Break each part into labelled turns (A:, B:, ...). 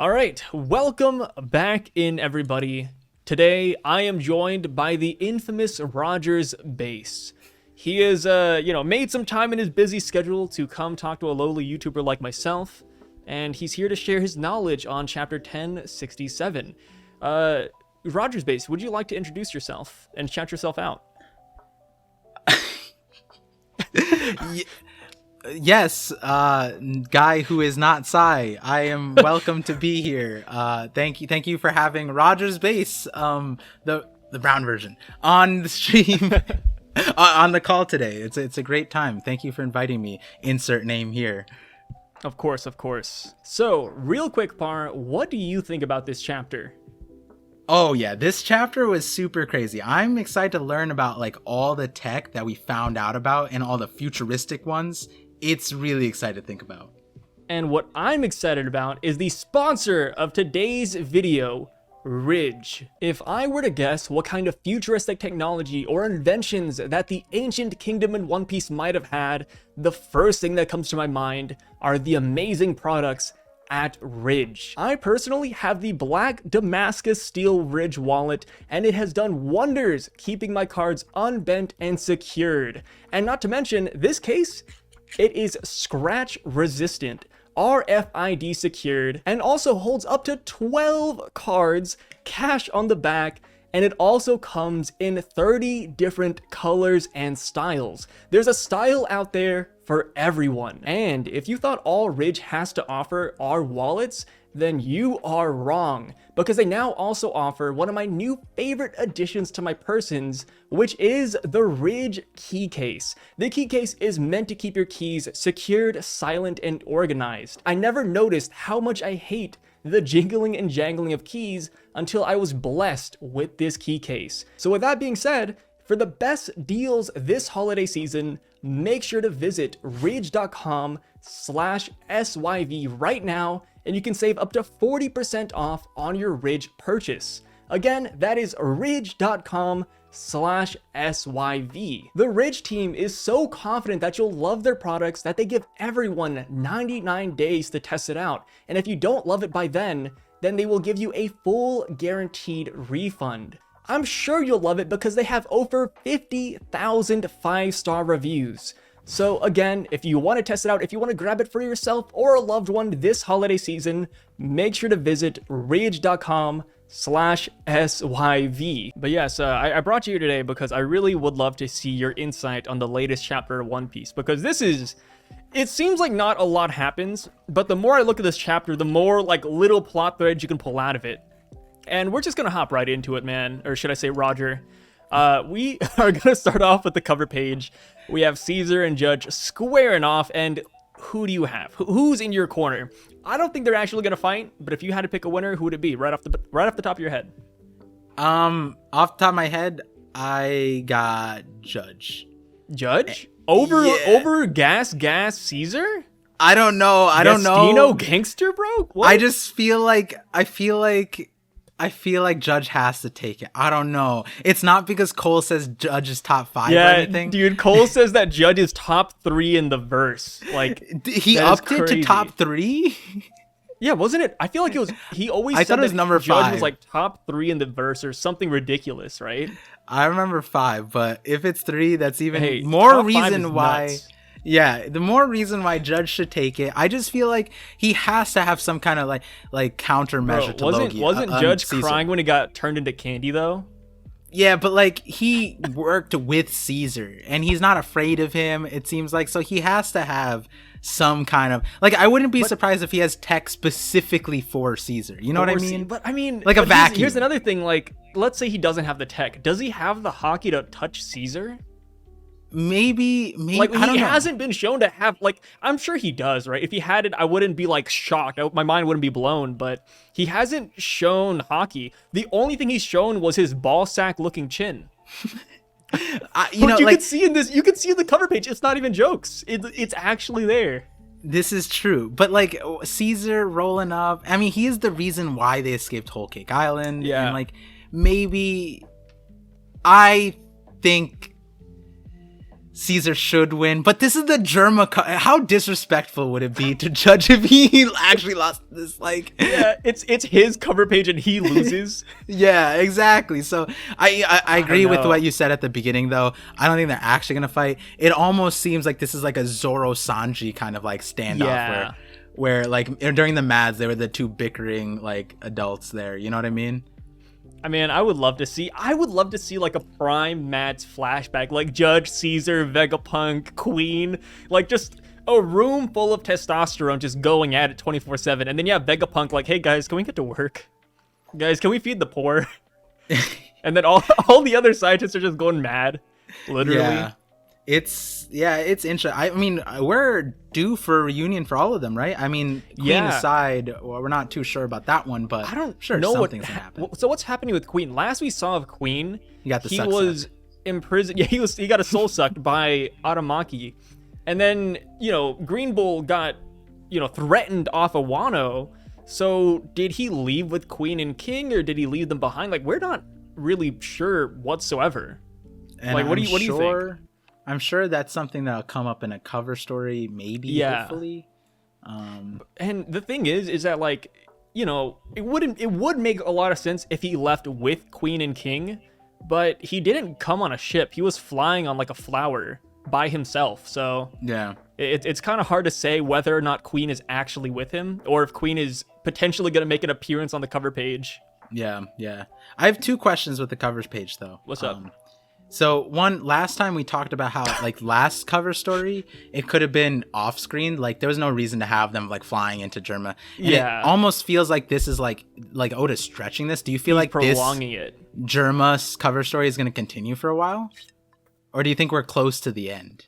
A: All right, welcome back in, everybody. Today, I am joined by the infamous Rogers Base. He has, made some time in his busy schedule to come talk to a lowly YouTuber like myself, and he's here to share his knowledge on Chapter 1067. Rogers Base, would you like to introduce yourself and shout yourself out?
B: Yes, guy who is not Sai. I am welcome to be here. Thank you for having Rogers Base, the brown version, on the stream, on the call today. It's a great time. Thank you for inviting me. Insert name here.
A: Of course. So, real quick, Par, what do you think about this chapter?
B: Oh yeah, this chapter was super crazy. I'm excited to learn about like all the tech that we found out about and all the futuristic ones. It's really exciting to think about.
A: And what I'm excited about is the sponsor of today's video, Ridge. If I were to guess what kind of futuristic technology or inventions that the ancient kingdom in One Piece might have had, the first thing that comes to my mind are the amazing products at Ridge. I personally have the black Damascus steel Ridge wallet, and it has done wonders keeping my cards unbent and secured. And not to mention, this case, it is scratch resistant, RFID secured, and also holds up to 12 cards, cash on the back, and it also comes in 30 different colors and styles. There's a style out there for everyone. And if you thought all Ridge has to offer are wallets, then you are wrong, because they now also offer one of my new favorite additions to my persons, which is the Ridge key case. The key case is meant to keep your keys secured, silent, and organized. I never noticed how much I hate the jingling and jangling of keys until I was blessed with this key case. So with that being said, for the best deals this holiday season, make sure to visit ridge.com/SYV right now, and you can save up to 40% off on your Ridge purchase. Again, that is ridge.com/SYV. The Ridge team is so confident that you'll love their products that they give everyone 99 days to test it out. And if you don't love it by then they will give you a full guaranteed refund. I'm sure you'll love it because they have over 50,000 5-star reviews. So again, if you want to test it out, if you want to grab it for yourself or a loved one this holiday season, make sure to visit ridge.com/SYV. But yes, I brought you here today because I really would love to see your insight on the latest chapter of One Piece, because it seems like not a lot happens, but the more I look at this chapter, the more like little plot threads you can pull out of it. And we're just gonna hop right into it, man. Or should I say Roger? We are gonna start off with the cover page. We have Caesar and Judge squaring off, and who do you have? Who's in your corner? I don't think they're actually gonna fight, but if you had to pick a winner, who would it be? Right off the top of your head.
B: Off the top of my head, I got Judge.
A: Judge? Over Gas Caesar?
B: I don't know.
A: Destino Gangster, bro? What?
B: I just feel like Judge has to take it. I don't know. It's not because Cole says Judge is top 5 or anything.
A: Dude, Cole says that Judge is top 3 in the verse. Like,
B: he upped it to top 3?
A: Yeah, wasn't it? I feel like it was. He always
B: I
A: said
B: thought it was
A: that
B: number
A: Judge
B: 5.
A: was like top 3 in the verse or something ridiculous, right?
B: I remember 5, but if it's 3, that's even
A: more
B: reason why.
A: Nuts.
B: Yeah, the more reason why Judge should take it. I just feel like he has to have some kind of like countermeasure to Logie.
A: Wasn't Judge
B: Caesar.
A: crying when he got turned into candy though?
B: Yeah, but like he worked with Caesar and he's not afraid of him, it seems like. So he has to have some kind of like, I wouldn't be surprised if he has tech specifically for Caesar. You know what I mean?
A: But I mean,
B: like a vacuum.
A: Here's another thing. Like, let's say he doesn't have the tech. Does he have the hockey to touch Caesar?
B: Maybe
A: like
B: I don't know.
A: Hasn't been shown to have, like, I'm sure he does, right? If he had it, I wouldn't be like shocked. My mind wouldn't be blown, but he hasn't shown hockey. The only thing he's shown was his ball sack looking chin. You can see in this, you can see in the cover page, it's not even jokes. It's actually there.
B: This is true, but like Caesar rolling up, I mean, he is the reason why they escaped Whole Cake Island.
A: Yeah.
B: And like maybe I think Caesar should win, but this is the Germa. How disrespectful would it be to judge if he actually lost this? Like,
A: yeah, it's his cover page and he loses.
B: Yeah, exactly. So I agree with
A: know.
B: what you said at the beginning, though. I don't think they're actually gonna fight. It almost seems like this is like a Zoro Sanji kind of like standoff where like during the Mads they were the two bickering like adults there. You know what I mean?
A: I mean, I would love to see like a prime Mads flashback, like Judge, Caesar, Vegapunk, Queen, like just a room full of testosterone just going at it 24/7. And then you have Vegapunk like, hey guys, can we get to work? Guys, can we feed the poor? And then all the other scientists are just going mad, literally.
B: Yeah. It's interesting. I mean, we're due for a reunion for all of them, right? I mean, Queen aside, well, we're not too sure about that one, but
A: I don't
B: sure
A: know
B: something's gonna happen.
A: So what's happening with Queen? Last we saw of Queen,
B: he
A: was imprisoned. Yeah, he got a soul sucked by Aramaki, and then Green Bull got threatened off of Wano. So did he leave with Queen and King, or did he leave them behind? Like, we're not really sure whatsoever.
B: And
A: like, what do you think?
B: I'm sure that's something that'll come up in a cover story, maybe, hopefully.
A: And the thing is that like, it would make a lot of sense if he left with Queen and King, but he didn't come on a ship. He was flying on like a flower by himself. So
B: yeah,
A: it's kind of hard to say whether or not Queen is actually with him, or if Queen is potentially going to make an appearance on the cover page.
B: Yeah. I have two questions with the covers page though.
A: What's up?
B: So one, last time we talked about how like last cover story, it could have been off screen. Like there was no reason to have them like flying into Germa. And it almost feels like this is like Oda's stretching this. Do you feel like
A: prolonging it?
B: Germa's cover story is going to continue for a while? Or do you think we're close to the end?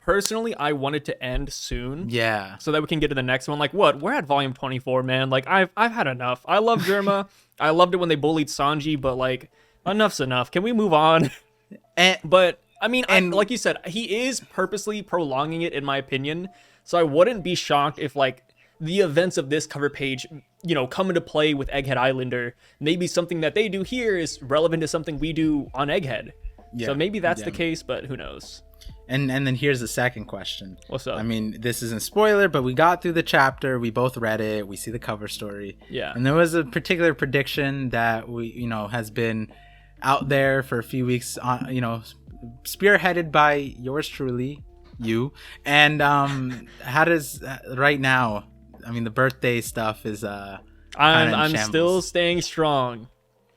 A: Personally, I want it to end soon.
B: Yeah.
A: So that we can get to the next one. Like what? We're at volume 24, man. Like I've had enough. I love Germa. I loved it when they bullied Sanji, but like enough's enough. Can we move on? But I mean, like you said, he is purposely prolonging it, in my opinion. So I wouldn't be shocked if like the events of this cover page, come into play with Egghead Islander. Maybe something that they do here is relevant to something we do on Egghead. Yeah. So maybe that's the case, but who knows?
B: And then here's the second question.
A: What's up?
B: I mean, this isn't spoiler, but we got through the chapter. We both read it. We see the cover story.
A: Yeah.
B: And there was a particular prediction that we, has been out there for a few weeks, spearheaded by yours truly, you. And how does right now? I mean, the birthday stuff is
A: I'm still staying strong.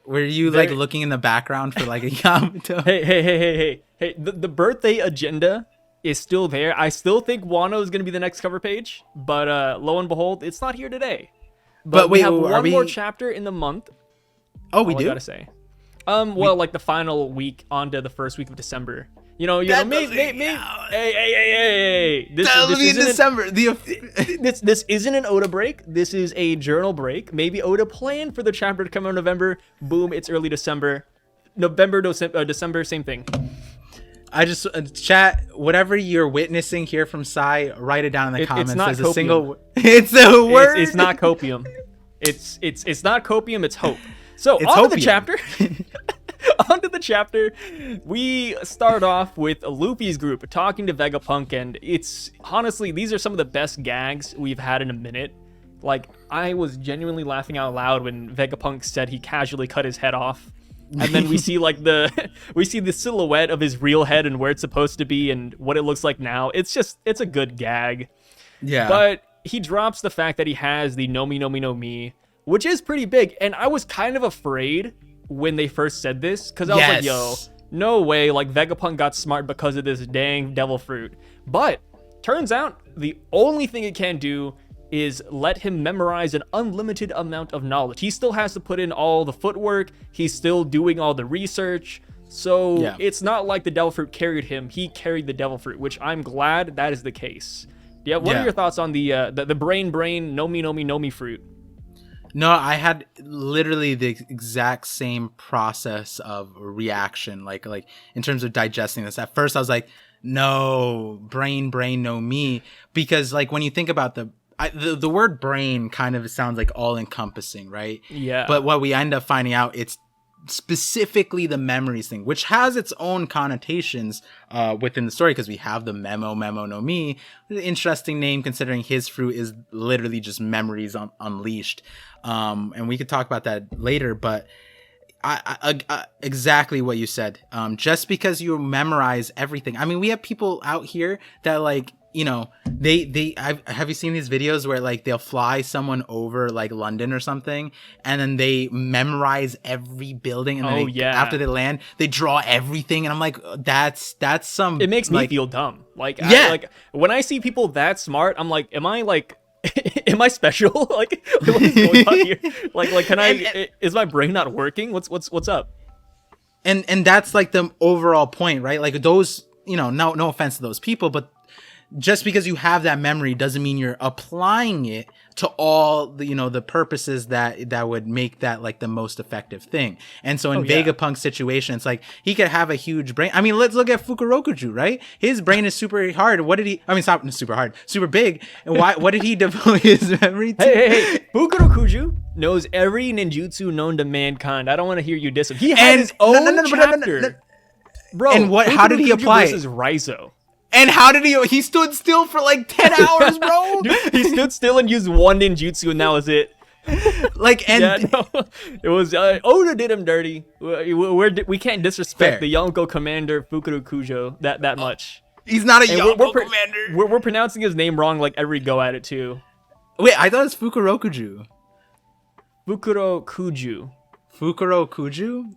B: Were you like looking in the background for like a Yamato?
A: Hey! The birthday agenda is still there. I still think Wano is going to be the next cover page, but lo and behold, it's not here today. But we have one more chapter in the month.
B: Oh, we do.
A: I gotta say. Well, like the final week onto the first week of December. Maybe. Hey.
B: That'll be in December.
A: This isn't an Oda break. This is a journal break. Maybe Oda planned for the chapter to come out in November. Boom, it's early December. December, same thing.
B: I just chat whatever you're witnessing here from Sai. Write it down in the comments.
A: It's not
B: There's
A: copium.
B: A single. It's a word.
A: It's not copium. It's not copium. It's hope. So
B: it's
A: on to the chapter. Onto the chapter. We start off with Luffy's group talking to Vegapunk, and it's honestly, these are some of the best gags we've had in a minute. Like, I was genuinely laughing out loud when Vegapunk said he casually cut his head off. And then we see like the silhouette of his real head and where it's supposed to be and what it looks like now. It's a good gag.
B: Yeah.
A: But he drops the fact that he has the no mi, which is pretty big. And I was kind of afraid when they first said this, because I was like, yo, no way, like Vegapunk got smart because of this dang devil fruit. But turns out the only thing it can do is let him memorize an unlimited amount of knowledge. He still has to put in all the footwork. He's still doing all the research. So it's not like the devil fruit carried him. He carried the devil fruit, which I'm glad that is the case. Yeah. What are your thoughts on the brain no mi fruit?
B: No, I had literally the exact same process of reaction, like in terms of digesting this. At first, I was like, no, brain, no me, because like when you think about the word brain kind of sounds like all encompassing, right?
A: Yeah.
B: But what we end up finding out, it's specifically the memories thing, which has its own connotations within the story, because we have the Memo no Mi, interesting name considering his fruit is literally just memories unleashed, and we could talk about that later. But I exactly what you said. Just because you memorize everything, I mean, we have people out here that, like, you know, have you seen these videos where, like, they'll fly someone over, like, London or something, and then they memorize every building, and then after they land, they draw everything, and I'm like, that's some.
A: It makes me
B: like,
A: feel dumb. Like,
B: yeah,
A: like when I see people that smart, I'm like, am I like, am I special? Like, what is going on here? Like, can is my brain not working? What's up?
B: And that's like the overall point, right? Like, those, you know, no offense to those people, but just because you have that memory doesn't mean you're applying it to all the, you know, the purposes that would make that like the most effective thing. And so in Vegapunk's situation, it's like he could have a huge brain. I mean, let's look at Fukurokuju, right? His brain is super hard. What did he? I mean, it's not super hard, super big. And what did he devote his memory to?
A: Hey! Fukurokuju knows every ninjutsu known to mankind. I don't want to hear you diss him. He had his own chapter. Bro,
B: and how did he apply it?
A: Versus Raizo.
B: And how did he stood still for like 10 hours, bro?
A: Dude, he stood still and used one ninjutsu, and that was it.
B: Like, and
A: it was Oda did him dirty. We can't disrespect the Yonko commander Fukurokujo that much.
B: He's not a Yonko commander.
A: We're pronouncing his name wrong like every go at it too.
B: Wait, I thought it was Fukurokuju. Fukurokuju?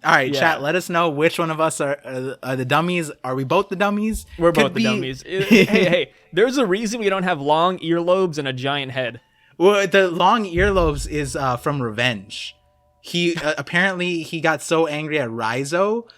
B: All right, chat, let us know which one of us are the dummies. Are we both the dummies?
A: We're both the dummies. Hey, there's a reason we don't have long earlobes and a giant head.
B: Well, the long earlobes is from revenge. He apparently he got so angry at Raizo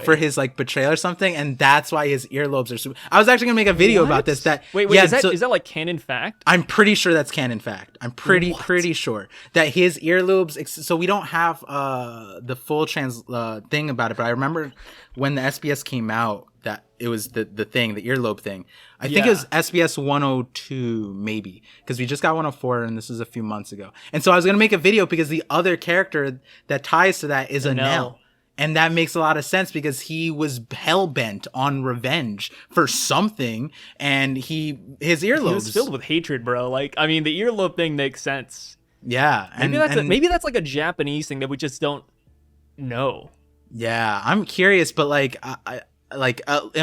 B: for his like betrayal or something, and that's why his earlobes are super. I was actually gonna make a video about this.
A: Wait, is that like canon fact?
B: I'm pretty sure that's canon fact. I'm pretty sure that his earlobes. So we don't have the full thing about it, but I remember when the SBS came out that it was the thing, the earlobe thing. I think it was SBS 102 maybe, because we just got 104 and this is a few months ago. And so I was gonna make a video because the other character that ties to that is Enel. And that makes a lot of sense because he was hell-bent on revenge for something, and his earlobes... He
A: was filled with hatred, bro. Like, I mean, the earlobe thing makes sense.
B: Yeah.
A: Maybe that's like a Japanese thing that we just don't know.
B: Yeah, I'm curious, but like, I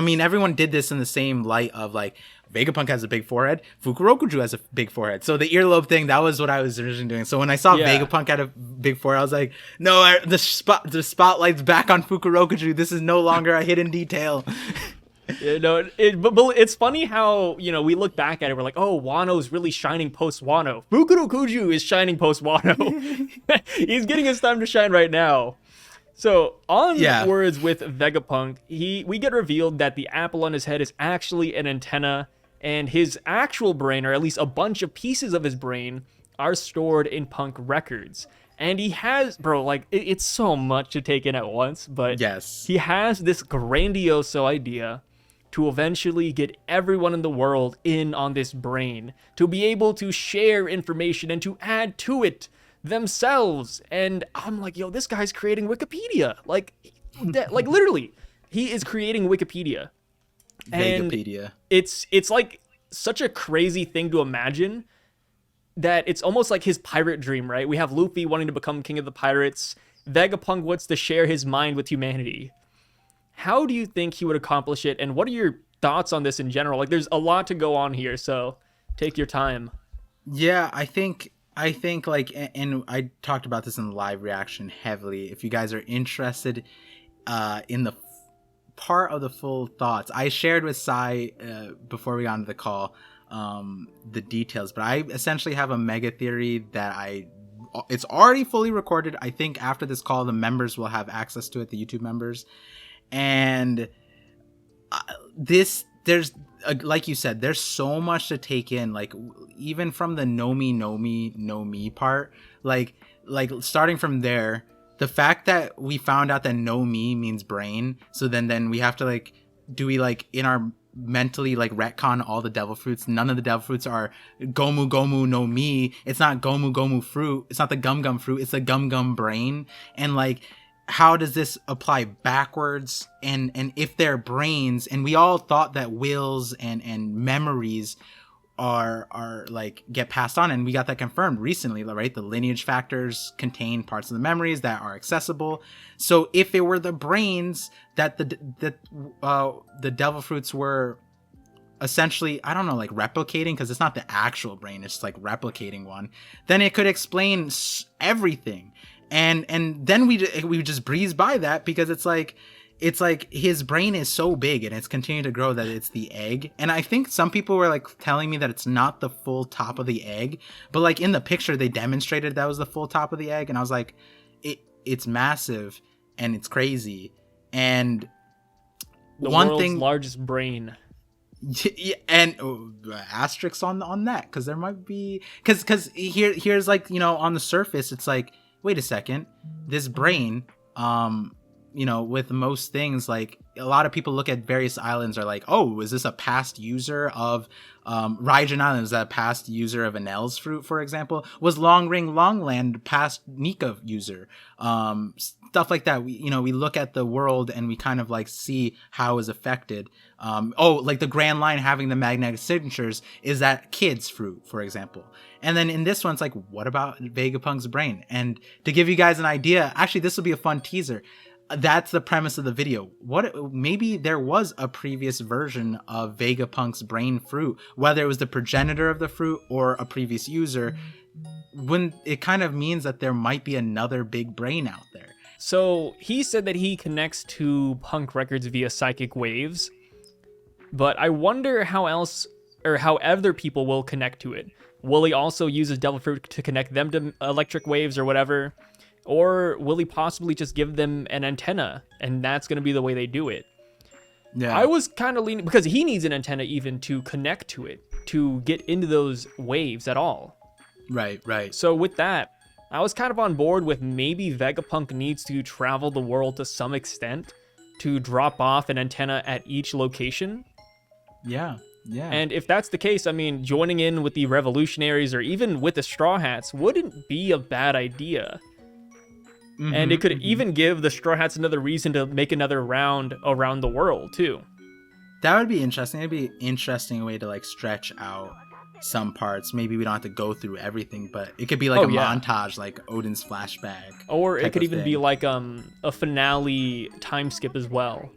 B: mean, everyone did this in the same light of like, Vegapunk has a big forehead, Fukurokuju has a big forehead. So the earlobe thing, that was what I was originally doing. So when I saw Vegapunk had a big forehead, I was like, no, the spotlight's back on Fukurokuju. This is no longer a hidden detail.
A: But it's funny how, you know, we look back at it, we're like, oh, Wano's really shining post Wano. Fukurokuju is shining post Wano. He's getting his time to shine right now. So, onwards with Vegapunk, we get revealed that the apple on his head is actually an antenna, and his actual brain, or at least a bunch of pieces of his brain, are stored in Punk records. And he has, bro, like, it's so much to take in at once, but he has this grandiose idea to eventually get everyone in the world in on this brain, to be able to share information and to add to it themselves. And I'm like, yo, this guy's creating Wikipedia. Like literally, he is creating Wikipedia.
B: Vegapedia.
A: And it's like such a crazy thing to imagine that it's almost like his pirate dream, right? We have Luffy wanting to become king of the pirates. Vegapunk wants to share his mind with humanity. How do you think he would accomplish it? And what are your thoughts on this in general? Like, there's a lot to go on here, so take your time.
B: Yeah, I think like, and I talked about this in the live reaction heavily. If you guys are interested in the part of the full thoughts, I shared with Sai before we got into the call the details, but I essentially have a mega theory that it's already fully recorded. I think after this call, the members will have access to it, the YouTube members. And there's like you said, there's so much to take in, like even from the no me part, like starting from there, the fact that we found out that no me means brain. So then we have to like, do we like in our mentally like retcon all the devil fruits? None of the devil fruits are gomu no mi. It's not gomu fruit. It's not the gum fruit. It's the gum brain. And like, how does this apply backwards, and if their brains, and we all thought that wills and memories are like get passed on, and we got that confirmed recently, right? The lineage factors contain parts of the memories that are accessible. So if it were the brains that the devil fruits were essentially, I don't know, like replicating, because it's not the actual brain, it's like replicating one, then it could explain everything. And then we just breeze by that, because it's like his brain is so big and it's continuing to grow that it's the egg. And I think some people were like telling me that it's not the full top of the egg, but like in the picture they demonstrated that was the full top of the egg, and I was like, it's massive and it's crazy. And
A: the
B: one
A: world's
B: thing,
A: largest brain.
B: yeah, and asterisks on that, because there might be, because here's like, you know, on the surface it's like, wait a second, this brain, you know, with most things, like a lot of people look at various islands are like, oh, is this a past user of Raijin Island? Is that a past user of Enel's fruit, for example? Was Long Ring Longland past Nika user? Stuff like that. We look at the world and we kind of like see how it's affected. Like the Grand Line having the magnetic signatures, is that Kid's fruit, for example? And then in this one, it's like, what about Vegapunk's brain? And to give you guys an idea, actually, this will be a fun teaser. That's the premise of the video. Maybe there was a previous version of Vegapunk's brain fruit, whether it was the progenitor of the fruit or a previous user. When it kind of means that there might be another big brain out there.
A: So he said that he connects to punk records via psychic waves, but I wonder how other people will connect to it. Will he also use his devil fruit to connect them to electric waves or whatever? Or will he possibly just give them an antenna, and that's going to be the way they do it?
B: Yeah.
A: I was kind of leaning, because he needs an antenna even to connect to it, to get into those waves at all.
B: Right.
A: So with that, I was kind of on board with maybe Vegapunk needs to travel the world to some extent to drop off an antenna at each location.
B: Yeah.
A: And if that's the case, I mean, joining in with the revolutionaries or even with the Straw Hats wouldn't be a bad idea. Mm-hmm, and it could even give the Straw Hats another reason to make another round around the world, too.
B: That would be interesting. It'd be an interesting way to, like, stretch out some parts. Maybe we don't have to go through everything, but it could be like montage, like Odin's flashback.
A: Or it could even be like a finale time skip as well.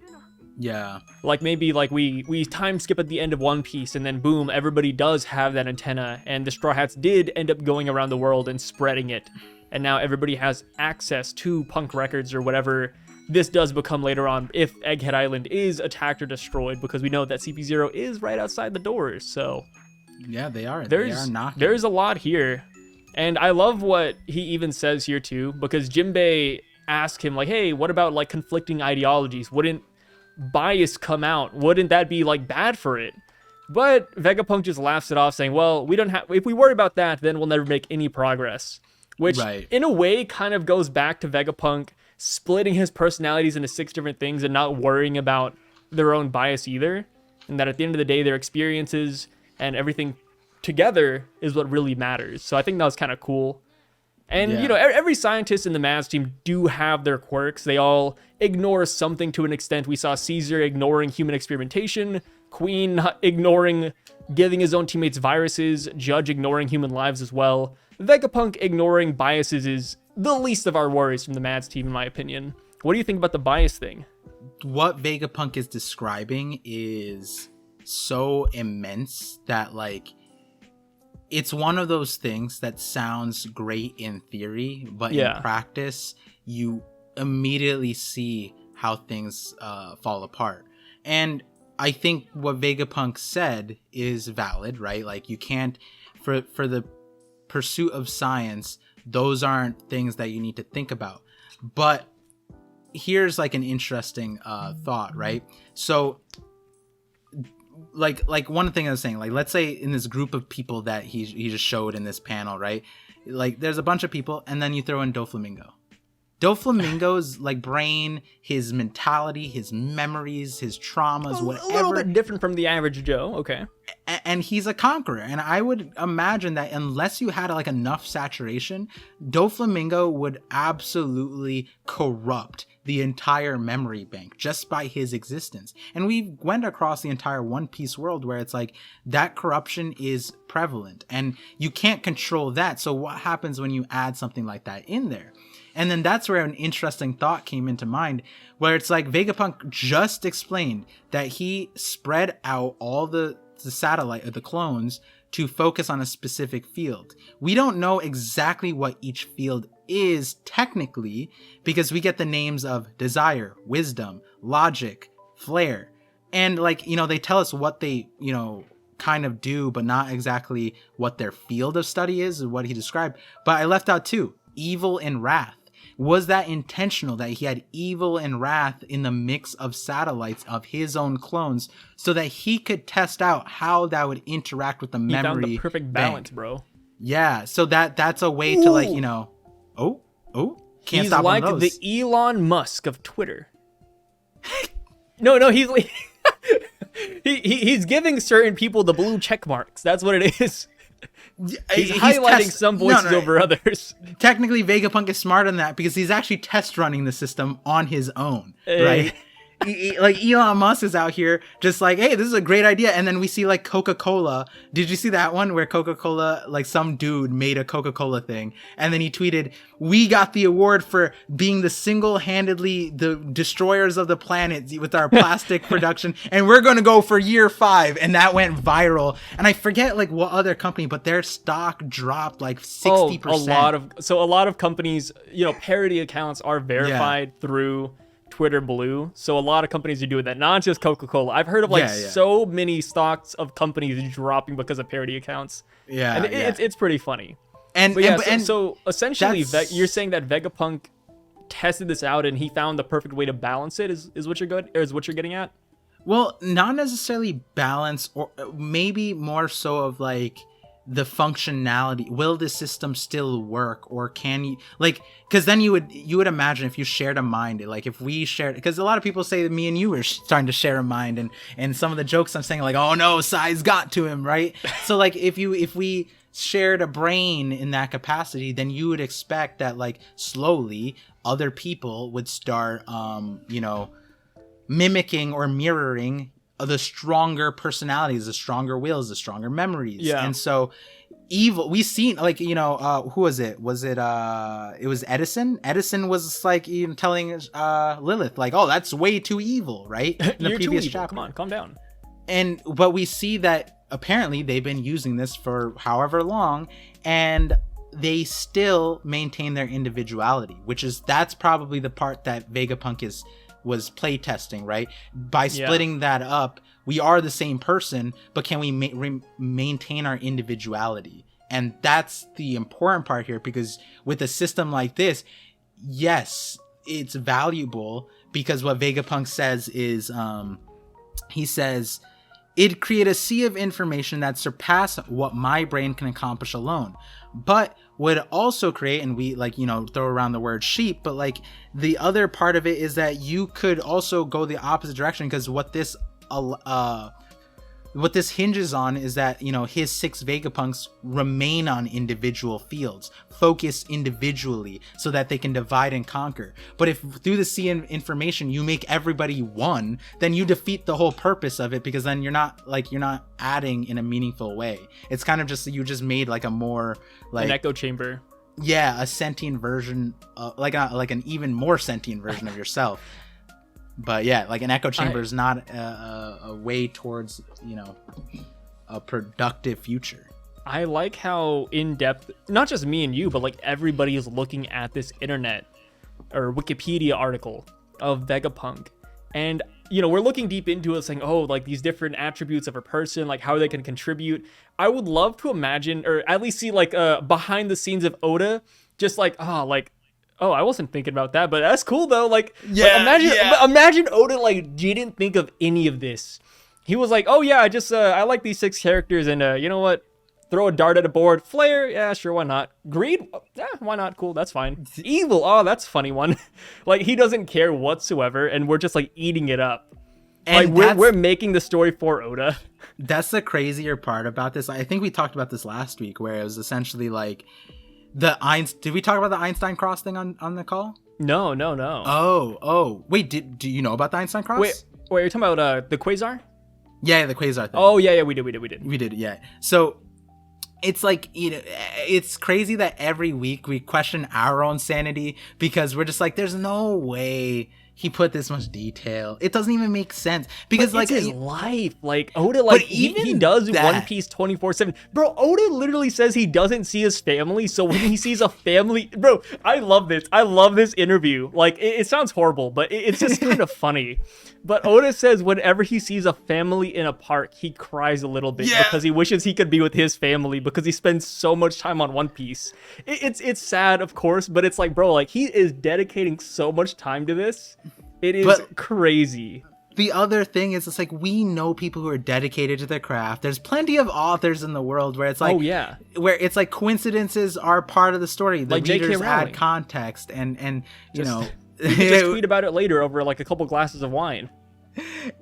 B: Yeah.
A: Like maybe like we time skip at the end of One Piece, and then boom, everybody does have that antenna, and the Straw Hats did end up going around the world and spreading it. And now everybody has access to punk records or whatever this does become later on if Egghead Island is attacked or destroyed, because we know that CP0 is right outside the doors. So
B: yeah, they are knocking.
A: There's a lot here. And I love what he even says here too, because Jinbei asked him like, hey, what about like conflicting ideologies? Wouldn't bias come out? Wouldn't that be like bad for it? But Vegapunk just laughs it off, saying, well, we don't have, if we worry about that, then we'll never make any progress. Which, in a way, kind of goes back to Vegapunk splitting his personalities into 6 different things and not worrying about their own bias either. And that at the end of the day, their experiences and everything together is what really matters. So I think that was kind of cool. And, you know, every scientist in the Mavs team do have their quirks. They all ignore something to an extent. We saw Caesar ignoring human experimentation, Queen ignoring giving his own teammates viruses, Judge ignoring human lives as well. Vegapunk ignoring biases is the least of our worries from the Mads team, in my opinion. What do you think about the bias thing?
B: What Vegapunk is describing is so immense that, like, it's one of those things that sounds great in theory, but in practice, you immediately see how things fall apart. And I think what Vegapunk said is valid, right? Like, you can't, for the pursuit of science, those aren't things that you need to think about. But here's like an interesting thought, right? So like one thing I was saying, like, let's say in this group of people that he just showed in this panel, right? Like, there's a bunch of people, and then you throw in Doflamingo. Doflamingo's like brain, his mentality, his memories, his traumas, whatever.
A: A little bit different from the average Joe. Okay.
B: And he's a conqueror. And I would imagine that unless you had like enough saturation, Doflamingo would absolutely corrupt the entire memory bank just by his existence. And we went across the entire One Piece world where it's like that corruption is prevalent and you can't control that. So what happens when you add something like that in there? And then that's where an interesting thought came into mind, where it's like Vegapunk just explained that he spread out all the satellite, or the clones, to focus on a specific field. We don't know exactly what each field is technically, because we get the names of desire, wisdom, logic, flair. And like, you know, they tell us what they, you know, kind of do, but not exactly what their field of study is, what he described. But I left out two, evil and wrath. Was that intentional that he had evil and wrath in the mix of satellites of his own clones so that he could test out how that would interact with the memory? He found the
A: perfect balance, bro.
B: Yeah, so that's a way to like, you know, can't
A: he's
B: stop
A: like
B: on those.
A: The Elon Musk of Twitter. No, he's like he's giving certain people the blue check marks. That's what it is. He's highlighting some voices over others.
B: Technically, Vegapunk is smart on that because he's actually test running the system on his own, right? Like Elon Musk is out here just like, hey, this is a great idea. And then we see like Coca-Cola. Did you see that one where Coca-Cola, like some dude made a Coca-Cola thing and then he tweeted, we got the award for being the single-handedly the destroyers of the planet with our plastic production, and we're going to go for year 5. And that went viral. And I forget like what other company, but their stock dropped like 60%.
A: A lot of companies, you know, parody accounts are verified through Twitter Blue, so a lot of companies are doing that, not just Coca-Cola. I've heard of like so many stocks of companies dropping because of parody accounts. And it's pretty funny. So essentially you're saying that Vegapunk tested this out and he found the perfect way to balance it is what you're getting at?
B: Well, not necessarily balance, or maybe more so of like the functionality. Will the system still work, or can you like, because then you would imagine if you shared a mind, like if we shared, because a lot of people say that me and you were starting to share a mind, and some of the jokes I'm saying like, oh no, Sai's got to him, right? So like if we shared a brain in that capacity, then you would expect that like slowly other people would start you know, mimicking or mirroring the stronger personalities, the stronger wills, the stronger memories. And so evil, we've seen like, you know, who was it? It was Edison? Edison was like even telling Lilith like, oh, that's way too evil, right? In the previous chapter.
A: Come on, calm down.
B: But we see that apparently they've been using this for however long, and they still maintain their individuality, that's probably the part that Vegapunk was playtesting, right? By splitting that up, we are the same person, but can we maintain our individuality? And that's the important part here, because with a system like this, yes, it's valuable, because what Vegapunk says is, he says, it'd create a sea of information that surpass what my brain can accomplish alone, but would also create, and we like, you know, throw around the word sheep, but like the other part of it is that you could also go the opposite direction, because what this hinges on is that, you know, his 6 Vegapunks remain on individual fields, focus individually, so that they can divide and conquer. But if through the sea of information you make everybody one, then you defeat the whole purpose of it, because then you're not adding in a meaningful way. It's kind of just, you just made like a more like
A: an echo chamber.
B: Yeah, a sentient version, like an even more sentient version of yourself. But yeah, like an echo chamber is not a way towards, you know, a productive future.
A: I like how in-depth, not just me and you, but like everybody is looking at this internet or Wikipedia article of Vegapunk. And, you know, we're looking deep into it, saying, oh, like these different attributes of a person, like how they can contribute. I would love to imagine, or at least see like behind the scenes of Oda, just like, oh, I wasn't thinking about that, but that's cool though. Imagine Oda like didn't think of any of this. He was like, oh yeah, I like these 6 characters, and you know what? Throw a dart at a board. Flare, yeah, sure, why not? Greed, yeah, why not? Cool, that's fine. Evil, oh, that's a funny one. Like, he doesn't care whatsoever, and we're just like eating it up.
B: And
A: like we're making the story for Oda.
B: That's the crazier part about this. I think we talked about this last week, where it was essentially like did we talk about the Einstein cross thing on the call?
A: No.
B: Oh. Wait, do you know about the Einstein cross?
A: Wait, you're talking about the quasar?
B: Yeah, the quasar thing.
A: Oh, yeah, we did.
B: We did, yeah. So it's like, you know, it's crazy that every week we question our own sanity because we're just like, there's no way he put this much detail. It doesn't even make sense because
A: but
B: like
A: it's his life. Like Oda, like he does One Piece 24/7. Bro, Oda literally says he doesn't see his family. So when he sees a family, bro, I love this. I love this interview. Like it sounds horrible, but it's just kind of funny. But Oda says whenever he sees a family in a park, he cries a little bit because he wishes he could be with his family because he spends so much time on One Piece. It's sad, of course, but it's like, bro, like he is dedicating so much time to this. It is crazy.
B: The other thing is, it's like, we know people who are dedicated to their craft. There's plenty of authors in the world where it's like, where it's like coincidences are part of the story. The
A: like
B: readers add context and you know.
A: You can just tweet about it later over like a couple glasses of wine.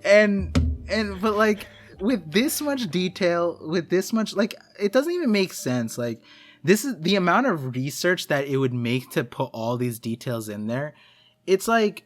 B: But like with this much detail, with this much, like, it doesn't even make sense. Like, this is the amount of research that it would make to put all these details in there. It's like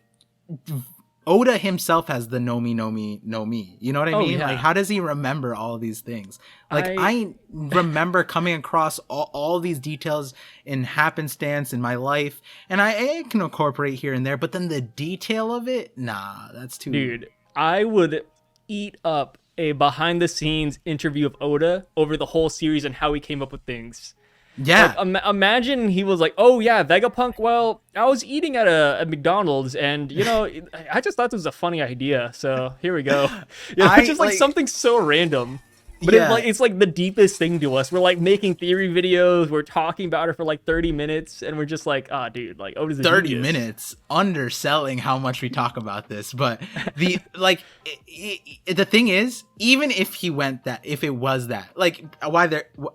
B: Oda himself has the no me. You know what I mean?
A: Yeah.
B: Like, how does he remember all of these things? Like, I remember coming across all these details in happenstance in my life, and I can incorporate here and there, but then the detail of it, nah, that's too...
A: Dude, I would eat up a behind-the-scenes interview of Oda over the whole series and how he came up with things.
B: Yeah.
A: Like, imagine he was like, oh yeah, Vegapunk, well, I was eating at a McDonald's and, you know, I just thought this was a funny idea, so here we go. You know, it's just like something so random. But it's like the deepest thing to us. We're like making theory videos, we're talking about it for like 30 minutes, and we're just like, dude, like, Oda's a
B: 30
A: genius.
B: minutes, underselling how much we talk about this. But the like, the thing is, even if it was that, like,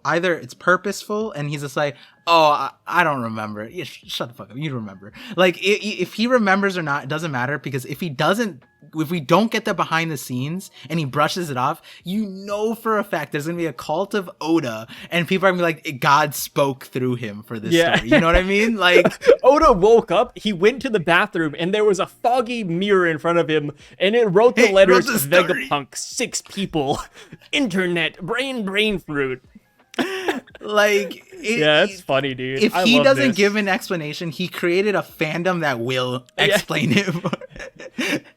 B: either it's purposeful and he's just like, oh, I don't remember. Yeah, shut the fuck up. You remember. Like, if he remembers or not, it doesn't matter, because if we don't get the behind the scenes and he brushes it off, you know for a fact there's gonna be a cult of Oda and people are gonna be like, God spoke through him for this story. You know what I mean? Like,
A: Oda woke up, he went to the bathroom, and there was a foggy mirror in front of him, and it wrote the letters Vegapunk, 6 people, internet, brain fruit.
B: Like,
A: it's funny, dude.
B: If he doesn't give an explanation, he created a fandom that will explain him.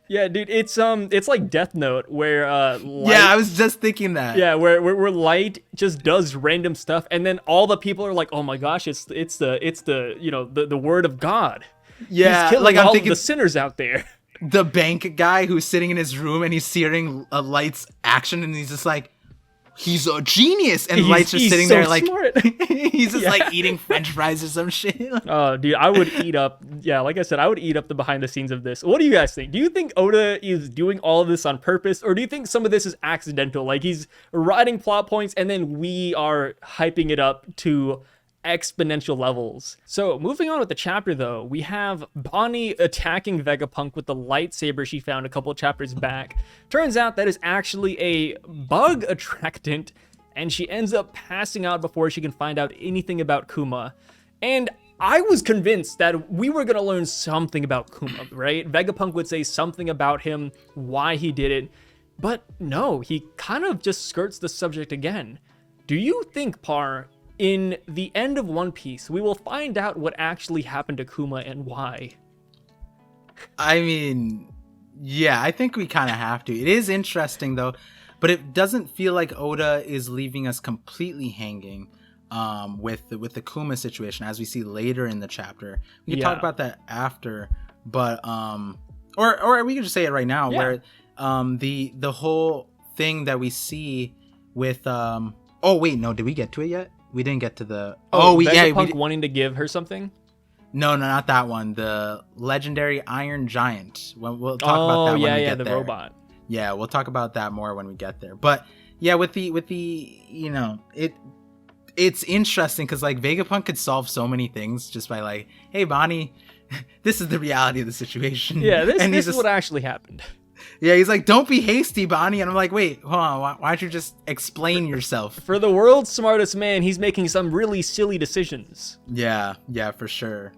A: Yeah, dude, it's like Death Note, where Light,
B: I was just thinking that.
A: Yeah, where Light just does random stuff, and then all the people are like, oh my gosh, it's the you know, the word of God.
B: Yeah,
A: he's killing
B: like, I'm
A: all
B: thinking
A: of the sinners out there.
B: The bank guy who's sitting in his room and he's seeing Light's action and he's just like, he's a genius, and Light's just sitting there like he's just like eating French fries or some shit.
A: Oh, dude, I would eat up. Yeah, like I said, I would eat up the behind the scenes of this. What do you guys think? Do you think Oda is doing all of this on purpose, or do you think some of this is accidental? Like, he's writing plot points and then we are hyping it up to exponential levels. So moving on with the chapter, though, we have Bonnie attacking Vegapunk with the lightsaber she found a couple of chapters back. Turns out that is actually a bug attractant, and she ends up passing out before she can find out anything about Kuma. And I was convinced that we were going to learn something about Kuma, right? Vegapunk would say something about him, why he did it, but no, he kind of just skirts the subject again. Do you think, Par, in the end of One Piece, we will find out what actually happened to Kuma and why?
B: I mean, yeah, I think we kind of have to. It is interesting, though, but it doesn't feel like Oda is leaving us completely hanging with the Kuma situation, as we see later in the chapter. We can talk about that after, but or we can just say it right now, where the whole thing that we see with oh wait, no, did we get to it yet? We didn't get to the...
A: Vegapunk wanting to give her something?
B: No, not that one. The legendary Iron Giant. We'll talk about that when we get there.
A: Robot.
B: Yeah, we'll talk about that more when we get there. But yeah, with the you know, it's interesting because like Vegapunk could solve so many things just by like, hey Bonnie, this is the reality of the situation.
A: Yeah, this
B: and
A: is what actually happened.
B: Yeah, he's like, don't be hasty, Bonnie. And I'm like, wait, hold on, why don't you just explain yourself?
A: For the world's smartest man, he's making some really silly decisions.
B: Yeah, for sure.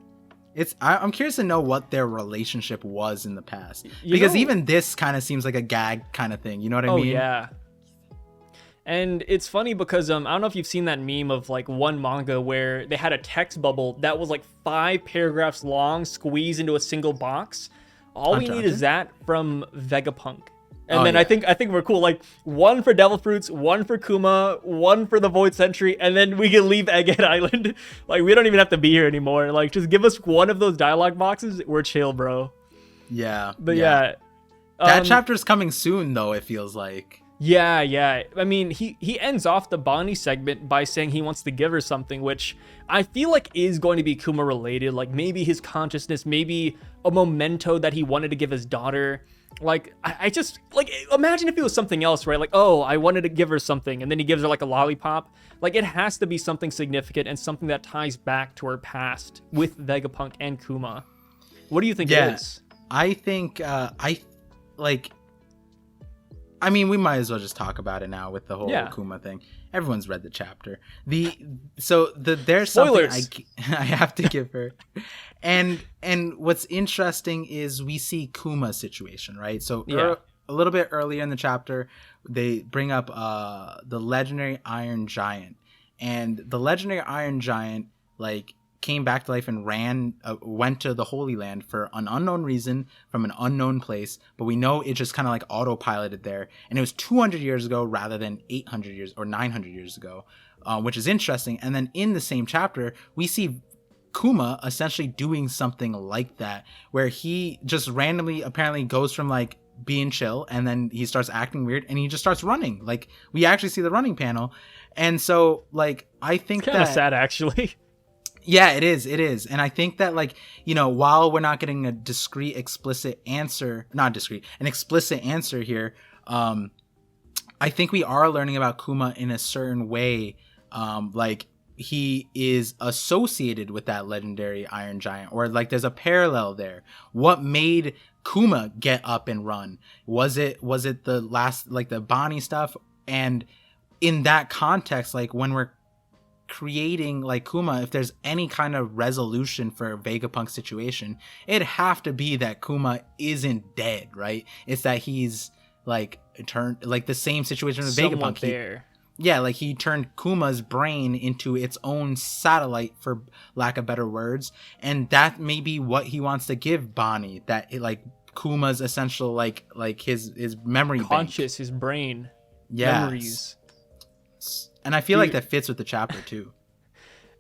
B: I'm curious to know what their relationship was in the past. Because even this kind of seems like a gag kind of thing. You know what I mean?
A: Oh, yeah. And it's funny because I don't know if you've seen that meme of like one manga where they had a text bubble that was like 5 paragraphs long squeezed into a single box. All we need is that from Vegapunk. And then I think we're cool. Like 1 for Devil Fruits, 1 for Kuma, 1 for the Void Sentry, and then we can leave Egghead Island. Like we don't even have to be here anymore. Like just give us one of those dialogue boxes. We're chill, bro.
B: Yeah.
A: But yeah.
B: That chapter's coming soon though, it feels like.
A: Yeah. I mean, he ends off the Bonnie segment by saying he wants to give her something, which I feel like is going to be Kuma related. Like maybe his consciousness, maybe a memento that he wanted to give his daughter. Like, I just, like, imagine if it was something else, right? Like, oh, I wanted to give her something, and then he gives her, like, a lollipop. Like, it has to be something significant and something that ties back to her past with Vegapunk and Kuma. What do you think it is?
B: I think, I mean, we might as well just talk about it now with the whole Kuma thing. Everyone's read the chapter. There's
A: Spoilers.
B: Something I have to give her. And what's interesting is we see Kuma's situation, right? So a little bit earlier in the chapter, they bring up the legendary Iron Giant. And the legendary Iron Giant, like, came back to life and went to the Holy Land for an unknown reason from an unknown place, but we know it just kind of like autopiloted there, and it was 200 years ago rather than 800 years or 900 years ago, which is interesting. And then in the same chapter we see Kuma essentially doing something like that, where he just randomly apparently goes from like being chill and then he starts acting weird and he just starts running. Like we actually see the running panel. And so like I think
A: kind of sad actually.
B: Yeah, it is. And I think that, like, you know, while we're not getting an explicit answer here, I think we are learning about Kuma in a certain way. Like, he is associated with that legendary Iron Giant, or like there's a parallel there. What made Kuma get up and run? Was it the last, like, the Bonnie stuff? And in that context, like, when we're creating like Kuma, if there's any kind of resolution for Vegapunk's situation, it'd have to be that Kuma isn't dead, right? It's that he's like turned, like the same situation with Vegapunk. He turned Kuma's brain into its own satellite, for lack of better words, and that may be what he wants to give Bonnie. That like Kuma's essential, like his memory
A: conscious
B: bank.
A: His brain,
B: memories. And I feel like that fits with the chapter too.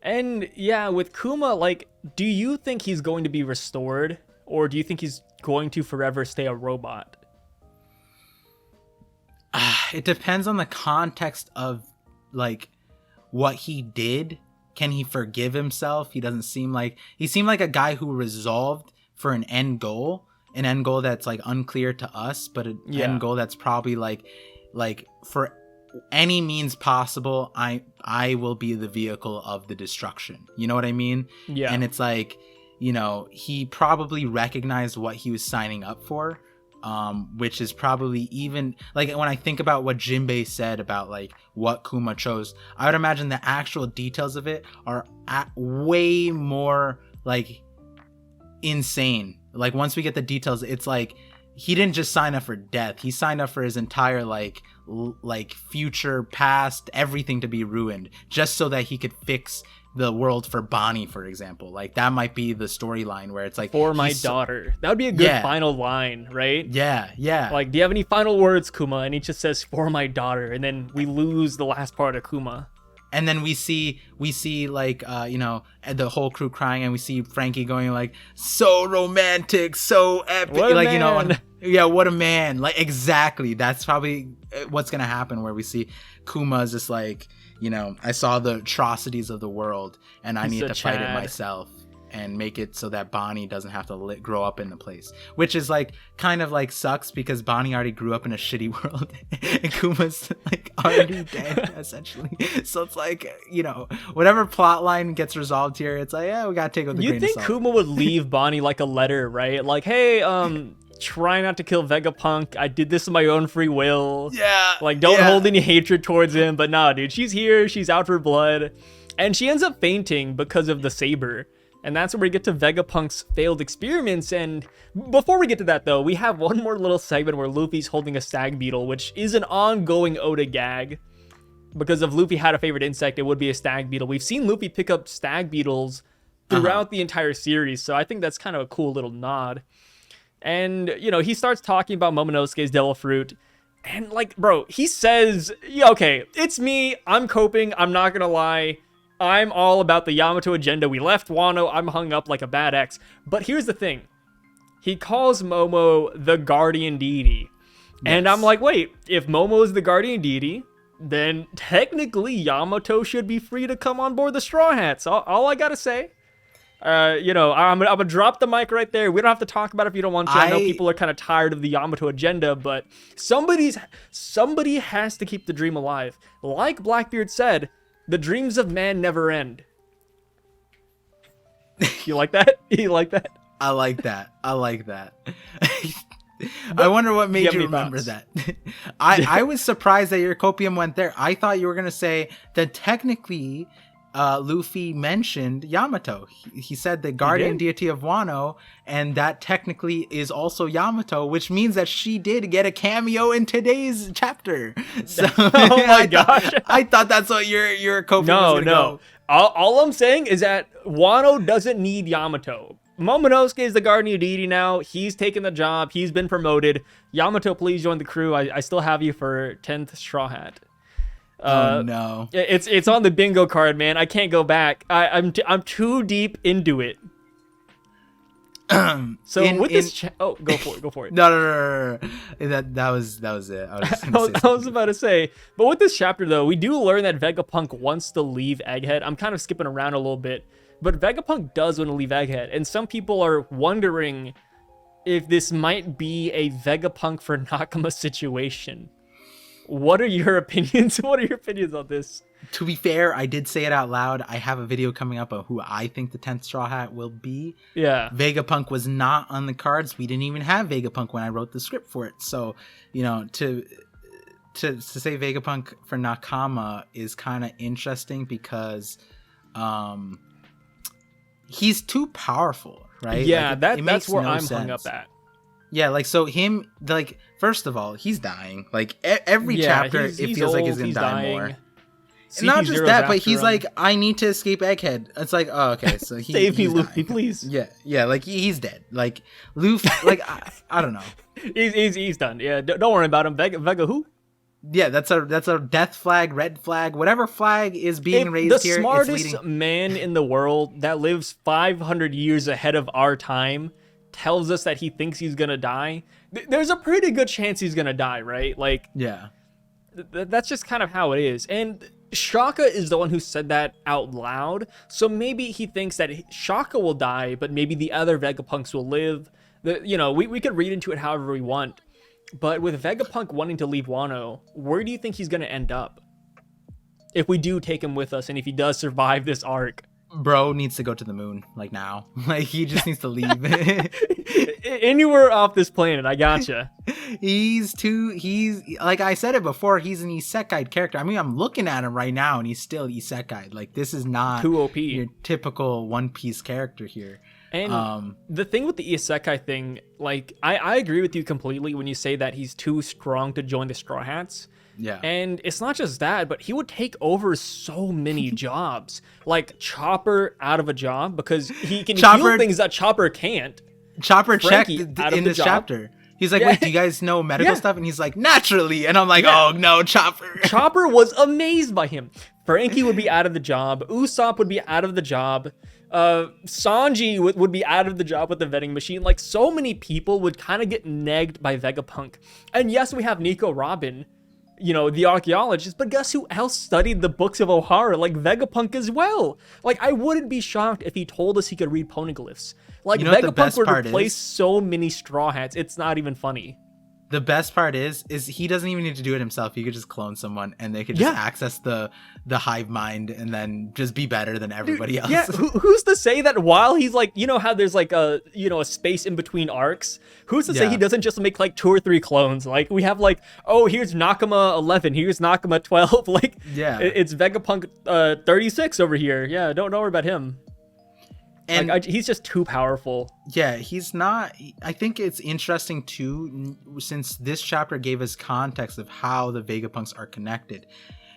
A: And yeah, with Kuma, like, do you think he's going to be restored, or do you think he's going to forever stay a robot?
B: It depends on the context of like what he did. Can he forgive himself? He seemed like a guy who resolved for an end goal that's like unclear to us, but an end goal that's probably like for any means possible, I will be the vehicle of the destruction. You know what I mean? Yeah. And it's like, you know, he probably recognized what he was signing up for, which is probably, even like when I think about what Jinbei said about like what Kuma chose, I would imagine the actual details of it are way more like insane. Like once we get the details, it's like he didn't just sign up for death. He signed up for his entire like future, past, everything to be ruined, just so that he could fix the world for Bonnie, for example. Like that might be the storyline where it's like,
A: for my daughter. That would be a good final line, right?
B: Yeah.
A: Like, do you have any final words, Kuma? And he just says, for my daughter, and then we lose the last part of Kuma.
B: And then we see like, you know, the whole crew crying, and we see Frankie going like, so romantic, so epic.
A: What a
B: like,
A: man.
B: you know, yeah, what a man. Like, exactly. That's probably what's going to happen, where we see Kuma's just like, you know, I saw the atrocities of the world and I need to fight it myself. and make it so that Bonnie doesn't have to grow up in the place, which is like kind of like sucks because Bonnie already grew up in a shitty world and Kuma's like already dead essentially. So it's like, you know, whatever plot line gets resolved here, it's like, yeah, we gotta take it with a grain of salt.
A: You think Kuma would leave Bonnie like a letter, right? Like, hey, try not to kill Vegapunk. I did this of my own free will.
B: Yeah.
A: Like, don't hold any hatred towards him. But nah, dude, she's here. She's out for blood. And she ends up fainting because of the saber. And that's where we get to Vegapunk's failed experiments. And before we get to that, though, we have one more little segment where Luffy's holding a stag beetle, which is an ongoing Oda gag. Because if Luffy had a favorite insect, it would be a stag beetle. We've seen Luffy pick up stag beetles throughout the entire series. So I think that's kind of a cool little nod. And, you know, he starts talking about Momonosuke's devil fruit. And, like, bro, he says, yeah, okay, it's me. I'm coping. I'm not going to lie. I'm all about the Yamato agenda. We left Wano. I'm hung up like a bad ex. But here's the thing. He calls Momo the guardian deity. Yes. And I'm like, wait, if Momo is the guardian deity, then technically Yamato should be free to come on board the Straw Hats. All I got to say. You know, I'm gonna drop the mic right there. We don't have to talk about it if you don't want to. I know people are kind of tired of the Yamato agenda, but somebody has to keep the dream alive. Like Blackbeard said, the dreams of man never end. You like that? You like that?
B: I like that. I like that. I wonder what made you remember that. I was surprised that your copium went there. I thought you were gonna say that technically Luffy mentioned Yamato. He said the guardian deity of Wano, and that technically is also Yamato, which means that she did get a cameo in today's chapter. So,
A: oh my gosh.
B: I thought that's what your copium was going to go.
A: All I'm saying is that Wano doesn't need Yamato. Momonosuke is the guardian deity now. He's taken the job. He's been promoted. Yamato, please join the crew. I still have you for 10th Straw Hat.
B: Oh no!
A: It's on the bingo card, man. I can't go back. I'm too deep into it. So go for it.
B: No. That was it.
A: I was about to say, but with this chapter though, we do learn that Vegapunk wants to leave Egghead. I'm kind of skipping around a little bit, but Vegapunk does want to leave Egghead, and some people are wondering if this might be a Vegapunk for Nakama situation. What are your opinions? What are your opinions on this?
B: To be fair, I did say it out loud. I have a video coming up of who I think the 10th Straw Hat will be.
A: Yeah.
B: Vegapunk was not on the cards. We didn't even have Vegapunk when I wrote the script for it. So, you know, to say Vegapunk for Nakama is kind of interesting because he's too powerful, right?
A: Yeah,
B: like
A: that's where I'm hung up at.
B: Yeah, like, so him, like, first of all, he's dying. Like, every chapter, it feels like he's gonna die more. And not just that, but he's like, I need to escape Egghead. It's like, oh, okay, so
A: save me, Luffy, please.
B: Yeah, like, he's dead. Like, Luffy, like, I don't know.
A: He's done. Yeah, don't worry about him. Vega who?
B: Yeah, that's a death flag, red flag, whatever flag is being raised here.
A: The smartest man in the world that lives 500 years ahead of our time tells us that he thinks he's gonna die, there's a pretty good chance he's gonna die, right? Like,
B: yeah,
A: that's just kind of how it is. And Shaka is the one who said that out loud, so maybe he thinks that Shaka will die, but maybe the other Vegapunks will live. You know, we could read into it however we want, but with Vegapunk wanting to leave Wano, where do you think he's gonna end up if we do take him with us, and if he does survive this arc?
B: Bro needs to go to the moon, like, now. Like, he just needs to leave.
A: Anywhere off this planet, I gotcha.
B: He's like I said it before, he's an isekai character. I mean, I'm looking at him right now and he's still isekai. Like, this is not
A: too OP.
B: Your typical One Piece character here.
A: And the thing with the isekai thing, like, I agree with you completely when you say that he's too strong to join the Straw Hats.
B: Yeah.
A: And it's not just that, but he would take over so many jobs. Like Chopper out of a job because he can heal things that Chopper can't.
B: Chopper checked in this chapter. He's like, wait, do you guys know medical stuff? And he's like, naturally. And I'm like, oh no, Chopper.
A: Chopper was amazed by him. Frankie would be out of the job. Usopp would be out of the job. Sanji would be out of the job with the vending machine. Like, so many people would kind of get negged by Vegapunk. And yes, we have Nico Robin. you know, the archaeologist, but guess who else studied the books of Ohara, like Vegapunk as well? Like, I wouldn't be shocked if he told us he could read poneglyphs. Like,
B: You know what the
A: Vegapunk
B: best
A: would
B: part
A: replace
B: is?
A: so many Straw Hats, it's not even funny.
B: The best part is he doesn't even need to do it himself. He could just clone someone and they could just access the hive mind and then just be better than everybody else.
A: Yeah, who's to say that while he's like, you know how there's like a, you know, a space in between arcs? Who's to say he doesn't just make like 2 or 3 clones? Like, we have like, oh, here's Nakama 11, here's Nakama 12. Like, it's Vegapunk 36 over here. Yeah, don't worry about him. And like, he's just too powerful.
B: Yeah, he's not. I think it's interesting too, since this chapter gave us context of how the Vegapunks are connected.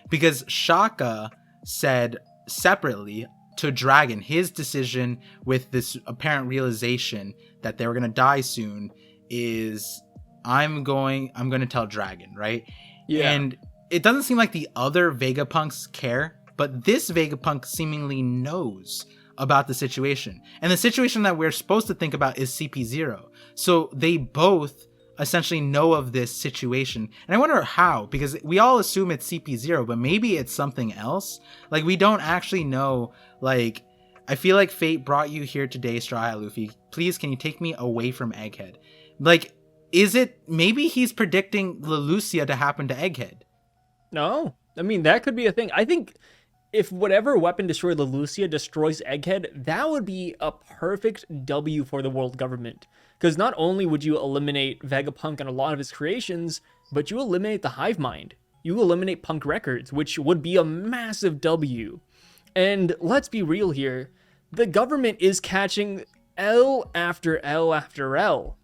B: Because Shaka said separately to Dragon, his decision with this apparent realization that they were going to die soon is, I'm going to tell Dragon, right?
A: Yeah.
B: And it doesn't seem like the other Vegapunks care, but this Vegapunk seemingly knows about the situation. And the situation that we're supposed to think about is CP0. So they both essentially know of this situation. And I wonder how, because we all assume it's CP0, but maybe it's something else. Like, we don't actually know. Like, I feel like fate brought you here today, Straw Hat Luffy. Please, can you take me away from Egghead? Like, is it, maybe he's predicting Leloucia to happen to Egghead?
A: No, I mean, that could be a thing. I think if whatever weapon destroyed Leloucia destroys Egghead, that would be a perfect W for the world government. Because not only would you eliminate Vegapunk and a lot of his creations, but you eliminate the hive mind. You eliminate Punk Records, which would be a massive W. And let's be real here, the government is catching L after L after L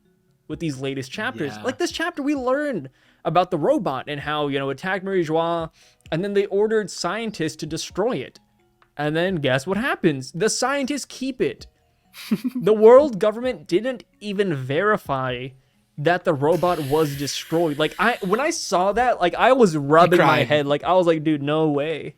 A: with these latest chapters.
B: Yeah.
A: Like this chapter, we learned about the robot and how, you know, it attacked Mary Joie, and then they ordered scientists to destroy it. And then guess what happens? The scientists keep it. The world government didn't even verify that the robot was destroyed. Like, when I saw that, like, I was rubbing my head. Like, I was like, dude, no way.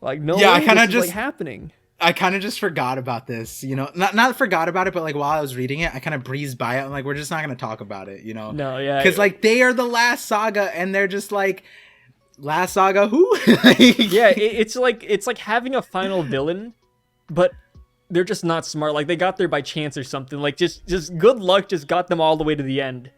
A: Like, no way this is, like, happening.
B: I kind of just forgot about this, you know, not forgot about it, but like while I was reading it, I kind of breezed by it. I'm like, we're just not going to talk about it, you know?
A: No, yeah.
B: Because like they are the last saga and they're just like, last saga who?
A: Yeah, it's like having a final villain, but they're just not smart. Like they got there by chance or something. Like just good luck just got them all the way to the end.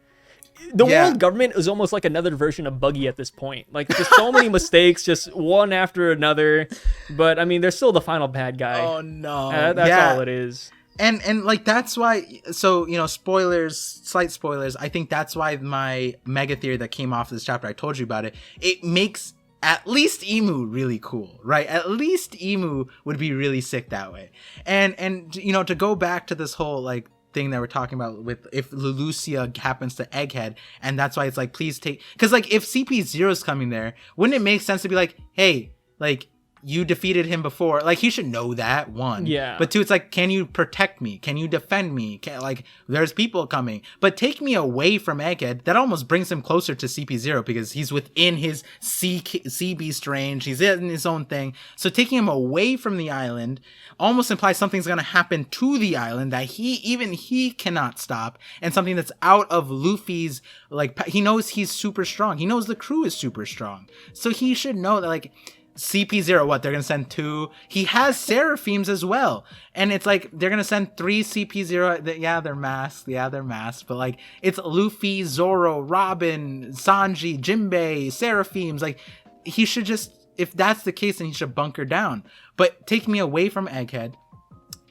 A: The world government is almost like another version of Buggy at this point. Like, just so many mistakes, just one after another. But, I mean, they're still the final bad guy.
B: Oh, no.
A: That's all it is.
B: And like, that's why, so, you know, slight spoilers. I think that's why my mega theory that came off this chapter, I told you about it. It makes at least Emu really cool, right? At least Emu would be really sick that way. And you know, to go back to this whole, like, thing that we're talking about with if Leloucia happens to Egghead, and that's why it's like, please take, because like if CP0 is coming there, wouldn't it make sense to be like, hey, like you defeated him before, like he should know that, one.
A: Yeah.
B: But two, it's like, can you protect me? Can you defend me? Like there's people coming, but take me away from Egghead. That almost brings him closer to CP0 because he's within his sea beast range. He's in his own thing. So taking him away from the island almost implies something's going to happen to the island that he cannot stop, and something that's out of Luffy's, like, he knows he's super strong. He knows the crew is super strong. So he should know that, like, CP0, what, they're gonna send 2? He has Seraphims as well, and it's like they're gonna send 3 CP0. Yeah, they're masked, but like it's Luffy, Zoro, Robin, Sanji, Jinbei, Seraphims. Like he should just, if that's the case, then he should bunker down. But take me away from Egghead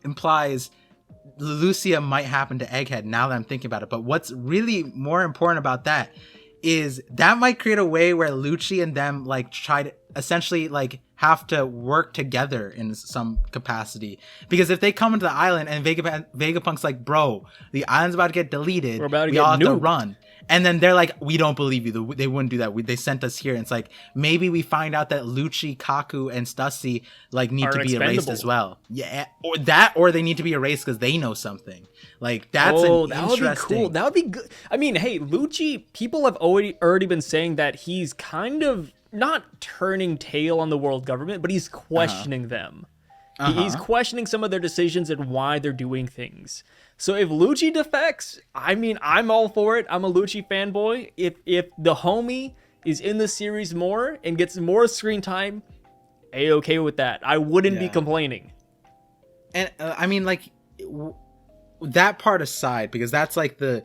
B: implies Leloucia might happen to Egghead, now that I'm thinking about it. But what's really more important about that is that might create a way where Lucci and them like try to essentially like have to work together in some capacity, because if they come into the island and Vegapunk's like, bro, the island's about to get deleted, we all have to run, and then they're like, we don't believe you, they wouldn't do that, they sent us here. And it's like, maybe we find out that Lucci, Kaku, and Stussy like need to be erased as well. Yeah, or they need to be erased because they know something. Like that's
A: that
B: interesting.
A: would be cool. That would be good. I mean, hey, Lucci, people have already been saying that he's kind of not turning tail on the world government, but he's questioning them. He's questioning some of their decisions and why they're doing things. So if Lucci defects, I mean, I'm all for it. I'm a Lucci fanboy. If the homie is in the series more and gets more screen time, A-okay with that. I wouldn't be complaining.
B: And I mean, like, that part aside, because that's like the,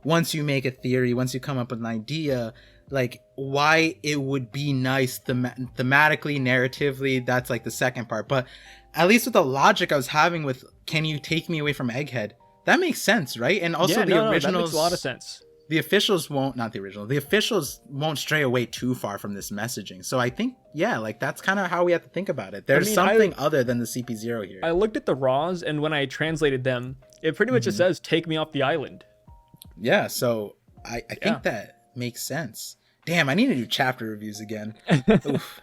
B: once you make a theory, once you come up with an idea, like, why it would be nice thematically, narratively, that's like the second part. But at least with the logic I was having with, can you take me away from Egghead? That makes sense, right? And also originals,
A: that makes a lot of sense.
B: The officials won't stray away too far from this messaging. So I think, like, that's kind of how we have to think about it. There's something other than the CP0 here.
A: I looked at the raws, and when I translated them, it pretty much just says, take me off the island.
B: Yeah, so I think that makes sense. Damn, I need to do chapter reviews again. Oof.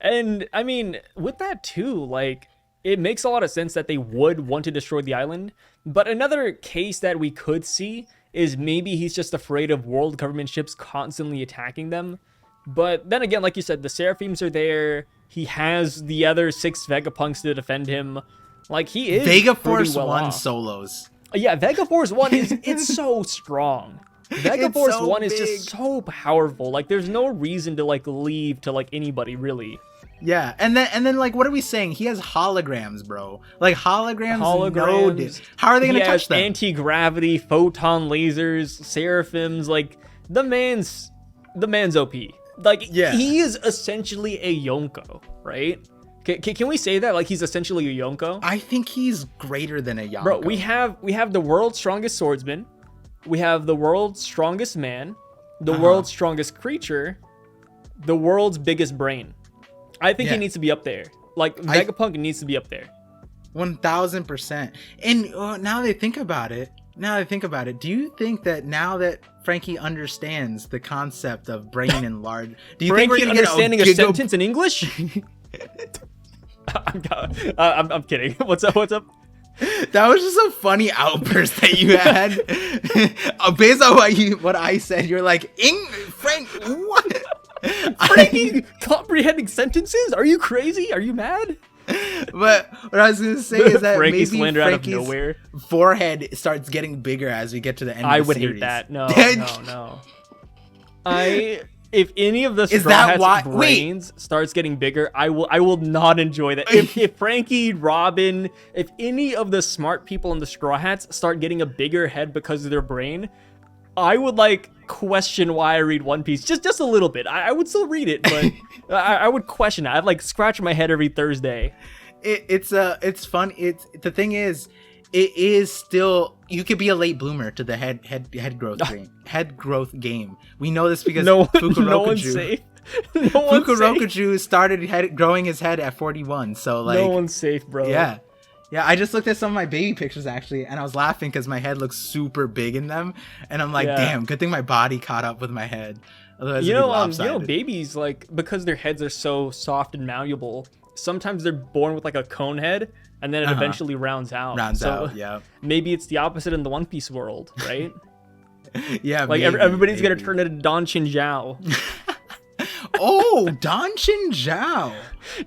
A: And, I mean, with that too, like, it makes a lot of sense that they would want to destroy the island. But another case that we could see is maybe he's just afraid of world government ships constantly attacking them. But then again, like you said, the Seraphims are there. He has the other 6 Vegapunks to defend him. Like, he is
B: Vegaforce
A: well
B: 1
A: off.
B: solos.
A: Yeah, Vegaforce 1 it's so strong. Vegaforce
B: so
A: 1 is
B: big.
A: just so powerful. Like, there's no reason to, like, leave to, like, anybody, really.
B: Yeah, and then like, what are we saying? He has holograms, bro. Like, holograms. How are they gonna touch them?
A: Anti-gravity, photon lasers, seraphims. Like, the man's OP. Like, he is essentially a Yonko, right? Can we say that? Like, he's essentially a Yonko?
B: I think he's greater than a Yonko.
A: Bro, we have the world's strongest swordsman. We have the world's strongest man. The world's strongest creature. The world's biggest brain. I think he needs to be up there. Like, Vegapunk needs to be up there.
B: 1000%. And now that I think about it, do you think that now that Frankie understands the concept of brain and large, do you think we're gonna
A: understanding a sentence in English? I'm kidding. What's up?
B: That was just a funny outburst that you had. Based on what I said, you're like, Frank, what?
A: Frankie comprehending sentences? Are you crazy? Are you mad?
B: But what I was gonna say is that maybe
A: Frankie's
B: Frankie's
A: out of nowhere.
B: Forehead starts getting bigger as we get to the end.
A: I
B: of the
A: would
B: series.
A: hate that. No. If any of the Straw Hats' brains starts getting bigger, I will not enjoy that. If Frankie, Robin, if any of the smart people in the Straw Hats start getting a bigger head because of their brain, I would like question why I read One Piece just a little bit. I would still read it, but I would question it. I'd like scratch my head every Thursday.
B: It's fun. The thing is, it is still, you could be a late bloomer to the head growth game. We know this because Fukurokuju started growing his head at 41. So like,
A: no one's safe, bro.
B: Yeah, I just looked at some of my baby pictures actually, and I was laughing because my head looks super big in them, and I'm like, damn, good thing my body caught up with my head. Otherwise,
A: babies, like, because their heads are so soft and malleable, sometimes they're born with like a cone head, and then it eventually rounds out.
B: Yeah.
A: Maybe it's the opposite in the One Piece world, right?
B: Yeah,
A: like everybody's gonna turn into Don Chinzhao.
B: Oh, Don Chinzhao.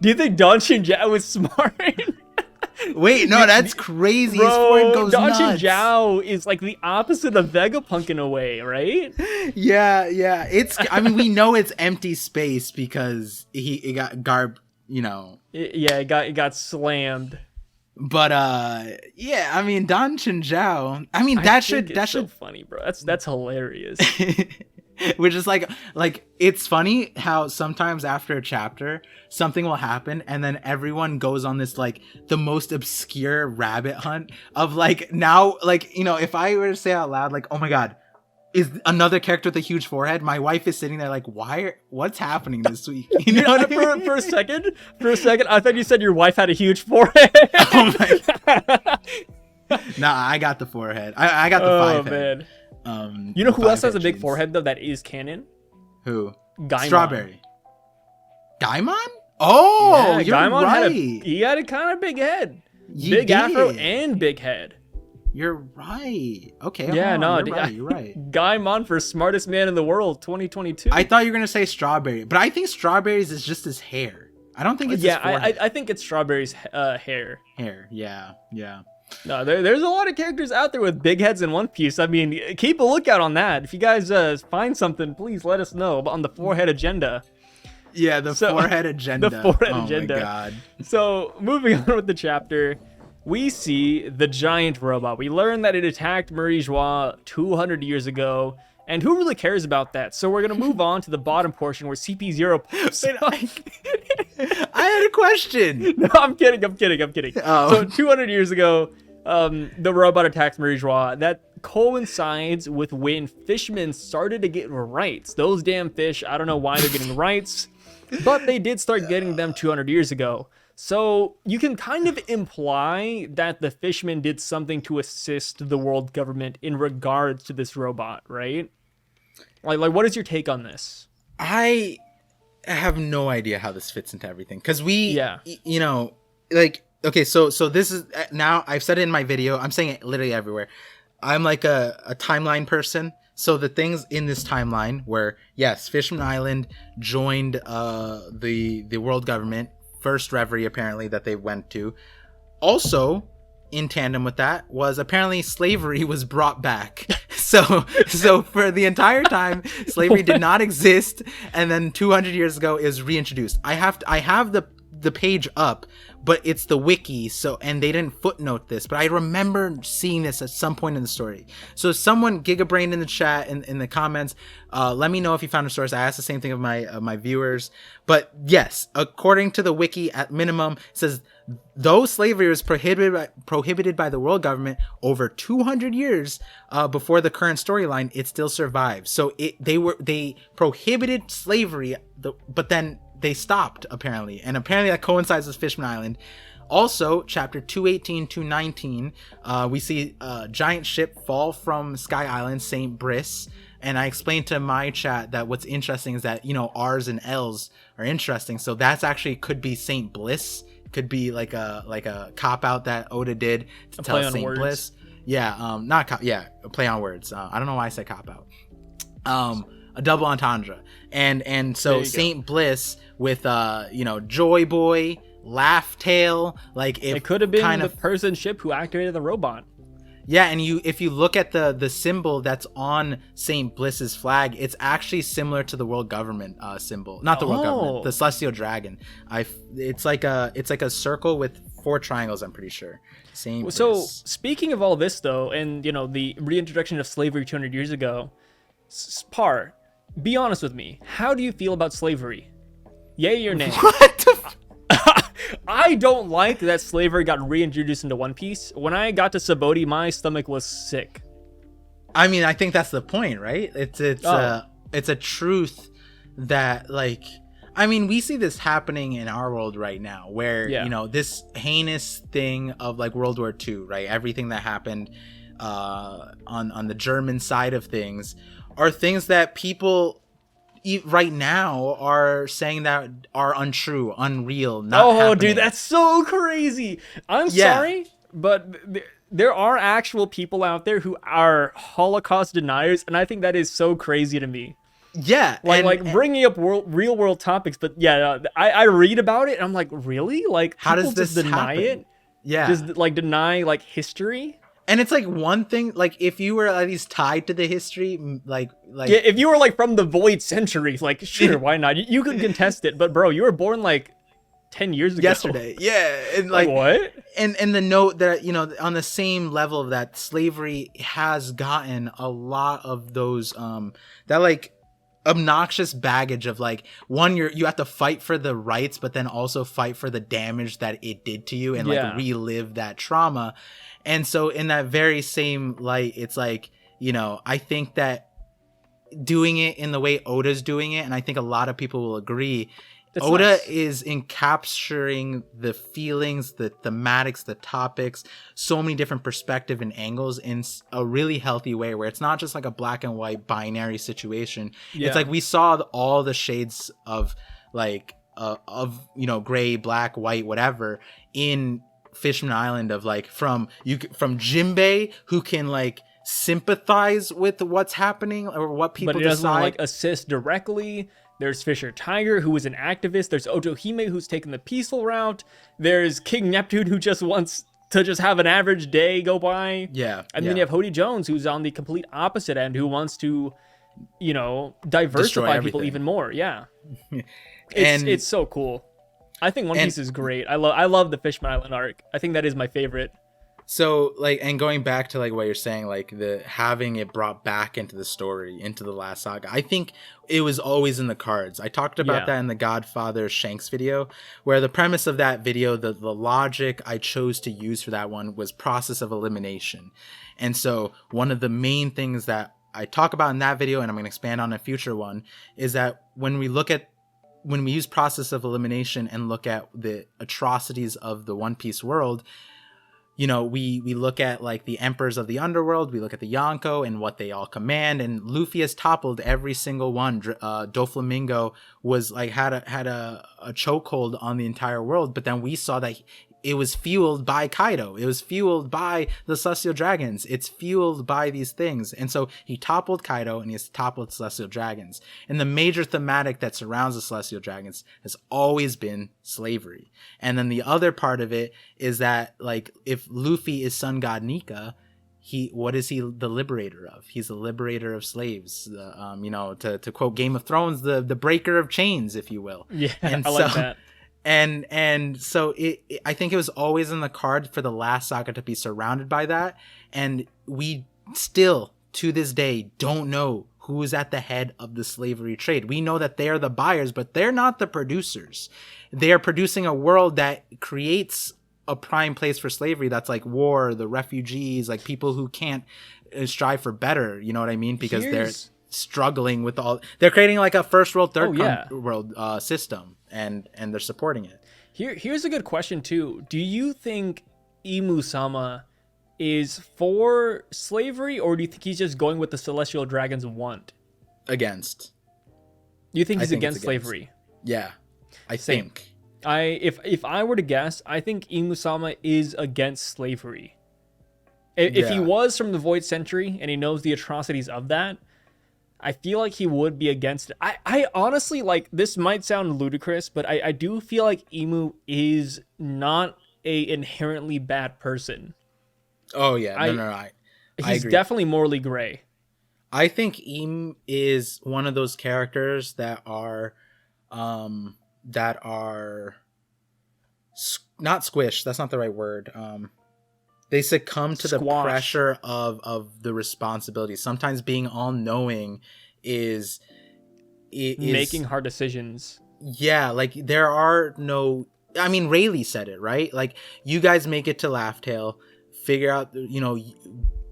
A: Do you think Don Chinzhao is smart?
B: Wait, no, that's crazy.
A: Bro,
B: his forehead goes
A: Don
B: nuts.
A: Chinzhao is like the opposite of Vegapunk in a way, right?
B: Yeah. I mean, we know it's empty space because it got
A: It got slammed.
B: But yeah, I mean, Don Chinzhao. I mean, that should
A: so funny, bro. That's hilarious.
B: Which is like it's funny how sometimes after a chapter something will happen and then everyone goes on this like the most obscure rabbit hunt of like, now, like, if I were to say out loud like, oh my god, is another character with a huge forehead, my wife is sitting there like, what's happening this week? You know what I mean? For a second I thought you said your wife had a huge forehead. Oh my god. Nah, I got the forehead. I got the 5 head.
A: Man. You know who else has a big forehead though that is canon?
B: Who?
A: Gaimon.
B: Strawberry. Gaimon? Oh, yeah, you're
A: Gaimon
B: right.
A: He had a kind of big head. Big afro and big head.
B: You're right. Okay.
A: Yeah,
B: you're right.
A: Gaimon for smartest man in the world 2022.
B: I thought you were gonna say Strawberry, but I think Strawberry's is just his hair. I don't think it's his forehead.
A: I think it's Strawberry's hair.
B: Yeah.
A: No, there's a lot of characters out there with big heads in One Piece. I mean, keep a lookout on that. If you guys find something, please let us know on the forehead agenda.
B: Yeah, the forehead agenda.
A: The forehead agenda.
B: Oh my god.
A: So, moving on with the chapter, we see the giant robot. We learn that it attacked Marie-Joie 200 years ago. And who really cares about that? So we're going to move on to the bottom portion where CP0 pops up.
B: I had a question.
A: No, I'm kidding.
B: Oh.
A: So 200 years ago, the robot attacks Marie-Joie. That coincides with when fishermen started to get rights. Those damn fish, I don't know why they're getting rights, but they did start getting them 200 years ago. So you can kind of imply that the fishermen did something to assist the world government in regards to this robot, right? Like what is your take on this?
B: I have no idea how this fits into everything. Because you know, like, okay, so this is, now I've said it in my video. I'm saying it literally everywhere. I'm like a timeline person. So the things in this timeline where, yes, Fishman Island joined the world government, first reverie apparently that they went to. Also, in tandem with that, was apparently slavery was brought back. So for the entire time, slavery did not exist, and then 200 years ago is reintroduced. I have the page up, but it's the wiki, so, and they didn't footnote this, but I remember seeing this at some point in the story. So someone, Gigabrain in the chat, in the comments, let me know if you found a source. I asked the same thing of my viewers, but yes, according to the wiki, at minimum, it says, though slavery was prohibited by the world government over 200 years before the current storyline, it still survives. So they prohibited slavery, but then they stopped, apparently. And apparently that coincides with Fishman Island. Also, chapter 218, 219, we see a giant ship fall from Sky Island, St. Brice. And I explained to my chat that what's interesting is that, you know, R's and L's are interesting. So that's actually could be St. Bliss. Could be like a cop-out that Oda did to tell St. Bliss. Yeah, a play on words. I don't know why I said cop-out. A double entendre. And so St. Bliss with Joy Boy, Laugh Tail, like
A: it could have been the person ship who activated the robot.
B: Yeah, and if you look at the symbol that's on St. Bliss's flag, it's actually similar to the world government symbol. Not the world government, the Celestial Dragon. It's like a circle with 4 triangles, I'm pretty sure. St. Bliss.
A: So speaking of all this though, and the reintroduction of slavery 200 years ago, Par, be honest with me. How do you feel about slavery? Yay or nay?
B: What the
A: I don't like that slavery got reintroduced into One Piece. When I got to Sabaody, my stomach was sick.
B: I mean, I think that's the point, right? It's a truth that, like, I mean, we see this happening in our world right now, where this heinous thing of like World War II, right? Everything that happened on the German side of things are things that people right now are saying that are untrue, unreal, not happening.
A: Dude, that's so crazy. I'm sorry, but there are actual people out there who are Holocaust deniers, and I think that is so crazy to me.
B: Yeah,
A: like bringing up real world topics, but I read about it and I'm like, really? Like,
B: how does this
A: deny
B: happen?
A: it? Yeah, just like deny like history.
B: And it's like one thing, like if you were at least tied to the history, like
A: yeah, if you were like from the Void Century, like sure, why not? You could contest it, but bro, you were born like 10 years ago.
B: Yesterday, yeah, and like
A: what?
B: And the note that on the same level of that, slavery has gotten a lot of those that like obnoxious baggage of like, one, you have to fight for the rights, but then also fight for the damage that it did to you and like relive that trauma. And so in that very same light, it's like, I think that doing it in the way Oda's doing it, and I think a lot of people will agree, Oda is encapturing the feelings, the thematics, the topics, so many different perspectives and angles in a really healthy way, where it's not just like a black and white binary situation. Yeah. It's like we saw all the shades of like gray, black, white, whatever in Fishman Island, of like from Jinbei, who can like sympathize with what's happening or what people decide, but he doesn't
A: like assist directly. There's Fisher Tiger, who is an activist. There's Otohime, who's taken the peaceful route. There's King Neptune, who just wants to just have an average day go by.
B: Yeah.
A: And then you have Hody Jones, who's on the complete opposite end, who wants to, you know, diversify people even more. Yeah. It's so cool. I think One Piece is great. I love the Fishman Island arc. I think that is my favorite.
B: So like, and going back to like what you're saying, like the having it brought back into the story, into the last saga, I think it was always in the cards. I talked about that in the Godfather Shanks video, where the premise of that video, the logic I chose to use for that one was process of elimination. And so one of the main things that I talk about in that video, and I'm going to expand on a future one, is that when we use process of elimination and look at the atrocities of the One Piece world, you know, we look at like the emperors of the underworld, we look at the Yonko and what they all command, and Luffy has toppled every single one. Doflamingo was like had a chokehold on the entire world, but then we saw that it was fueled by Kaido. It was fueled by the Celestial Dragons. It's fueled by these things. And so he toppled Kaido and he has toppled Celestial Dragons. And the major thematic that surrounds the Celestial Dragons has always been slavery. And then the other part of it is that, like, if Luffy is Sun God Nika, what is he the liberator of? He's the liberator of slaves. You know, to quote Game of Thrones, the breaker of chains, if you will.
A: Yeah, and I like that.
B: And so I think it was always in the card for the last saga to be surrounded by that. And we still, to this day, don't know who is at the head of the slavery trade. We know that they are the buyers, but they're not the producers. They are producing a world that creates a prime place for slavery. That's like war, the refugees, like people who can't strive for better. You know what I mean? Because they're struggling with they're creating like a first world, third world system. And they're supporting it.
A: Here's a good question too. Do you think Imu-sama is for slavery, or do you think he's just going with the Celestial Dragons want?
B: Against.
A: You think he's against slavery?
B: Yeah, I think.
A: If I were to guess, I think Imu-sama is against slavery. If he was from the Void Century and he knows the atrocities of that, I feel like he would be against it. I honestly, like, this might sound ludicrous, but I do feel like Imu is not a inherently bad person.
B: Oh, yeah. I
A: He's
B: agree.
A: definitely morally gray.
B: I think Im is one of those characters that are not squished. That's not the right word. They succumb to the pressure of the responsibility. Sometimes being all-knowing is
A: making hard decisions.
B: Yeah, like there are no... I mean, Rayleigh said it, right? Like, you guys make it to Laugh Tale, figure out, you know,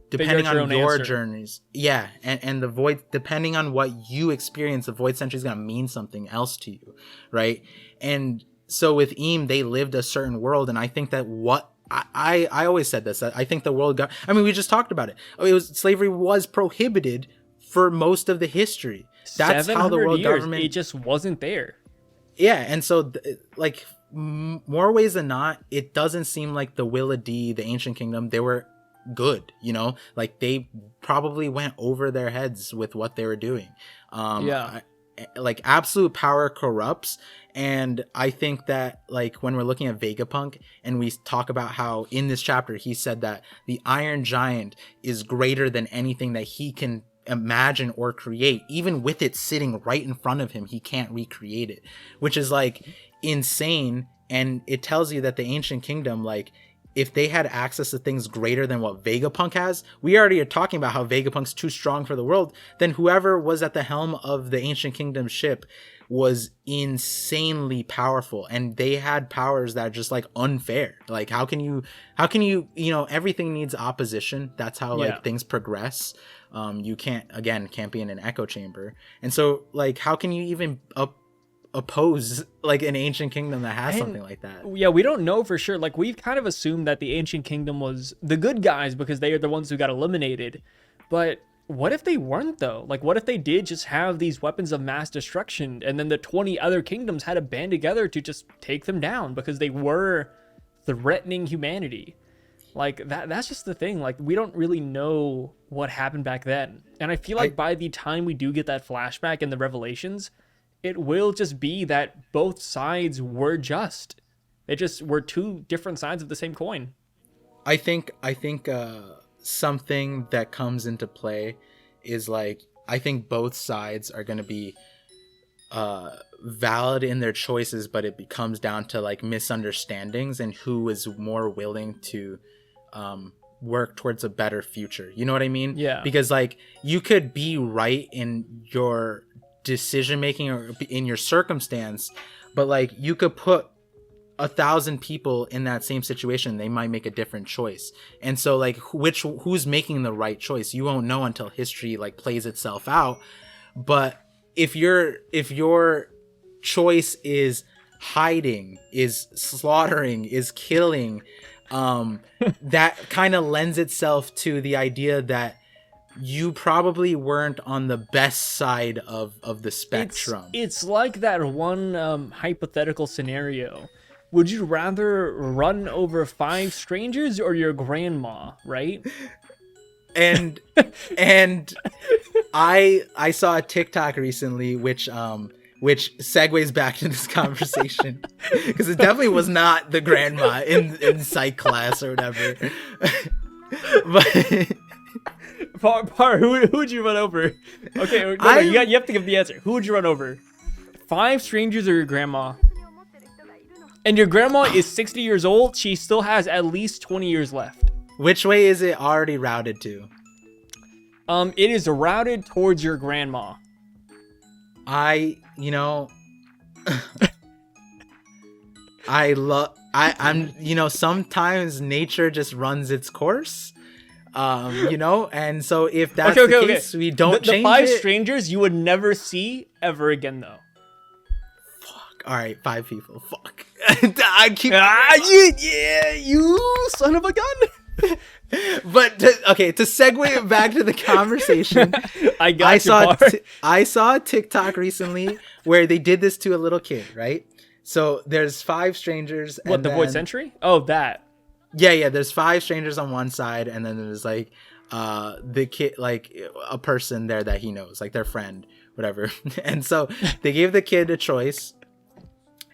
B: depending on your journeys. Yeah, and the Void, depending on what you experience, the Void Century is going to mean something else to you, right? And so with Im, they lived a certain world, and I think that I always said this. I think the world we just talked about it. Slavery was prohibited for most of the history. That's how the world government.
A: It just wasn't there.
B: Yeah, and so like more ways than not, it doesn't seem like the Willa D, the Ancient Kingdom, they were good. You know, like they probably went over their heads with what they were doing. Like absolute power corrupts. And I think that, like, when we're looking at Vegapunk and we talk about how in this chapter he said that the Iron Giant is greater than anything that he can imagine or create, even with it sitting right in front of him, he can't recreate it, which is like insane. And it tells you that the Ancient Kingdom, like, if they had access to things greater than what Vegapunk has, we already are talking about how Vegapunk's too strong for the world, then whoever was at the helm of the Ancient Kingdom ship was insanely powerful, and they had powers that are just like unfair. Like, how can you, you know, everything needs opposition. That's how like things progress. You can't be in an echo chamber. And so, like, how can you even oppose like an Ancient Kingdom that has something like that?
A: Yeah, we don't know for sure. Like, we've kind of assumed that the Ancient Kingdom was the good guys because they are the ones who got eliminated. But what if they weren't, though? Like, what if they did just have these weapons of mass destruction, and then the 20 other kingdoms had to band together to just take them down because they were threatening humanity? Like, that's just the thing. Like, we don't really know what happened back then. And I feel like by the time we do get that flashback in the Revelations, it will just be that both sides were just. They just were two different sides of the same coin.
B: I think something that comes into play is like, I think both sides are going to be valid in their choices, but it becomes down to like misunderstandings and who is more willing to work towards a better future. You know what I mean?
A: Yeah.
B: Because like you could be right in your decision making or in your circumstance, but like you could put 1,000 people in that same situation, they might make a different choice. And so like who's making the right choice, you won't know until history like plays itself out. But if your choice is hiding, is slaughtering, is killing, that kind of lends itself to the idea that you probably weren't on the best side of the spectrum.
A: It's like that one hypothetical scenario. Would you rather run over 5 strangers or your grandma, right?
B: And I saw a TikTok recently which segues back to this conversation, because it definitely was not the grandma in psych class or whatever. But
A: who would you run over? Okay, no, you have to give the answer. Who would you run over? 5 strangers or your grandma? And your grandma is 60 years old. She still has at least 20 years left.
B: Which way is it already routed to?
A: It is routed towards your grandma.
B: I'm sometimes nature just runs its course. And so if that's the case, we don't change
A: the 5
B: it.
A: strangers you would never see ever again, though.
B: Fuck. All right, 5 people. Fuck. I keep.
A: You son of a gun.
B: But to segue it back to the conversation, I saw a TikTok recently where they did this to a little kid, right? So there's 5 strangers.
A: What, the Void Century? Oh, that.
B: Yeah. There's 5 strangers on one side, and then there's like the kid, like a person there that he knows, like their friend, whatever. And so they gave the kid a choice.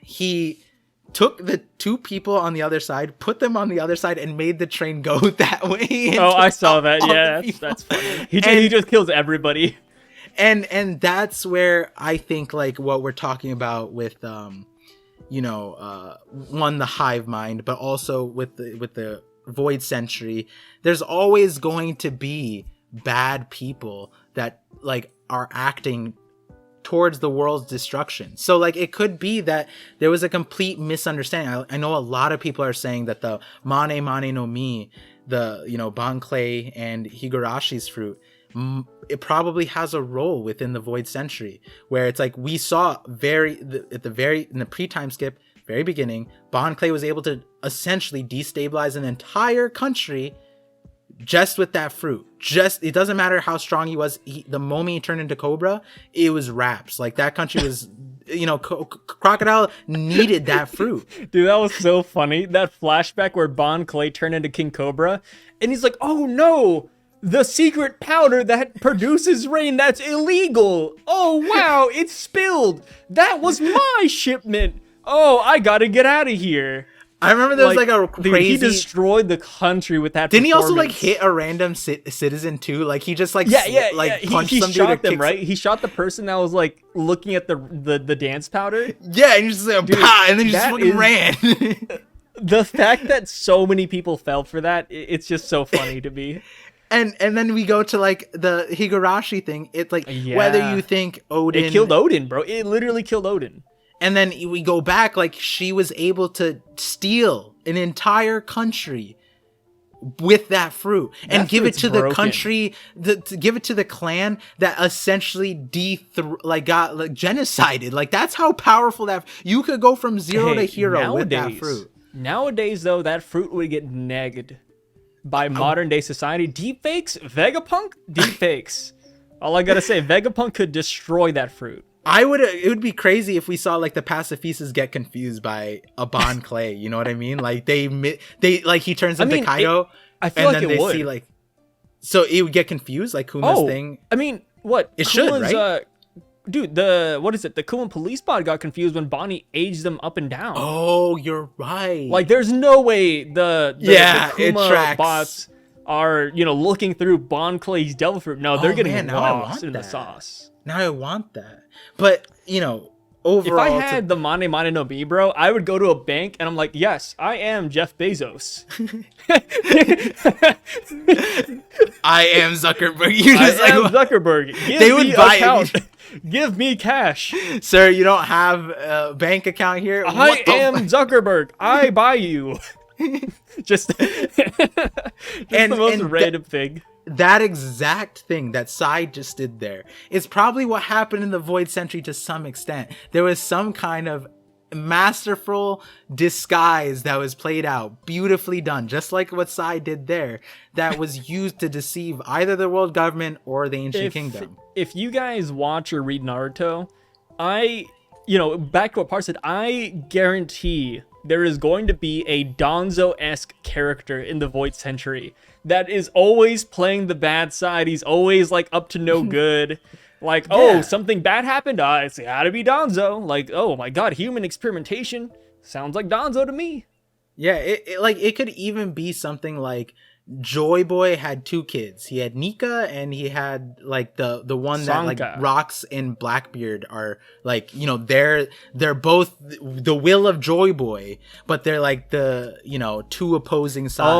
B: He took the 2 people on the other side, put them on the other side, and made the train go that way.
A: Oh, I saw that. Yeah, that's funny. He just kills everybody.
B: And that's where I think like what we're talking about with one, the hive mind, but also with the Void Century, there's always going to be bad people that like are acting towards the world's destruction. So like it could be that there was a complete misunderstanding. I know a lot of people are saying that the Mane Mane no Mi, the Banclay and Higurashi's fruit, it probably has a role within the Void Century, where it's like we saw in the pre-time skip, very beginning, Banclay was able to essentially destabilize an entire country just with that fruit. It doesn't matter how strong he was. The moment he turned into Cobra, it was wraps. Like that country was, Crocodile needed that fruit.
A: Dude, that was so funny. That flashback where Bon Clay turned into King Cobra, and he's like, "Oh no, the secret powder that produces rain, that's illegal. Oh wow, it's spilled. That was my shipment. Oh, I gotta get out of here."
B: I remember there was like a crazy.
A: Dude, he destroyed the country with that.
B: Didn't he also like hit a random citizen too? Like he just like punched
A: he
B: some
A: shot
B: dude
A: them, right? He shot the person that was like looking at the dance powder.
B: Yeah, and he just like and then he just fucking ran.
A: The fact that so many people fell for that, it's just so funny to me.
B: And then we go to like the Higurashi thing. It's like whether you think Odin,
A: it killed Odin, bro. It literally killed Odin.
B: And then we go back, like she was able to steal an entire country with that fruit and give it to the country, to give it to the clan that essentially got like genocided. Like that's how powerful that you could go from zero to hero with that fruit.
A: Nowadays, though, that fruit would get negged by modern day society. Deepfakes, Vegapunk, deepfakes. All I gotta say, Vegapunk could destroy that fruit.
B: It would be crazy if we saw like the pacifistas get confused by a Bon Clay. You know what I mean? Like they like he turns into Kaido,
A: I feel like it would.
B: See like, so it would get confused like Kuma's thing.
A: I mean, what?
B: It should, right?
A: dude, what is it? The Kuma police bot got confused when Bonnie aged them up and down.
B: Oh, you're right.
A: Like, there's no way the
B: it
A: Kuma
B: tracks.
A: bots are, looking through Bon Clay's devil fruit. No, they're getting lost in the sauce.
B: Now I want that. But, overall,
A: if I had the Mane Mane no Mi, bro, I would go to a bank and I'm like, yes, I am Jeff Bezos.
B: I am Zuckerberg.
A: I am Zuckerberg.
B: They would buy
A: account. Give me cash.
B: Sir, you don't have a bank account here?
A: I am Zuckerberg. I buy you. just the most random thing.
B: That exact thing that Side just did there is probably what happened in the Void Century to some extent. There was some kind of masterful disguise that was played out, beautifully done, just like what Side did there, that was used to deceive either the world government or the Ancient Kingdom.
A: If you guys watch or read Naruto, back to what Par said, I guarantee there is going to be a Danzo-esque character in the Void Century that is always playing the bad side. He's always like up to no good. Like, oh, something bad happened. It's gotta be Danzo. Like, oh my god, human experimentation sounds like Danzo to me.
B: Yeah, it could even be something like Joy Boy had two kids. He had Nika and he had like the one that like Rocks and Blackbeard are like, they're both the will of Joy Boy, but they're like the, two opposing sides.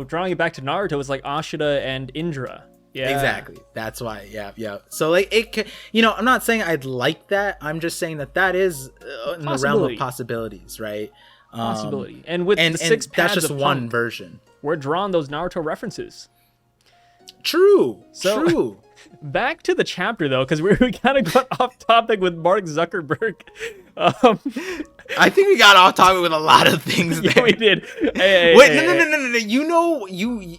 A: Drawing it back to Naruto, it's like Ashura and Indra. Yeah,
B: exactly. That's why. Yeah. So like it could, I'm not saying I'd like that. I'm just saying that is in the realm of possibilities, right?
A: Possibility. And with the six pads
B: that's just
A: of
B: one
A: Punk,
B: version.
A: We're drawing those Naruto references.
B: True.
A: Back to the chapter though, because we kind of got off topic with Mark Zuckerberg.
B: I think we got off topic with a lot of things there.
A: Yeah, we did.
B: Wait, no.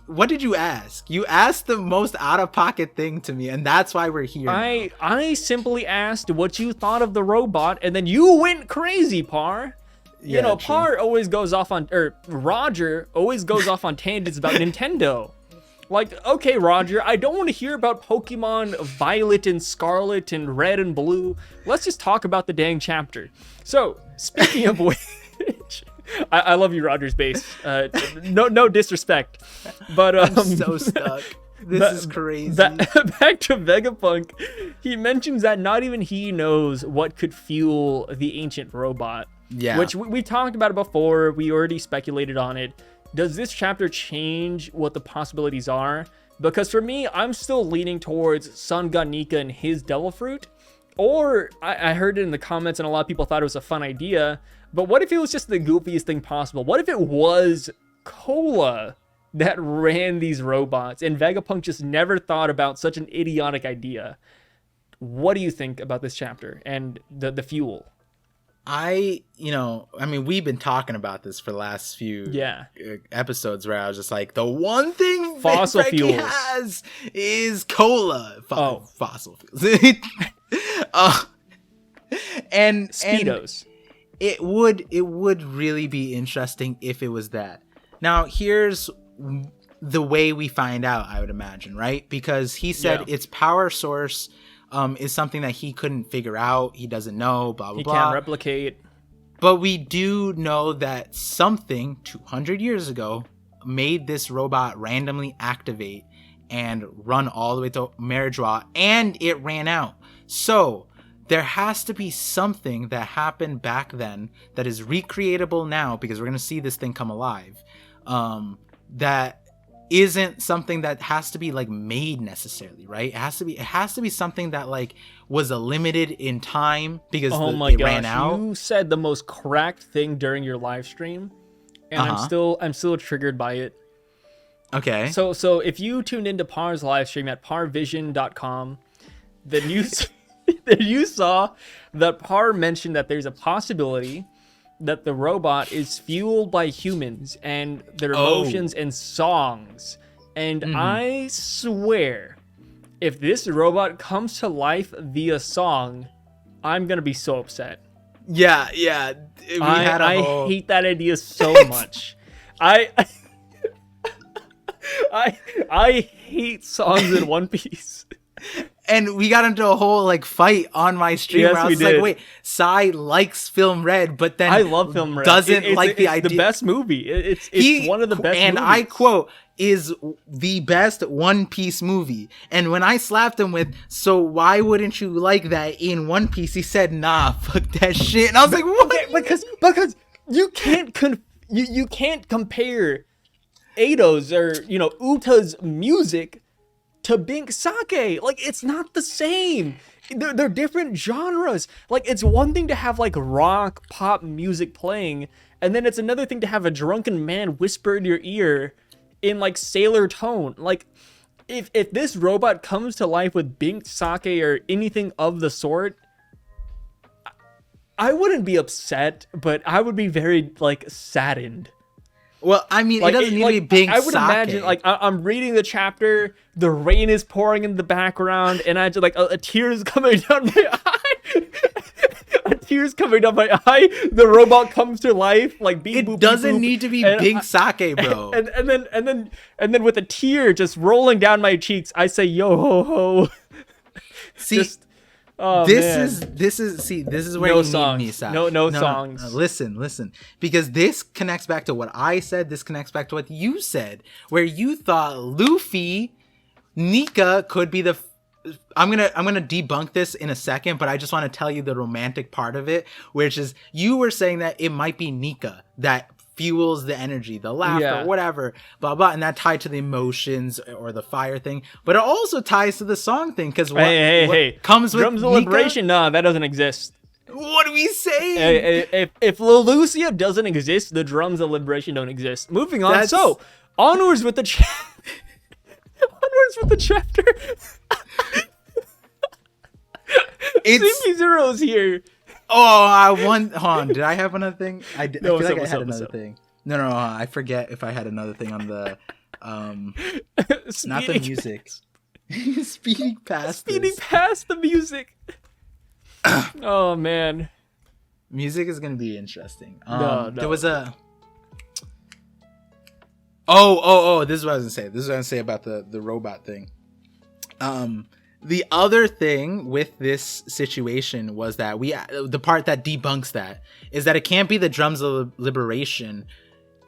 B: What did you ask? You asked the most out-of-pocket thing to me, and that's why we're here.
A: I simply asked what you thought of the robot, and then you went crazy, Par. Par always goes off on, Roger always goes off on tangents about Nintendo. Like, okay, Roger, I don't want to hear about Pokemon Violet and Scarlet and Red and Blue. Let's just talk about the dang chapter. So, speaking of which, I love you, Roger's base. No disrespect, but
B: I'm so stuck. This is crazy.
A: Back to Vegapunk, he mentions that not even he knows what could fuel the ancient robot.
B: Yeah.
A: Which we talked about it before. We already speculated on it. Does this chapter change what the possibilities are? Because for me, I'm still leaning towards Sun God Nika and his Devil Fruit. Or, I heard it in the comments and a lot of people thought it was a fun idea. But what if it was just the goofiest thing possible? What if it was Cola that ran these robots and Vegapunk just never thought about such an idiotic idea? What do you think about this chapter and the fuel?
B: We've been talking about this for the last few episodes where I was just like, the one thing
A: fossil fuels
B: has is cola. Fossil fuels. And
A: Speedos.
B: And it would really be interesting if it was that. Now, here's the way we find out, I would imagine, right? Because he said its power source is something that he couldn't figure out. He doesn't know, blah, blah, blah.
A: He can't replicate.
B: But we do know that something 200 years ago made this robot randomly activate and run all the way to Meridra, and it ran out. So there has to be something that happened back then that is recreatable now, because we're going to see this thing come alive. That isn't something that has to be like made necessarily, right? It has to be something that like was limited in time because it ran out.
A: You said the most cracked thing during your live stream, and I'm still triggered by it.
B: Okay.
A: So if you tuned into Par's live stream at parvision.com, then you saw that Par mentioned that there's a possibility that the robot is fueled by humans and their emotions and songs. And I swear, if this robot comes to life via song, I'm gonna be so upset.
B: Yeah.
A: I hate that idea so much. I hate songs in One Piece.
B: And we got into a whole like fight on my stream
A: Yes,
B: where I
A: we
B: was like,
A: did.
B: wait, Sai likes Film Red, but then
A: I love Film Red.
B: doesn't like the
A: it's
B: idea.
A: the best movie. It's one of the best
B: and
A: movies.
B: I quote, is the best One Piece movie. And when I slapped him with, so why wouldn't you like that in One Piece? He said, nah, fuck that shit. And I was like, what?
A: Okay, because you can't you can't compare Eido's or Uta's music to Bink Sake. Like, it's not the same. They're different genres. Like, it's one thing to have like rock pop music playing, and then it's another thing to have a drunken man whisper in your ear in like sailor tone. Like, if this robot comes to life with Bink Sake or anything of the sort, I wouldn't be upset, but I would be very like saddened.
B: Well, I mean,
A: Like,
B: it doesn't need to be Bink
A: I would
B: Sake.
A: imagine, like, I'm reading the chapter, the rain is pouring in the background, and I just, like, a tear is coming down my eye. A tear's coming down my eye. The robot comes to life, like, beep, boop,
B: It doesn't
A: beep, boop,
B: need to be
A: and
B: Bink Sake, bro.
A: And then with a tear just rolling down my cheeks, I say, yo ho ho.
B: See,
A: Just, oh,
B: this
A: man.
B: is where
A: No
B: you
A: songs.
B: need me, Sai.
A: No songs.
B: Listen, because this connects back to what I said. This connects back to what you said, where you thought Luffy, Nika could be the. I'm gonna debunk this in a second, but I just want to tell you the romantic part of it, which is you were saying that it might be Nika that fuels the energy, the laughter, whatever, blah blah, and that tied to the emotions or the fire thing, but it also ties to the song thing because what comes with
A: Drums of
B: Nika?
A: Liberation? No, that doesn't exist.
B: What are we saying?
A: If Lucia doesn't exist, the Drums of Liberation don't exist. Moving on.
B: That's-
A: So onwards with the onwards with the chapter.
B: It's
A: CP0's here.
B: I want. Hold on, did I have another thing? I feel
A: what's
B: like
A: up,
B: I had
A: what's
B: another
A: up?
B: thing. No, I forget if I had another thing on the not the music. Speeding past
A: the music. Oh man.
B: Music is gonna be interesting.
A: No.
B: There was a. Oh! This is what I was gonna say. This is what I was gonna say about the robot thing. The other thing with this situation was that the part that debunks that is that it can't be the Drums of Liberation.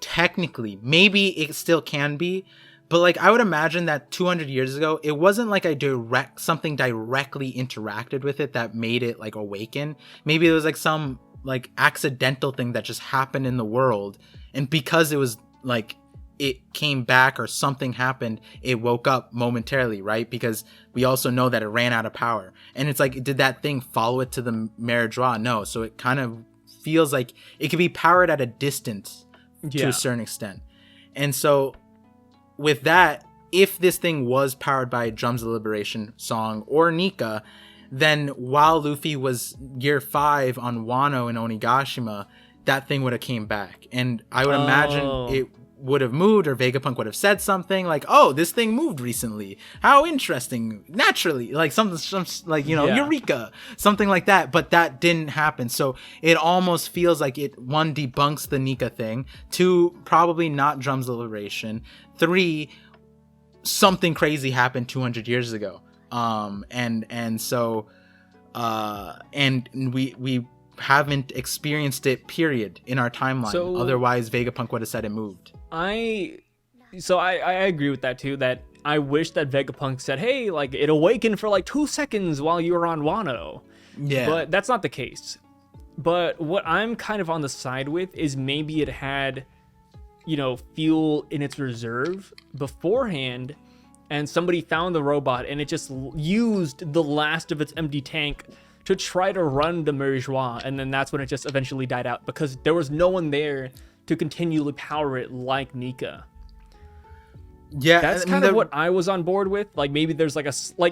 B: Technically, maybe it still can be, but like I would imagine that 200 years ago, it wasn't like something directly interacted with it that made it like awaken. Maybe it was like some like accidental thing that just happened in the world, and because it was like it came back or something happened, it woke up momentarily, right? Because we also know that it ran out of power, and it's like, did that thing follow it to the Meridra? No. So it kind of feels like it could be powered at a distance to a certain extent. And so with that, if this thing was powered by Drums of Liberation song or Nika, then while Luffy was year 5 on Wano and Onigashima, that thing would have came back, and I would imagine it would have moved, or Vegapunk would have said something like, oh, this thing moved recently, how interesting, naturally, like some like, Eureka, something like that. But that didn't happen, so it almost feels like it, 1, debunks the Nika thing, 2, probably not Drums of Liberation, 3, something crazy happened 200 years ago, and so we haven't experienced it, period, in our timeline.
A: So,
B: otherwise Vegapunk would have said it moved.
A: I agree with that too, that I wish that Vegapunk said, hey, like, it awakened for like 2 seconds while you were on Wano.
B: Yeah.
A: But that's not the case. But what I'm kind of on the side with is maybe it had, fuel in its reserve beforehand, and somebody found the robot and it just used the last of its empty tank to try to run the Meridra, and then that's when it just eventually died out because there was no one there to continually power it like Nika.
B: Yeah,
A: That's kind of what I was on board with. Like, maybe there's like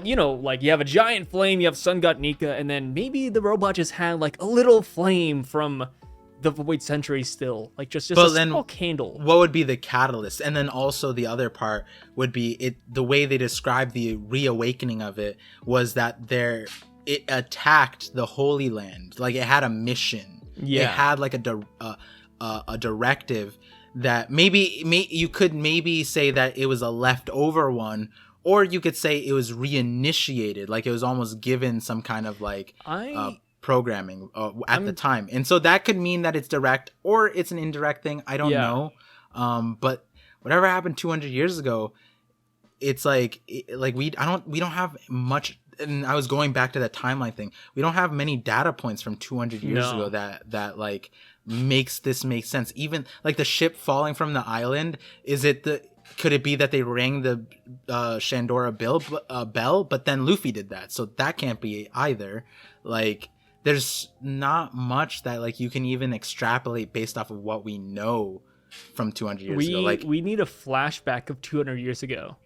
A: you have a giant flame, you have Sun God Nika, and then maybe the robot just had like a little flame from the Void Century still, like just a small candle.
B: What would be the catalyst? And then also the other part would be the way they described the reawakening of it was that it attacked the Holy Land, like it had a mission. It had like a directive that maybe you could maybe say that it was a leftover one, or you could say it was reinitiated, like it was almost given some kind of like programming at the time. And so that could mean that it's direct or it's an indirect thing. I don't know. But whatever happened 200 years ago, it's like we don't have much. And I was going back to that timeline thing. We don't have many data points from 200 years ago that like makes this make sense. Even like the ship falling from the island, could it be that they rang the Shandora bell, but then Luffy did that? So that can't be either. Like, there's not much that like you can even extrapolate based off of what we know from 200 years ago. Like,
A: we need a flashback of 200 years ago.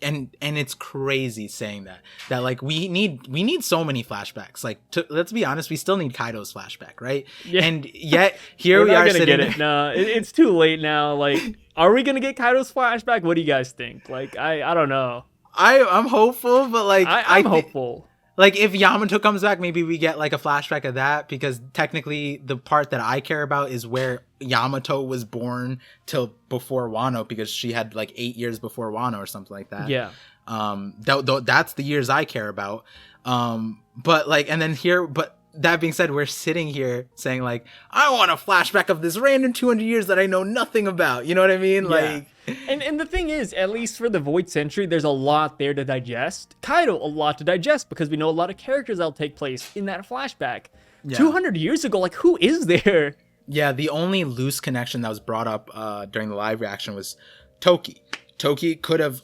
B: And it's crazy saying that like we need so many flashbacks. Like, let's be honest, we still need Kaido's flashback, right? Yeah. And yet here we are
A: sitting. Get it. No, it's too late now. Like, are we gonna get Kaido's flashback? What do you guys think? Like, I don't know.
B: I'm hopeful, but like
A: I'm hopeful.
B: Like, if Yamato comes back, maybe we get like a flashback of that, because technically the part that I care about is where Yamato was born till before Wano, because she had like 8 years before Wano or something like that.
A: Yeah.
B: That's the years I care about. But like, and then here, but that being said, we're sitting here saying like, I want a flashback of this random 200 years that I know nothing about. You know what I mean?
A: Yeah.
B: Like,
A: and the thing is, at least for the Void Century, there's a lot there to digest. Kaido, a lot to digest, because we know a lot of characters that'll take place in that flashback. Yeah. 200 years ago, like, who is there?
B: Yeah, the only loose connection that was brought up during the live reaction was Toki. Toki could have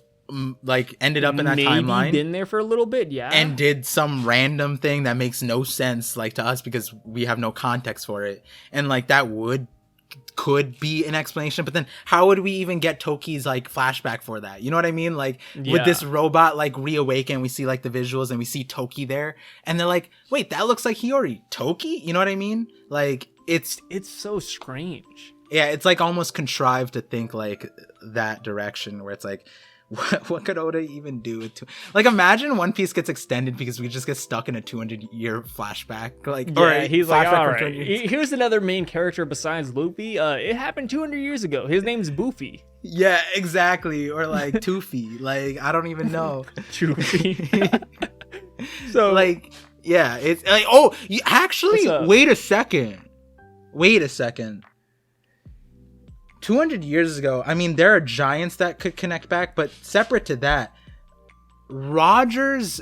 B: like ended up in that timeline,
A: been there for a little bit, yeah,
B: and did some random thing that makes no sense, like, to us, because we have no context for it, and like that could be an explanation. But then how would we even get Toki's like flashback for that? You know what I mean? Like, with this robot like reawaken, we see like the visuals and we see Toki there, and they're like, wait, that looks like Hiyori. Toki? You know what I mean? Like, it's
A: so strange.
B: Yeah, it's like almost contrived to think like that direction, where it's like, what could Oda even do with like, imagine One Piece gets extended because we just get stuck in a 200-year flashback. Like,
A: yeah, he's like, all right, here's another main character besides Luffy. It happened 200 years ago. His name's Boofy.
B: Yeah, exactly. Or like Toofy. Like, I don't even know.
A: Toofy. So
B: like, yeah, it's like, oh, actually, wait a second. 200 years ago, I mean, there are giants that could connect back, but separate to that, Roger's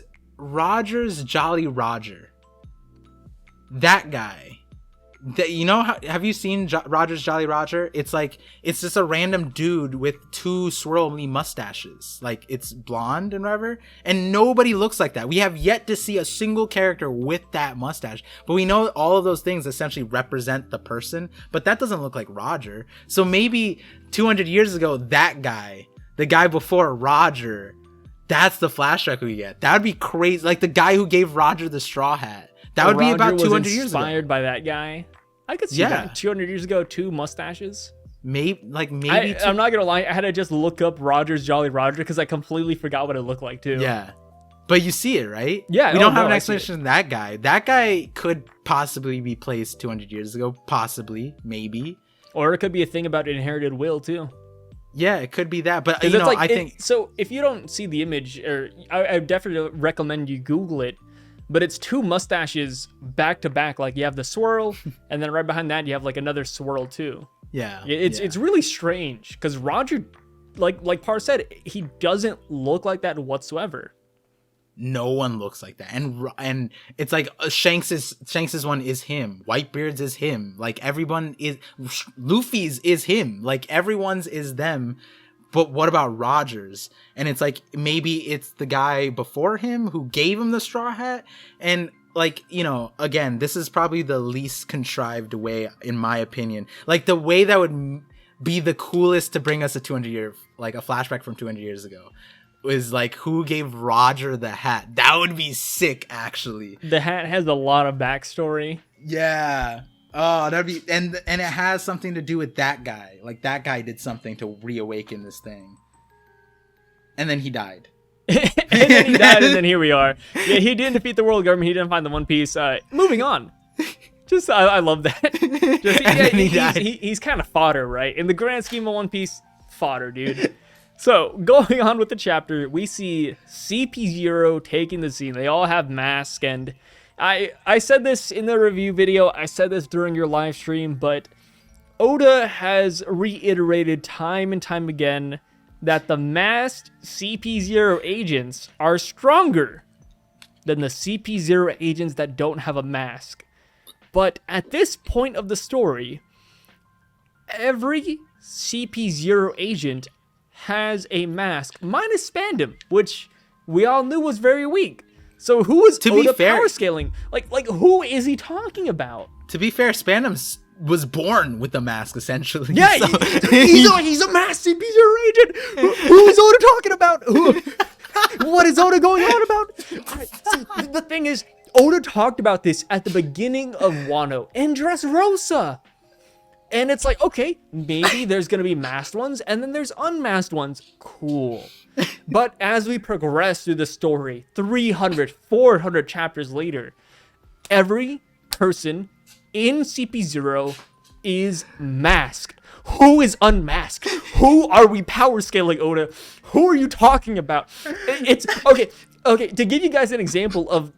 B: Jolly Roger, that guy, that, you know, have you seen Roger's Jolly Roger? It's like, it's just a random dude with two swirly mustaches, like, it's blonde and whatever, and nobody looks like that. We have yet to see a single character with that mustache, but we know all of those things essentially represent the person, but that doesn't look like Roger. So maybe 200 years ago, that guy, the guy before Roger, that's the flashback we get. That would be crazy. Like, the guy who gave Roger the straw hat. That would be about 200 years ago.
A: Inspired by that guy. I could see that. 200 years ago, two mustaches.
B: Maybe.
A: I'm not gonna lie. I had to just look up Roger's Jolly Roger because I completely forgot what it looked like too.
B: Yeah, but you see it, right?
A: Yeah.
B: We don't have an explanation of that guy. That guy could possibly be placed 200 years ago. Possibly, maybe.
A: Or it could be a thing about inherited will too.
B: Yeah, it could be that. But you know, I think
A: so. If you don't see the image, or I definitely recommend you Google it. But it's two mustaches back to back. Like, you have the swirl, and then right behind that you have like another swirl too.
B: Yeah,
A: it's really strange because Roger, like Par said, he doesn't look like that whatsoever.
B: No one looks like that, and it's like Shanks's one is him. Whitebeard's is him. Like, everyone is Luffy's is him. Like, everyone's is them. But what about Rogers? And it's like, maybe it's the guy before him who gave him the straw hat. And like, you know, again, this is probably the least contrived way, in my opinion. Like, the way that would be the coolest to bring us a 200-year, like a flashback from 200 years ago, was like, who gave Roger the hat? That would be sick, actually.
A: The hat has a lot of backstory.
B: Yeah. Oh, that'd be, and it has something to do with that guy. Like, that guy did something to reawaken this thing, and then he died.
A: And then he died, and then here we are. Yeah, he didn't defeat the world government. He didn't find the One Piece. Moving on. Just I love that. Just,
B: And then he died.
A: He's kind of fodder, right? In the grand scheme of One Piece, fodder, dude. So going on with the chapter, we see CP0 taking the scene. They all have masks, and I said this in the review video. I said this during your live stream, but Oda has reiterated time and time again that the masked CP0 agents are stronger than the CP0 agents that don't have a mask. But at this point of the story, every CP0 agent has a mask, minus Spandam, which we all knew was very weak. So who is Oda power scaling? Like who is he talking about?
B: To be fair, Spandam was born with a mask, essentially.
A: Yeah,
B: so.
A: he's a masked CP0 agent. Who is Oda talking about? What is Oda going on about? See, the thing is, Oda talked about this at the beginning of Wano and Dressrosa. And it's like, okay, maybe there's going to be masked ones, and then there's unmasked ones. Cool. But as we progress through the story, 300, 400 chapters later, every person in CP0 is masked. Who is unmasked? Who are we power scaling, Oda? Who are you talking about? It's okay. Okay, to give you guys an example of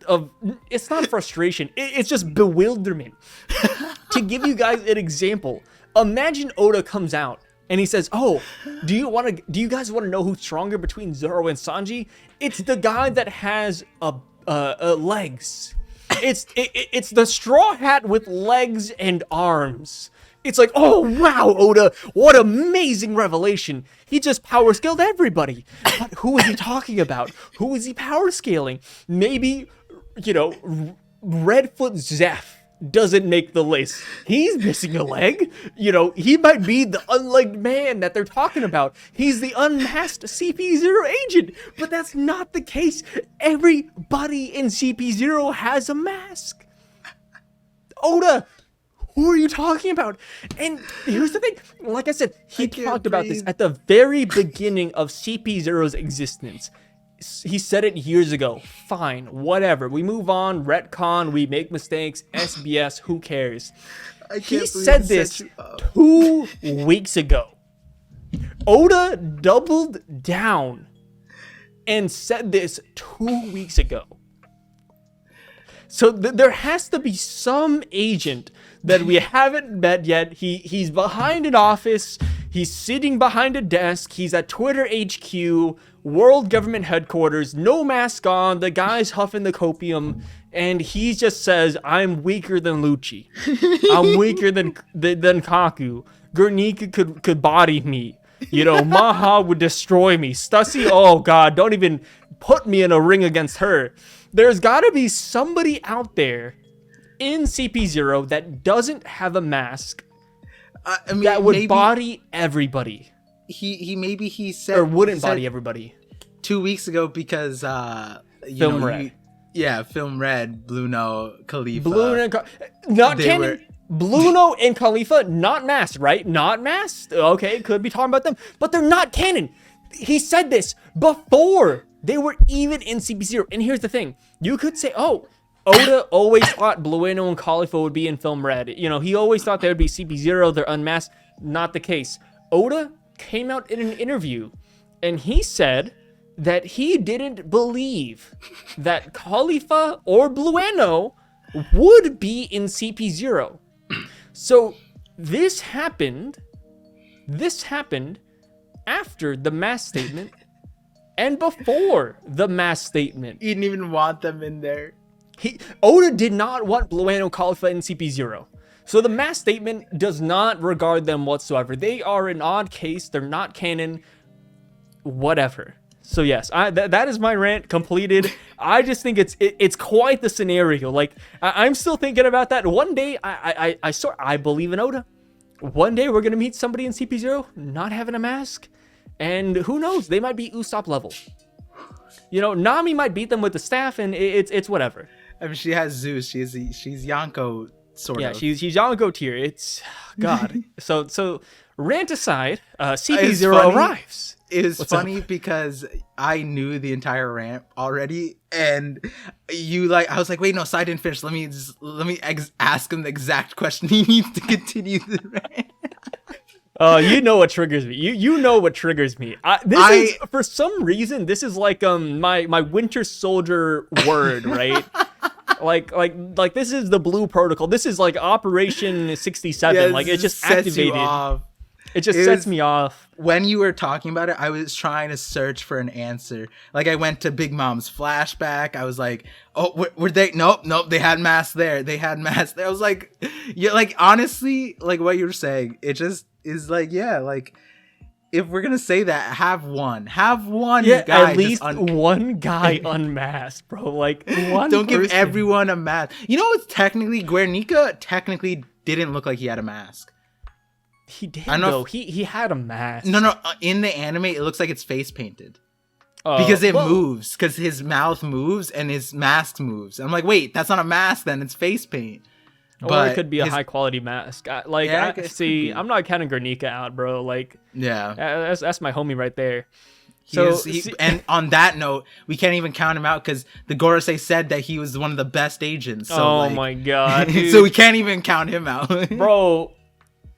A: it's not frustration, it's just bewilderment. To give you guys an example, imagine Oda comes out and he says, "Oh, do you guys want to know who's stronger between Zoro and Sanji? It's the guy that has legs. It's the straw hat with legs and arms." It's like, oh, wow, Oda, what amazing revelation. He just power scaled everybody. But who is he talking about? Who is he power scaling? Maybe, Redfoot Zeph doesn't make the list. He's missing a leg. He might be the unlegged man that they're talking about. He's the unmasked CP0 agent. But that's not the case. Everybody in CP0 has a mask. Oda, who are you talking about? And here's the thing. Like I said, he talked about this at the very beginning of CP0's existence. He said it years ago. Fine, whatever. We move on, retcon, we make mistakes, SBS, who cares? He said this 2 weeks ago. Oda doubled down and said this 2 weeks ago. So there has to be some agent that we haven't met yet. He's behind an office. He's sitting behind a desk. He's at Twitter HQ, World Government Headquarters, no mask on. The guy's huffing the copium, and he just says, "I'm weaker than Lucci. I'm weaker than Kaku. Nika could body me. Maha would destroy me. Stussy, oh god, don't even put me in a ring against her." There's got to be somebody out there in CP0 that doesn't have a mask that would body everybody.
B: He said,
A: or wouldn't body everybody
B: 2 weeks ago because
A: Film Red.
B: Film Red, Bluno, Khalifa.
A: Not canon. Bluno and Khalifa not masked, right? Not masked. Okay, could be talking about them, but they're not canon. He said this before they were even in CP0. And here's the thing. You could say, oh, Oda always thought Blueno and Khalifa would be in Film Red. He always thought they would be CP0. They're unmasked. Not the case. Oda came out in an interview and he said that he didn't believe that Khalifa or Blueno would be in CP0. So this happened after the mask statement and before the mask statement.
B: He didn't even want them in there.
A: Oda did not want Blueno, Khalifa in CP0. So the mask statement does not regard them whatsoever. They are an odd case. They're not canon. Whatever. So yes, that is my rant completed. I just think it's quite the scenario. Like I'm still thinking about that. One day I believe in Oda. One day we're gonna meet somebody in CP0 not having a mask, and who knows? They might be Usopp level. Nami might beat them with the staff, and it's whatever.
B: I mean, she has Zeus. She's Yonko sort of.
A: Yeah, she's Yonko tier. It's God. So rant aside, CP0 arrives.
B: it was
A: What's
B: funny
A: up?
B: because I knew the entire rant already, and I was like, wait, no, Sai didn't finish. Let me ask him the exact question he needs to continue the rant.
A: Oh, you know what triggers me. You know what triggers me. This is for some reason. This is like my Winter Soldier word, right? like this is the Blue Protocol. This is like Operation 67.
B: Yeah,
A: like it's just
B: sets you
A: activated.
B: off.
A: It just sets me off.
B: When you were talking about it, I was trying to search for an answer. Like I went to Big Mom's flashback. I was like, oh, were they? Nope. They had masks there. I was like, yeah, like honestly, like what you were saying, it just is like, yeah, like if we're gonna say that, have one
A: Yeah,
B: guy,
A: at least one guy unmasked, bro. Like one.
B: Don't give
A: person.
B: everyone a mask. You know what's technically Guernica technically didn't look like he had a mask.
A: He did though. He had a mask.
B: No. In the anime, it looks like it's face painted because it moves. Because his mouth moves and his mask moves. I'm like, wait, that's not a mask. Then it's face paint.
A: Or it could be a high quality mask. I'm not counting Guernica out, bro. Like,
B: yeah,
A: that's my homie right there.
B: And on that note, we can't even count him out because the Gorosei said that he was one of the best agents. So
A: my god, dude.
B: So we can't even count him out,
A: bro.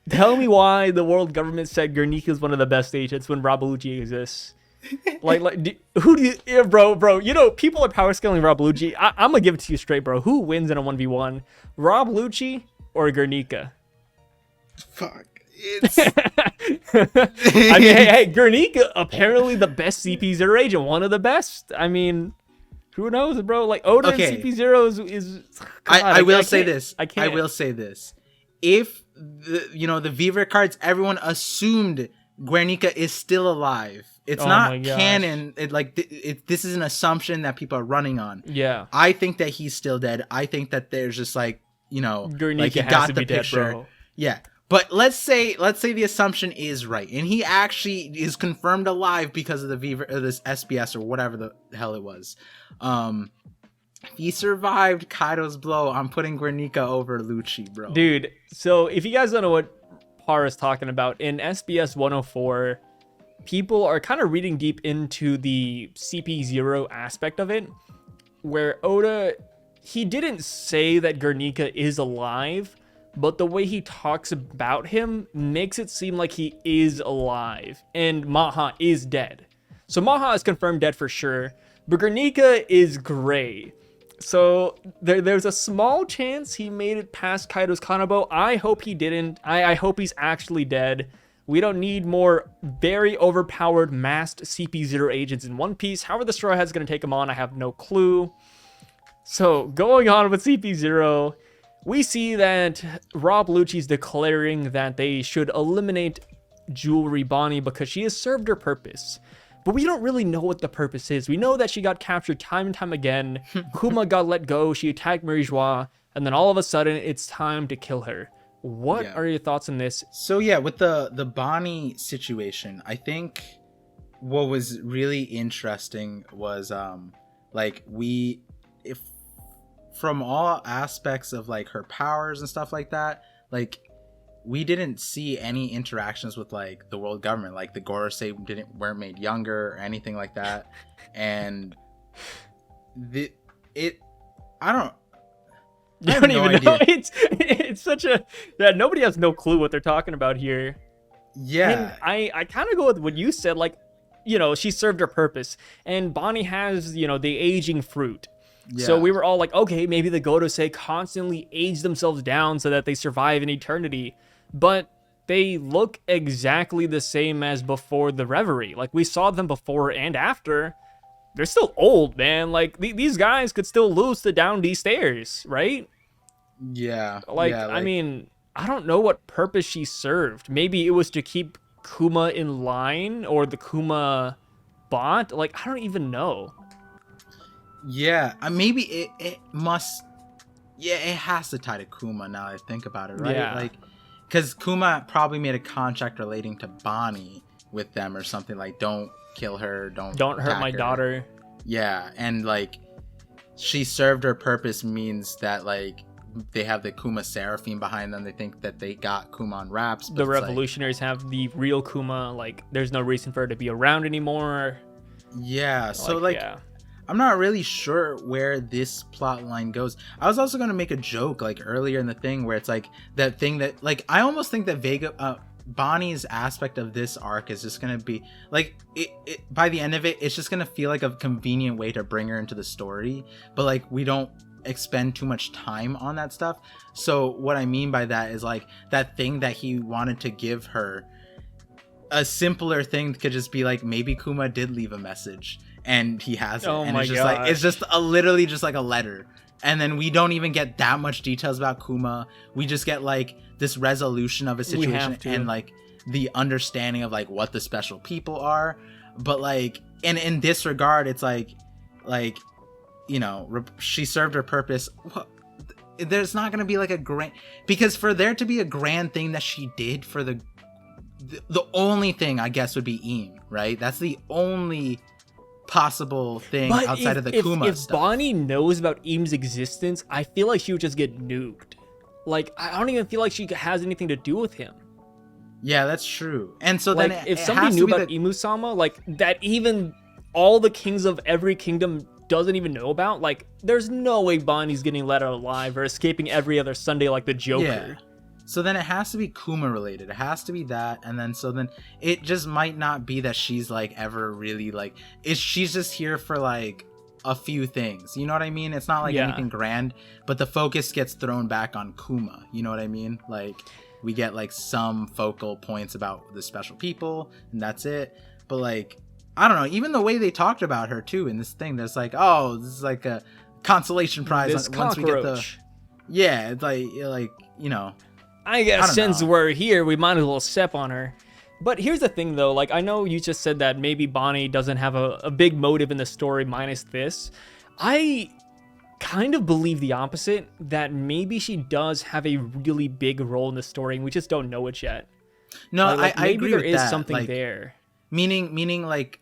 A: Tell me why the world government said Guernica is one of the best agents when Rob Lucci exists. Who do you, bro? You know, people are power scaling Rob Lucci. I'm gonna give it to you straight, bro. Who wins in a 1v1? Rob Lucci or Guernica?
B: Fuck. It's...
A: I mean, hey, Guernica, apparently the best CP0 agent, one of the best. I mean, who knows, bro? Like Oda and CP0 is
B: I will say this. If the Viver cards, everyone assumed Guernica is still alive. It's not canon. This is an assumption that people are running on.
A: Yeah.
B: I think that he's still dead. I think that there's just
A: Guernica
B: like he
A: has
B: got
A: to
B: the
A: be
B: picture.
A: Dead, bro.
B: Yeah. But let's say the assumption is right, and he actually is confirmed alive because of the Viver or this SBS or whatever the hell it was. He survived Kaido's blow. I'm putting Guernica over Lucci, bro.
A: Dude, so if you guys don't know what Par is talking about, in SBS 104, people are kind of reading deep into the CP0 aspect of it, where Oda, he didn't say that Guernica is alive, but the way he talks about him makes it seem like he is alive, and Maha is dead. So Maha is confirmed dead for sure, but Guernica is gray. So there's a small chance he made it past Kaido's Kanabo. I hope he didn't. I hope he's actually dead. We don't need more very overpowered masked CP0 agents in One Piece. However the Straw Hat's going to take him on, I have no clue. So going on with CP0, we see that Rob Lucci's declaring that they should eliminate Jewelry Bonnie because she has served her purpose. But we don't really know what the purpose is. We know that she got captured time and time again. Kuma got let go. She attacked Marie Joie. And then all of a sudden, it's time to kill her. What are your thoughts on this?
B: So yeah, with the Bonnie situation, I think what was really interesting was if from all aspects of like her powers and stuff like that, like we didn't see any interactions with like the world government, like the Gorosei weren't made younger or anything like that, and I don't even know.
A: It's such a nobody has no clue what they're talking about here.
B: Yeah,
A: and I kind of go with what you said, like, you know, she served her purpose, and Bonnie has, you know, the aging fruit. Yeah. So we were all like, okay, maybe the Gorosei constantly age themselves down so that they survive in eternity. But they look exactly the same as before the Reverie. Like, we saw them before and after. They're still old, man. Like, these guys could still lose to down these stairs, right?
B: Yeah.
A: I mean, I don't know what purpose she served. Maybe it was to keep Kuma in line or the Kuma bot. Like, I don't even know.
B: Yeah, maybe it must. Yeah, it has to tie to Kuma now that I think about it, right?
A: Yeah.
B: Like, because Kuma probably made a contract relating to Bonnie with them or something, like, don't kill her, don't
A: hurt my daughter.
B: Yeah, and like she served her purpose means that like they have the Kuma Seraphim behind them. They think that they got Kuma on wraps. But
A: the revolutionaries have the real Kuma. Like, there's no reason for her to be around anymore.
B: Yeah. So I'm not really sure where this plot line goes. I was also going to make a joke like earlier in the thing where it's like that thing that like I almost think that Bonnie's aspect of this arc is just going to be like it by the end of it, it's just going to feel like a convenient way to bring her into the story, but like we don't expend too much time on that stuff. So what I mean by that is like that thing that he wanted to give her, a simpler thing could just be like maybe Kuma did leave a message and he has it, and it's just like it's just literally just like a letter, and then we don't even get that much details about Kuma. We just get like this resolution of a situation and like the understanding of like what the special people are. But like in this regard, it's like you know, she served her purpose. There's not gonna be like a grand, because for there to be a grand thing that she did for the only thing I guess would be Eam, right? That's the only possible thing outside of the Kuma
A: if
B: stuff.
A: If Bonnie knows about Eam's existence, I feel like she would just get nuked. Like, I don't even feel like she has anything to do with him.
B: Yeah, that's true. And so
A: like,
B: then
A: if somebody knew about Imu-sama, like that, even all the kings of every kingdom doesn't even know about, like there's no way Bonnie's getting let out alive or escaping every other Sunday like the Joker.
B: Yeah. So then it has to be Kuma related. It has to be that, and then so then it just might not be that she's like ever really like she's just here for like a few things. You know what I mean? It's not like anything grand, but the focus gets thrown back on Kuma. You know what I mean? Like we get like some focal points about the special people, and that's it. But like I don't know, even the way they talked about her too in this thing, there's like, oh, this is like a consolation prize once we get the it's like you know,
A: I guess since we're here, we might as well step on her. But here's the thing, though. Like, I know you just said that maybe Bonnie doesn't have a big motive in the story minus this. I kind of believe the opposite, that maybe she does have a really big role in the story, and we just don't know it yet.
B: No,
A: like,
B: I agree with that.
A: Maybe there is something there.
B: Meaning, like,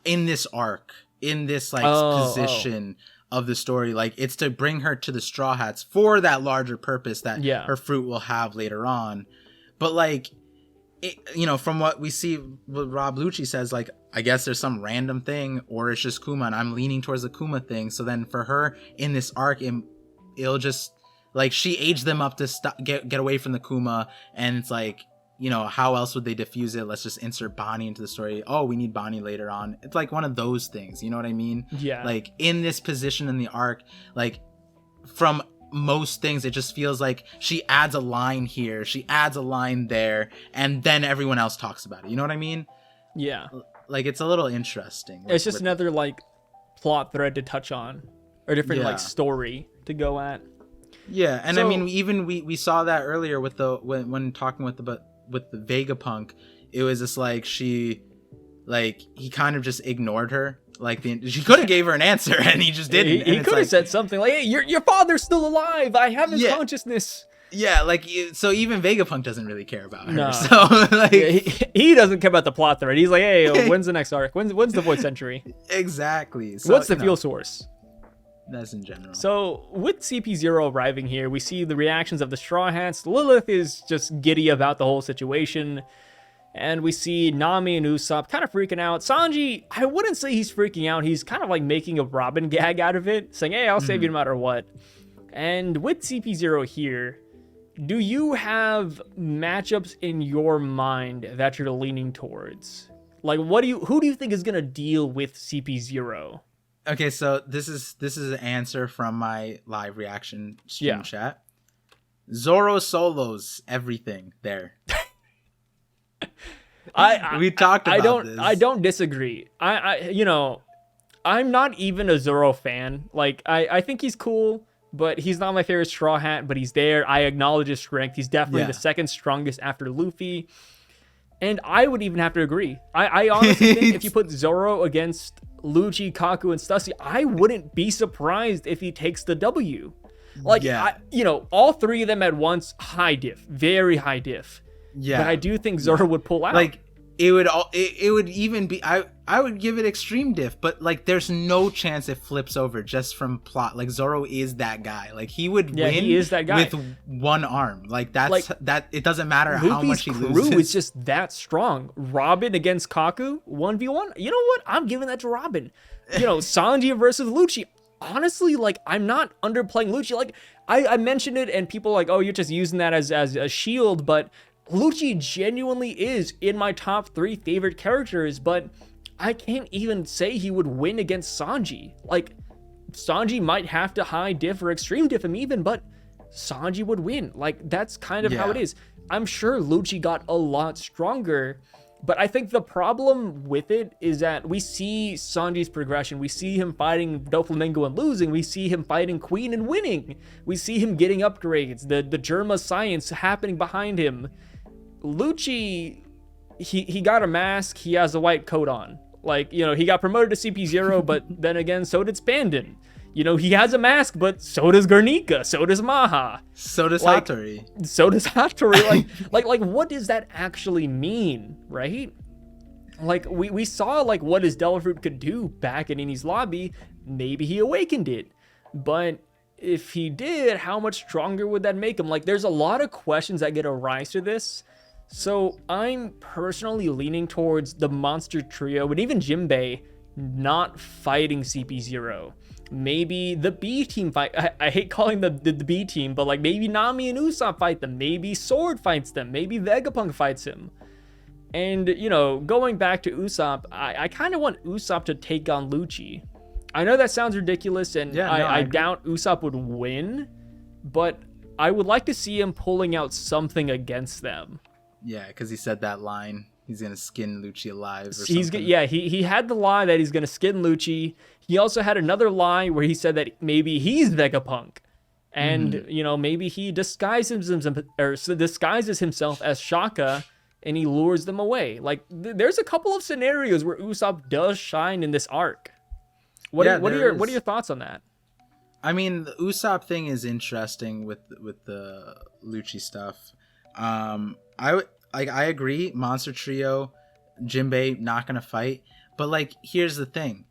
B: in this arc, in this, like, position of the story, like, it's to bring her to the Straw Hats for that larger purpose that her fruit will have later on. But, like, you know, from what we see, what Rob Lucci says, like, I guess there's some random thing, or it's just Kuma, and I'm leaning towards the Kuma thing. So then for her in this arc, it'll just, like, she aged them up to get away from the Kuma, and it's like, you know, how else would they diffuse it? Let's just insert Bonnie into the story. Oh, we need Bonnie later on. It's like one of those things, you know what I mean?
A: Yeah.
B: Like, in this position in the arc, like, from most things, it just feels like she adds a line here, she adds a line there, and then everyone else talks about it. You know what I mean?
A: Yeah.
B: Like, it's a little interesting.
A: It's just another, like, plot thread to touch on, or different, like, story to go at.
B: Yeah, and so, I mean, even we saw that earlier with the when talking with the Vegapunk, it was just like he kind of just ignored her. Like, she could have gave her an answer, and he just didn't.
A: He could have said something like, "Hey, your father's still alive. I have his consciousness."
B: Yeah, like, so even Vegapunk doesn't really care about her.
A: No.
B: So like,
A: he doesn't care about the plot thread. He's like, "Hey, when's the next arc? When's the Void Century?"
B: Exactly. So,
A: what's the fuel source?
B: That's in general.
A: So with CP0 arriving here, we see the reactions of the Straw Hats. Lilith is just giddy about the whole situation. And we see Nami and Usopp kind of freaking out. Sanji, I wouldn't say he's freaking out. He's kind of like making a Robin gag out of it, saying, "Hey, I'll save you no matter what." And with CP0 here, do you have matchups in your mind that you're leaning towards? Like, who do you think is going to deal with CP0?
B: Okay, so this is an answer from my live reaction stream chat. Zoro solos everything there. We talked about this.
A: I don't disagree. I'm not even a Zoro fan. Like, I think he's cool, but he's not my favorite Straw Hat, but he's there. I acknowledge his strength. He's definitely the second strongest after Luffy. And I would even have to agree. I honestly think if you put Zoro against Lucci, Kaku, and Stussy, I wouldn't be surprised if he takes the W. Like, all three of them at once, high diff, very high diff. Yeah, but I do think Zoro would pull out.
B: Like, it would even be I would give it extreme diff, but like there's no chance it flips over just from plot. Like Zoro is that guy. Like he would win
A: he is that guy.
B: with one arm. Like that's that it doesn't matter how much he loses.
A: Luffy's crew is just that strong. Robin against Kaku 1v1. You know what? I'm giving that to Robin. You know, Sanji versus Lucci. Honestly, like I'm not underplaying Lucci. Like I mentioned it and people are like, oh, you're just using that as a shield, but Lucci genuinely is in my top 3 favorite characters, but I can't even say he would win against Sanji. Like, Sanji might have to high diff or extreme diff him even, but Sanji would win. Like, that's kind of how it is. I'm sure Lucci got a lot stronger, but I think the problem with it is that we see Sanji's progression. We see him fighting Doflamingo and losing. We see him fighting Queen and winning. We see him getting upgrades. The Germa science happening behind him. Lucci, he got a mask. He has a white coat on. Like, you know, he got promoted to CP0, but then again, so did Spandon. You know, he has a mask, but so does Guernica, so does Maha.
B: So does Hattori.
A: So does Hattori. Like, what does that actually mean, right? Like, we saw, like, what his Devil Fruit could do back in Enies Lobby. Maybe he awakened it. But if he did, how much stronger would that make him? Like, there's a lot of questions that get arise to this. So I'm personally leaning towards the Monster Trio and even Jinbei not fighting CP0. Maybe the B team fight. I hate calling the B team, but like maybe Nami and Usopp fight them. Maybe Sword fights them. Maybe Vegapunk fights him. And, you know, going back to Usopp, I kind of want Usopp to take on Lucci. I know that sounds ridiculous, and I doubt Usopp would win, but I would like to see him pulling out something against them.
B: Yeah, because he said that line. He's going to skin Lucci alive or something.
A: He had the lie that he's going to skin Lucci. He also had another lie where he said that maybe he's Vegapunk. And, you know, maybe he disguises himself as Shaka and he lures them away. Like, there's a couple of scenarios where Usopp does shine in this arc. What are your thoughts on that?
B: I mean, the Usopp thing is interesting with the Lucci stuff. I agree. Monster Trio, Jinbei not gonna fight, but like here's the thing.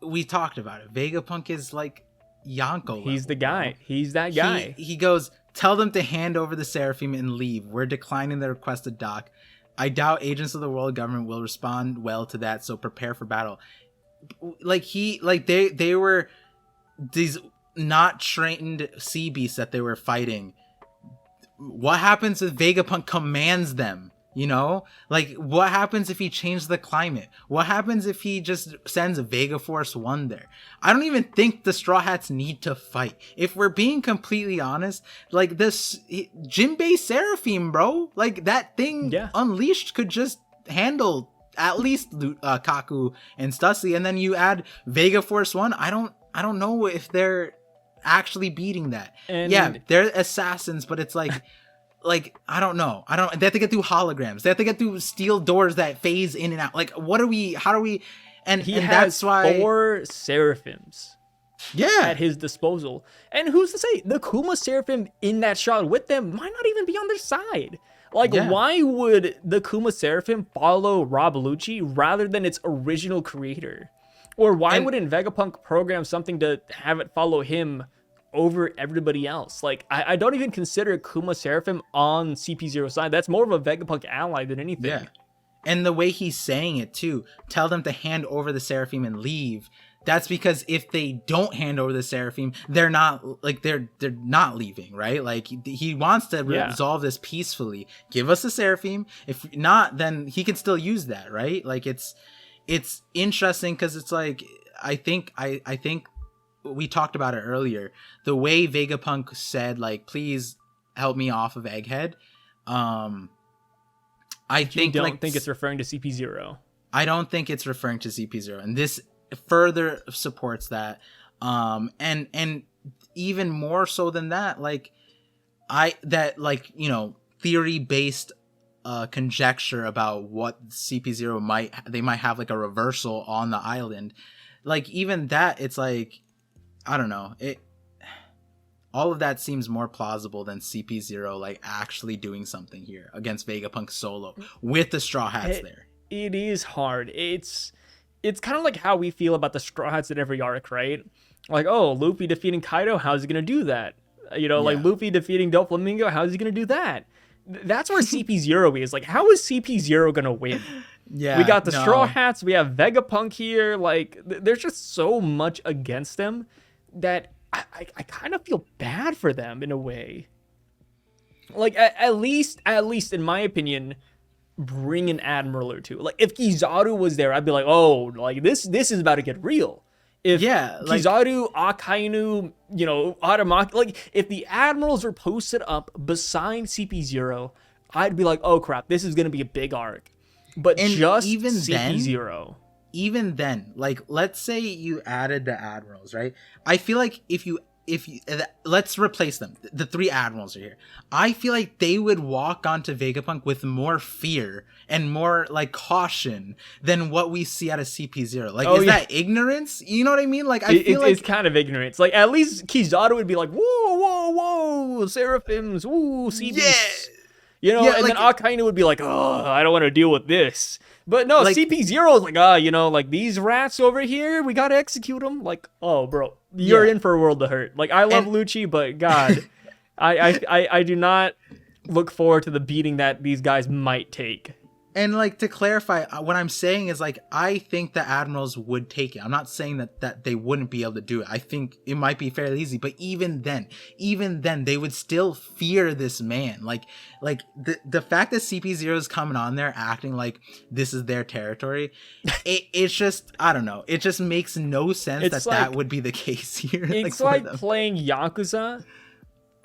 B: We talked about it. Vegapunk is like YONKO.
A: He's the guy. He's that guy.
B: He goes, tell them to hand over the Seraphim and leave. We're declining the request to dock. I doubt agents of the world government will respond well to that, so prepare for battle. They were these not trained sea beasts that they were fighting. What happens if Vegapunk commands them? You know, like what happens if he changed the climate? What happens if he just sends a Vega Force 1 there? I don't even think the Straw Hats need to fight. If we're being completely honest, like this Jinbei Seraphim, bro, like that thing unleashed could just handle at least Kaku and Stussy, and then you add Vega Force 1. I don't know if they're actually beating that. And yeah, they're assassins, but it's like I don't know. They have to get through holograms. They have to get through steel doors that phase in and out. Like how do we and that's why 4 Seraphims at his disposal. And who's to say the Kuma Seraphim in that shot with them might not even be on their side? Like, why would the Kuma Seraphim follow Rob Lucci rather than its original creator? Or why wouldn't Vegapunk program something to have it follow him over everybody else? Like, I don't even consider Kuma Seraphim on CP0 side. That's more of a Vegapunk ally than anything. Yeah. And the way he's saying it too, tell them to hand over the Seraphim and leave. That's because if they don't hand over the Seraphim, they're not not leaving, right? Like he wants to resolve this peacefully. Give us the Seraphim. If not, then he can still use that, right? Like it's interesting because it's like I think we talked about it earlier. The way Vegapunk said, like, please help me off of Egghead. I don't think it's referring to CP0. I don't think it's referring to CP0, and this further supports that. And even more so than that, theory based conjecture about what CP0 might have like a reversal on the island. Like even that, it's like, I don't know, all of that seems more plausible than CP0 like actually doing something here against Vegapunk solo with the Straw Hats there.
A: it is hard. It's kind of like how we feel about the Straw Hats at every arc, right? Like, oh, Luffy defeating Kaido, how's he gonna do that? You know, like Luffy defeating Doflamingo, how's he gonna do that? That's where CP0 is. Like, how is CP0 gonna win?
B: Yeah,
A: we got the Straw Hats, we have Vegapunk here. Like, there's just so much against them that I kind of feel bad for them in a way. Like, at least in my opinion, bring an admiral or two. Like, if Kizaru was there, I'd be like, oh, like this is about to get real. If Kizaru, Akainu, you know, Aramaki, like if the admirals were posted up beside CP0, I'd be like, oh crap, this is gonna be a big arc. But and just even CP0.
B: Even then, like, let's say you added the admirals, right? I feel like if you let's replace them. The 3 admirals are here. I feel like they would walk onto Vegapunk with more fear and more like caution than what we see out of CP0. Like, is that ignorance? You know what I mean? Like, I feel like
A: it's kind of ignorance. Like, at least Kizaru would be like, whoa, whoa, whoa, Seraphims, woo, CPs. Yeah. You know, and like, then Akainu would be like, oh, I don't want to deal with this. But no, like, CP0 is like, you know, like these rats over here, we got to execute them. Like, oh, bro, you're in for a world of hurt. Like, I love Lucci, but God, I do not look forward to the beating that these guys might take.
B: And like, to clarify, what I'm saying is like, I think the admirals would take it. I'm not saying that they wouldn't be able to do it. I think it might be fairly easy, but even then they would still fear this man. Like the fact that CP0 is coming on there acting like this is their territory, it's just, I don't know. It just makes no sense that would be the case here.
A: It's like playing Yakuza.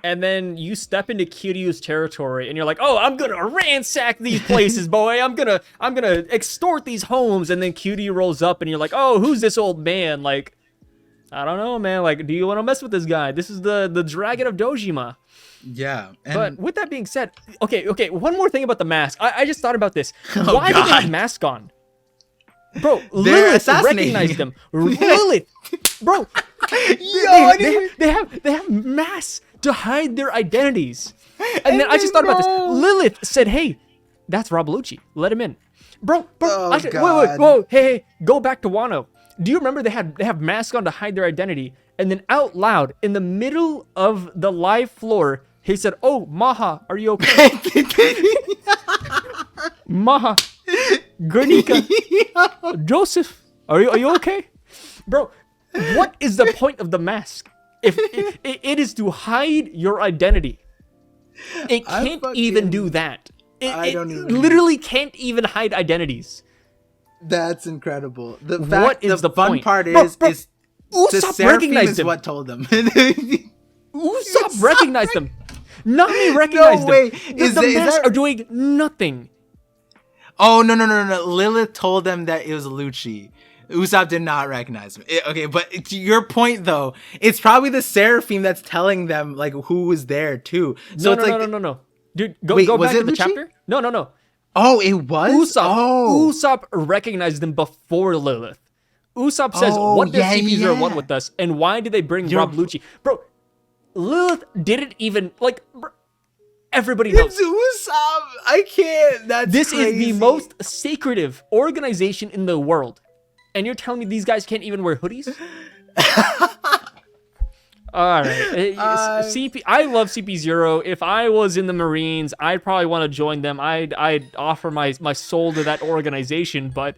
A: And then you step into Kiryu's territory, and you're like, "Oh, I'm gonna ransack these places, boy. I'm gonna extort these homes." And then Kiryu rolls up, and you're like, "Oh, who's this old man?" Like, I don't know, man. Like, do you want to mess with this guy? This is the Dragon of Dojima.
B: Yeah.
A: But with that being said, okay. One more thing about the mask. I just thought about this. Why do they have mask on? Bro, Lilith recognized them. Lilith, bro. They have masks to hide their identities. And then I just thought about this. Lilith said, hey, that's Rob Lucci. Let him in. Bro, wait, hey, go back to Wano. Do you remember they have masks on to hide their identity? And then out loud, in the middle of the live floor, he said, oh, Maha, are you okay? Maha, Nika, Joseph, are you okay? Bro, what is the point of the mask? If it is to hide your identity. It can't even do that. It literally can't even hide identities.
B: That's incredible.
A: The
B: fun part
A: is
B: Usopp recognized him. What told them.
A: Usopp recognized them. Nami recognized them. The masks are doing nothing.
B: Oh, no. Lilith told them that it was Lucci. Usopp did not recognize him. Okay, but to your point though, it's probably the Seraphim that's telling them like who was there too. So
A: no. Dude, go back to the chapter. No.
B: Oh, it was?
A: Usopp recognized them before Lilith. Usopp says, what does CP0 want with us? And why did they bring Rob Lucci? Bro, Lilith didn't even, like, everybody knows.
B: It's Usopp. I can't. That's
A: This
B: crazy.
A: is the most secretive organization in the world. And you're telling me these guys can't even wear hoodies? All right. I love CP0. If I was in the Marines, I'd probably want to join them. I'd offer my soul to that organization. But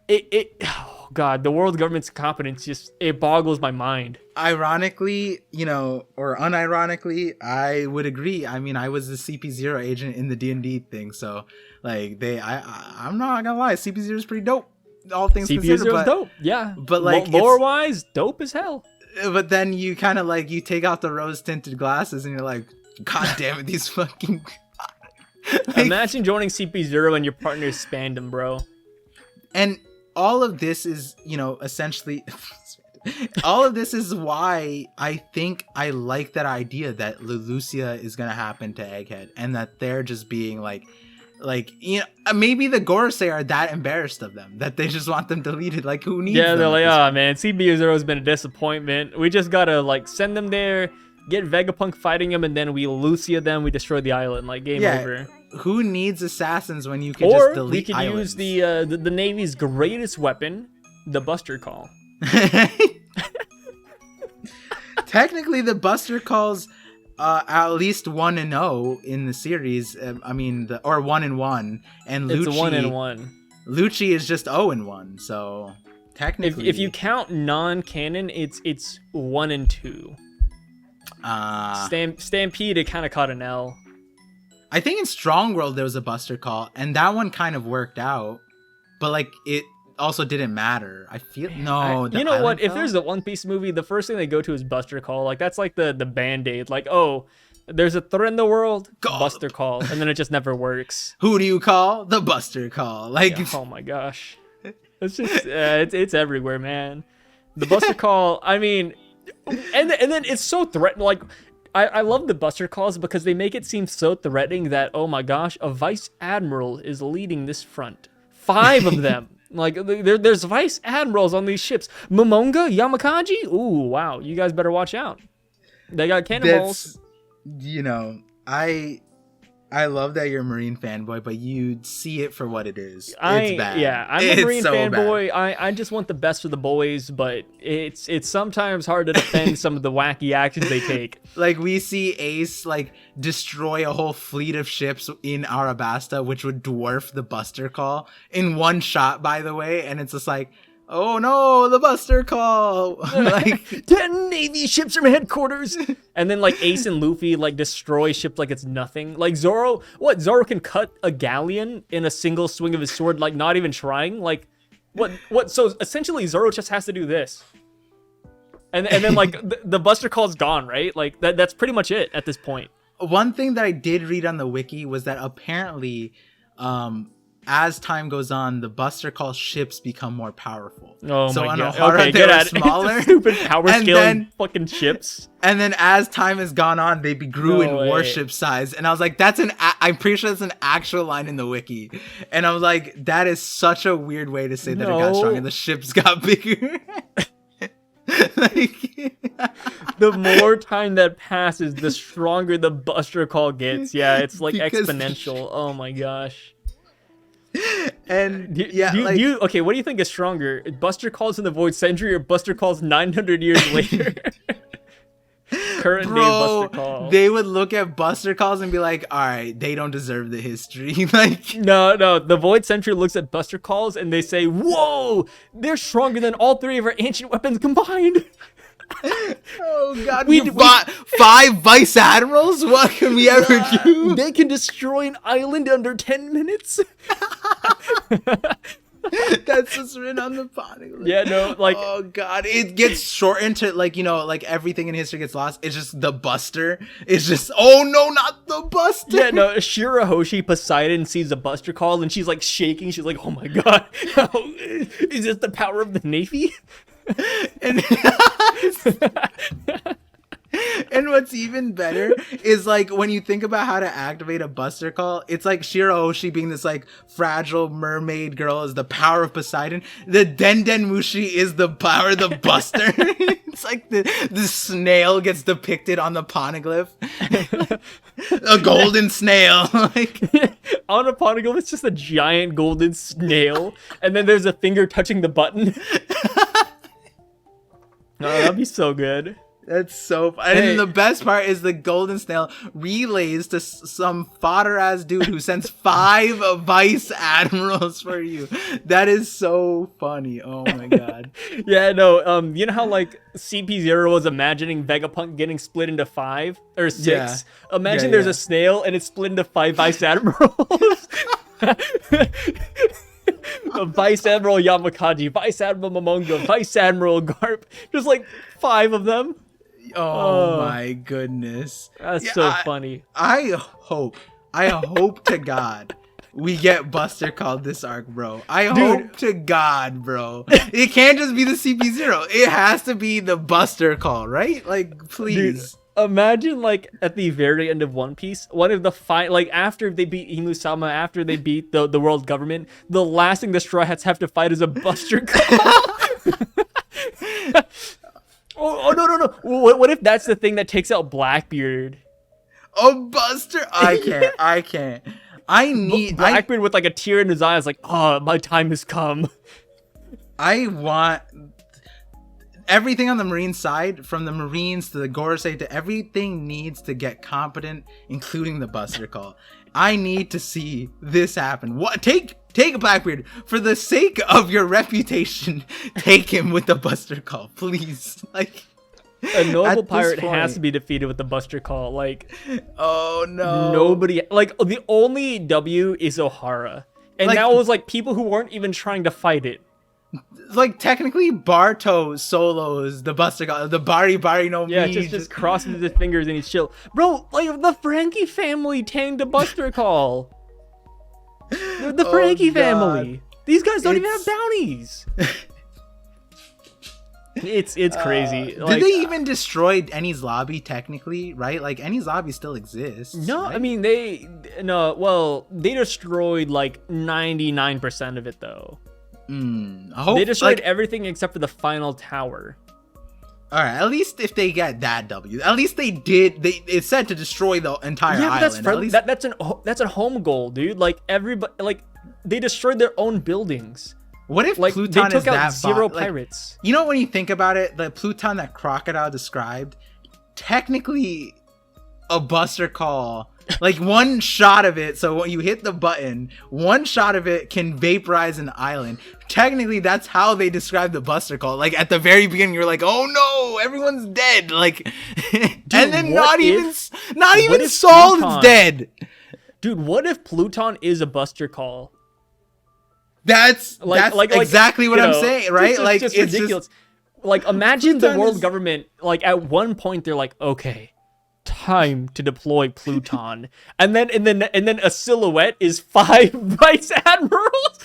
A: oh God, the world government's competence it boggles my mind.
B: Ironically, or unironically, I would agree. I mean, I was the CP0 agent in the D&D thing, so like I'm not gonna lie, CP0 is pretty dope. All things considered,
A: but dope. Yeah,
B: but like
A: lore wise, dope as hell.
B: But then you kind of like you take out the rose tinted glasses and you're like, God damn it, these fucking.
A: Imagine joining CP0 and your partner spanned them, bro.
B: And all of this is, essentially, all of this is why I think I like that idea that Leloucia is gonna happen to Egghead, and that they're just being like maybe the Gorosei are that embarrassed of them that they just want them deleted. Like, who needs them?
A: Yeah, they're like, oh man, CP0 has been a disappointment. We just gotta like send them there, get Vegapunk fighting him, and then we Lucia them. We destroy the island. Like, game over.
B: who needs assassins when you can
A: Or
B: just delete
A: we could
B: islands?
A: use the Navy's greatest weapon, the Buster Call.
B: Technically, the Buster Calls at least 1-0 in the series. I mean, or 1-1, and Lucci,
A: It's a 1-1.
B: Lucci is just 0-1. So technically,
A: If you count non-canon, it's 1-2. Stampede, it kind of caught an L.
B: I think in Strong World there was a Buster Call, and that one kind of worked out, but like it also didn't matter. I feel
A: You know what? If
B: fell?
A: there's a One Piece movie, the first thing they go to is Buster Call. Like that's like the band-aid. Like, oh, there's a threat in the world, Buster Call, and then it just never works.
B: Who do you call? The Buster Call. Like,
A: Yeah, oh my gosh, it's just it's everywhere, man. The Buster Call. I mean, and then it's so threatening. Like, I love the Buster Calls because they make it seem so threatening that, oh my gosh, a vice admiral is leading this front. 5 of them. Like, there's vice admirals on these ships. Momonga, Yamakaji. Ooh, wow. You guys better watch out. They got cannonballs.
B: you know, I love that you're a Marine fanboy, but you see it for what it is. It's bad.
A: Yeah, I'm a Marine fanboy. I just want the best for the boys, but it's sometimes hard to defend some of the wacky actions they take.
B: Like, we see Ace, like, destroy a whole fleet of ships in Arabasta, which would dwarf the Buster Call in one shot, by the way, and it's just like, oh no, the Buster Call! Like
A: 10 Navy ships from headquarters! And then, like, Ace and Luffy, like, destroy ships like it's nothing. Like, Zoro can cut a galleon in a single swing of his sword, like, not even trying? Like, what? So, essentially, Zoro just has to do this. And then, like, the Buster Call's gone, right? Like, that's pretty much it at this point.
B: One thing that I did read on the wiki was that apparently, as time goes on, the Buster Call ships become more powerful.
A: Oh
B: so
A: my
B: on
A: god!
B: Ohara,
A: Okay,
B: they
A: get
B: were
A: at it.
B: smaller.
A: Stupid power
B: And
A: scaling
B: then-
A: fucking ships.
B: And then as time has gone on, they grew
A: No
B: in
A: way.
B: warship size. And I was like, I'm pretty sure that's an actual line in the wiki. And I was like, that is such a weird way to say that it got
A: No.
B: stronger. The ships got bigger. Like,
A: The more time that passes, the stronger the Buster Call gets. Yeah, it's like
B: Because-
A: exponential. Oh my gosh.
B: and
A: Okay, what do you think is stronger? Buster Calls in the Void Century or Buster Calls 900 years later? Current day
B: bro,
A: Buster Call.
B: they would look at Buster Calls and be like, all right, they don't deserve the history. Like,
A: No, the Void Century looks at Buster Calls and they say, whoa, they're stronger than all 3 of our ancient weapons combined.
B: oh god,
A: We-
B: we fought 5 vice admirals? What can we ever do?
A: They can destroy an island under 10 minutes.
B: That's just written on the body. Like,
A: Yeah, no, like,
B: oh god, it gets shortened to, like, you know, like everything in history gets lost. It's just the Buster. It's just, oh no, not the Buster.
A: yeah, no, Shirahoshi Poseidon sees the Buster Call and she's like shaking. She's like, oh my god, is this the power of the Navy?
B: And, and what's even better is, like, when you think about how to activate a Buster Call, it's like Shirahoshi being this, like, fragile mermaid girl is the power of Poseidon. The Denden Mushi is the power of the Buster. It's like the snail gets depicted on the poneglyph. A golden snail. Like,
A: On a poneglyph, it's just a giant golden snail, and then there's a finger touching the button. Oh, that'd be so good.
B: that's so fun.
A: Hey.
B: And the best part is the golden snail relays to some fodder-ass dude who sends 5 vice admirals for you. That is so funny. Oh my god.
A: Yeah, no, you know how, like, CP0 was imagining Vegapunk getting split into 5 or 6?
B: Yeah.
A: Imagine
B: Yeah,
A: there's
B: yeah.
A: a snail and it's split into 5 Vice Admirals. Vice Admiral Yamakaji, Vice Admiral Momonga, Vice Admiral Garp. Just like 5 of them.
B: Oh my goodness.
A: That's
B: Yeah,
A: so funny.
B: I hope to God we get Buster called this arc, bro. I hope to God, bro. It can't just be the CP0. It has to be the Buster call, right? Like, please.
A: Dude, imagine, like, at the very end of One Piece, one of the like, after they beat Imu-sama, after they beat the world government, the last thing the Straw Hats have to fight is a Buster call. Oh, no. What if that's the thing that takes out Blackbeard?
B: Oh, Buster! I can't.
A: Blackbeard with like a tear in his eyes, like, oh, my time has come.
B: I want everything on the Marine side, from the Marines to the Gorosei to everything, needs to get competent, including the Buster Call. I need to see this happen. What? Take Blackbeard, for the sake of your reputation. Take him with the Buster Call, please. Like,
A: a noble pirate has to be defeated with the Buster Call. Like,
B: oh no,
A: nobody. Like, the only W is Ohara, and
B: like,
A: that was like people who weren't even trying to fight it.
B: Like, technically, Barto solos the Buster Call, the Bari no Mi.
A: Yeah, just crosses his fingers and he's chill. Bro, like, the Frankie family tamed a Buster Call. The Frankie family. These guys don't even have bounties. It's crazy.
B: Like, did they even destroy Eni's lobby, technically, right? Like, Eni's lobby still exists.
A: No,
B: right?
A: I mean, they destroyed like 99% of it, though. They destroyed everything except for the final tower.
B: All right, at least if they get that W, at least they did. It's said to destroy the entire island.
A: But that's a home goal, dude. Like, everybody, like, they destroyed their own buildings.
B: What if
A: like,
B: Pluton
A: they took
B: is
A: out
B: that
A: zero pirates?
B: You know, when you think about it, the Pluton that Crocodile described, technically a Buster Call. Like, one shot of it, so when you hit the button, one shot of it can vaporize an island. Technically, that's how they describe the Buster Call. Like, at the very beginning, you're like, oh no, everyone's dead. Like, dude, and then not even Saul's dead.
A: Dude, what if Pluton is a Buster Call?
B: That's exactly what I'm saying, right?
A: Like, it's ridiculous. Like, imagine the world government, like, at one point, they're like, okay, time to deploy Pluton, and then a silhouette is 5 vice admirals.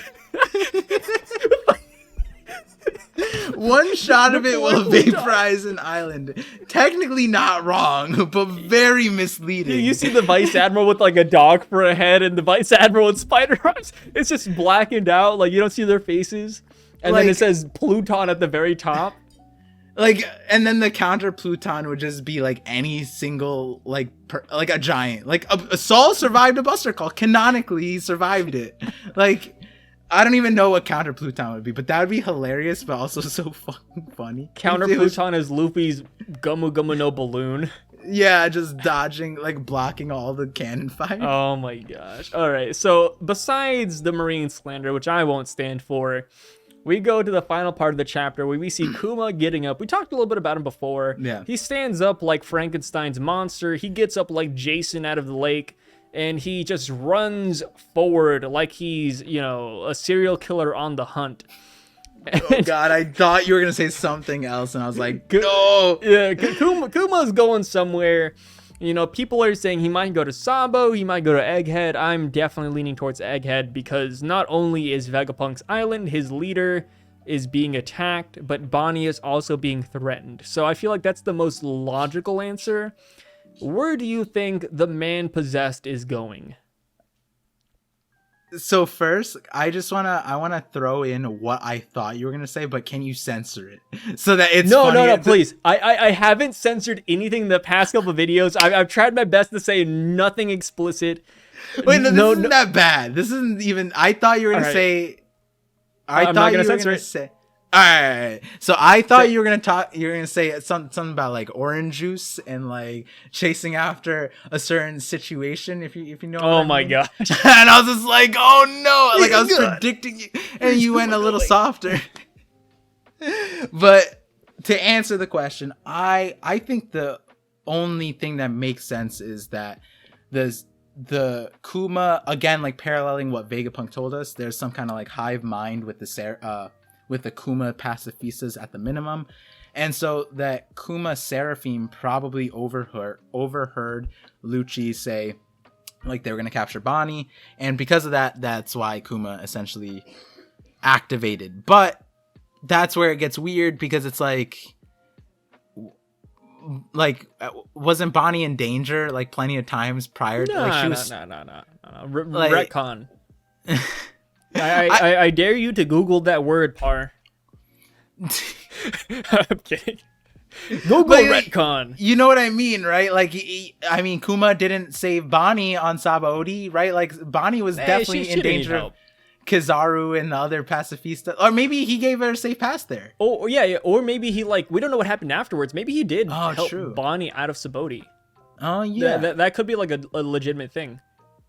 B: One shot of it will vaporize an island. Technically not wrong, but very misleading.
A: You see the vice admiral with like a dog for a head, and the vice admiral with spider arms. It's just blackened out. Like, you don't see their faces, and then it says Pluton at the very top.
B: Like, and then the counter Pluton would just be like any single, like a giant. Like, a Saul survived a Buster Call. Canonically, he survived it. Like, I don't even know what counter Pluton would be, but that would be hilarious, but also so fucking funny.
A: Counter Pluton is Luffy's Gumu Gumu no balloon.
B: Yeah, just dodging, like, blocking all the cannon fire.
A: Oh my gosh. All right, so besides the Marine slander, which I won't stand for, we go to the final part of the chapter where we see Kuma getting up. We talked a little bit about him before.
B: Yeah.
A: He stands up like Frankenstein's monster. He gets up like Jason out of the lake, and he just runs forward like he's, you know, a serial killer on the hunt.
B: Oh god, I thought you were gonna say something else, and I was like, no.
A: Yeah, Kuma's going somewhere. You know, people are saying he might go to Sabo, he might go to Egghead. I'm definitely leaning towards Egghead, because not only is Vegapunk's island, his leader is being attacked, but Bonnie is also being threatened. So I feel like that's the most logical answer. Where do you think the man possessed is going?
B: So first, I wanna throw in what I thought you were gonna say, but can you censor it so that it's
A: no, please. I haven't censored anything in the past couple of videos. I've tried my best to say nothing explicit.
B: Wait, no, this isn't that bad. This isn't even. I thought you were gonna say. I thought you were gonna say. All right. So I thought you were gonna talk. You were gonna say something about like orange juice and like chasing after a certain situation. If you know.
A: Oh my gosh.
B: And I was just like, oh no! Like, I was predicting you, and you went a little softer. But to answer the question, I think the only thing that makes sense is that the Kuma, again, like paralleling what Vegapunk told us, there's some kind of like hive mind with the Kuma pacifistas at the minimum. And so that Kuma Seraphim probably overheard Lucci say like they were going to capture Bonnie. And because of that, that's why Kuma essentially activated. But that's where it gets weird, because it's like wasn't Bonnie in danger like plenty of times prior?
A: No.
B: Like,
A: retcon. I dare you to Google that word, Par. I'm kidding. Go
B: But,
A: retcon.
B: You know what I mean, right? Like, I mean, Kuma didn't save Bonnie on Sabaody, right? Like, Bonnie was definitely in danger of Kizaru and the other pacifista. Or maybe he gave her a safe pass there.
A: Oh, yeah. Or maybe he, like, we don't know what happened afterwards. Maybe he did help
B: true.
A: Bonnie out of Sabaody.
B: Oh, yeah.
A: That could be, like, a legitimate thing.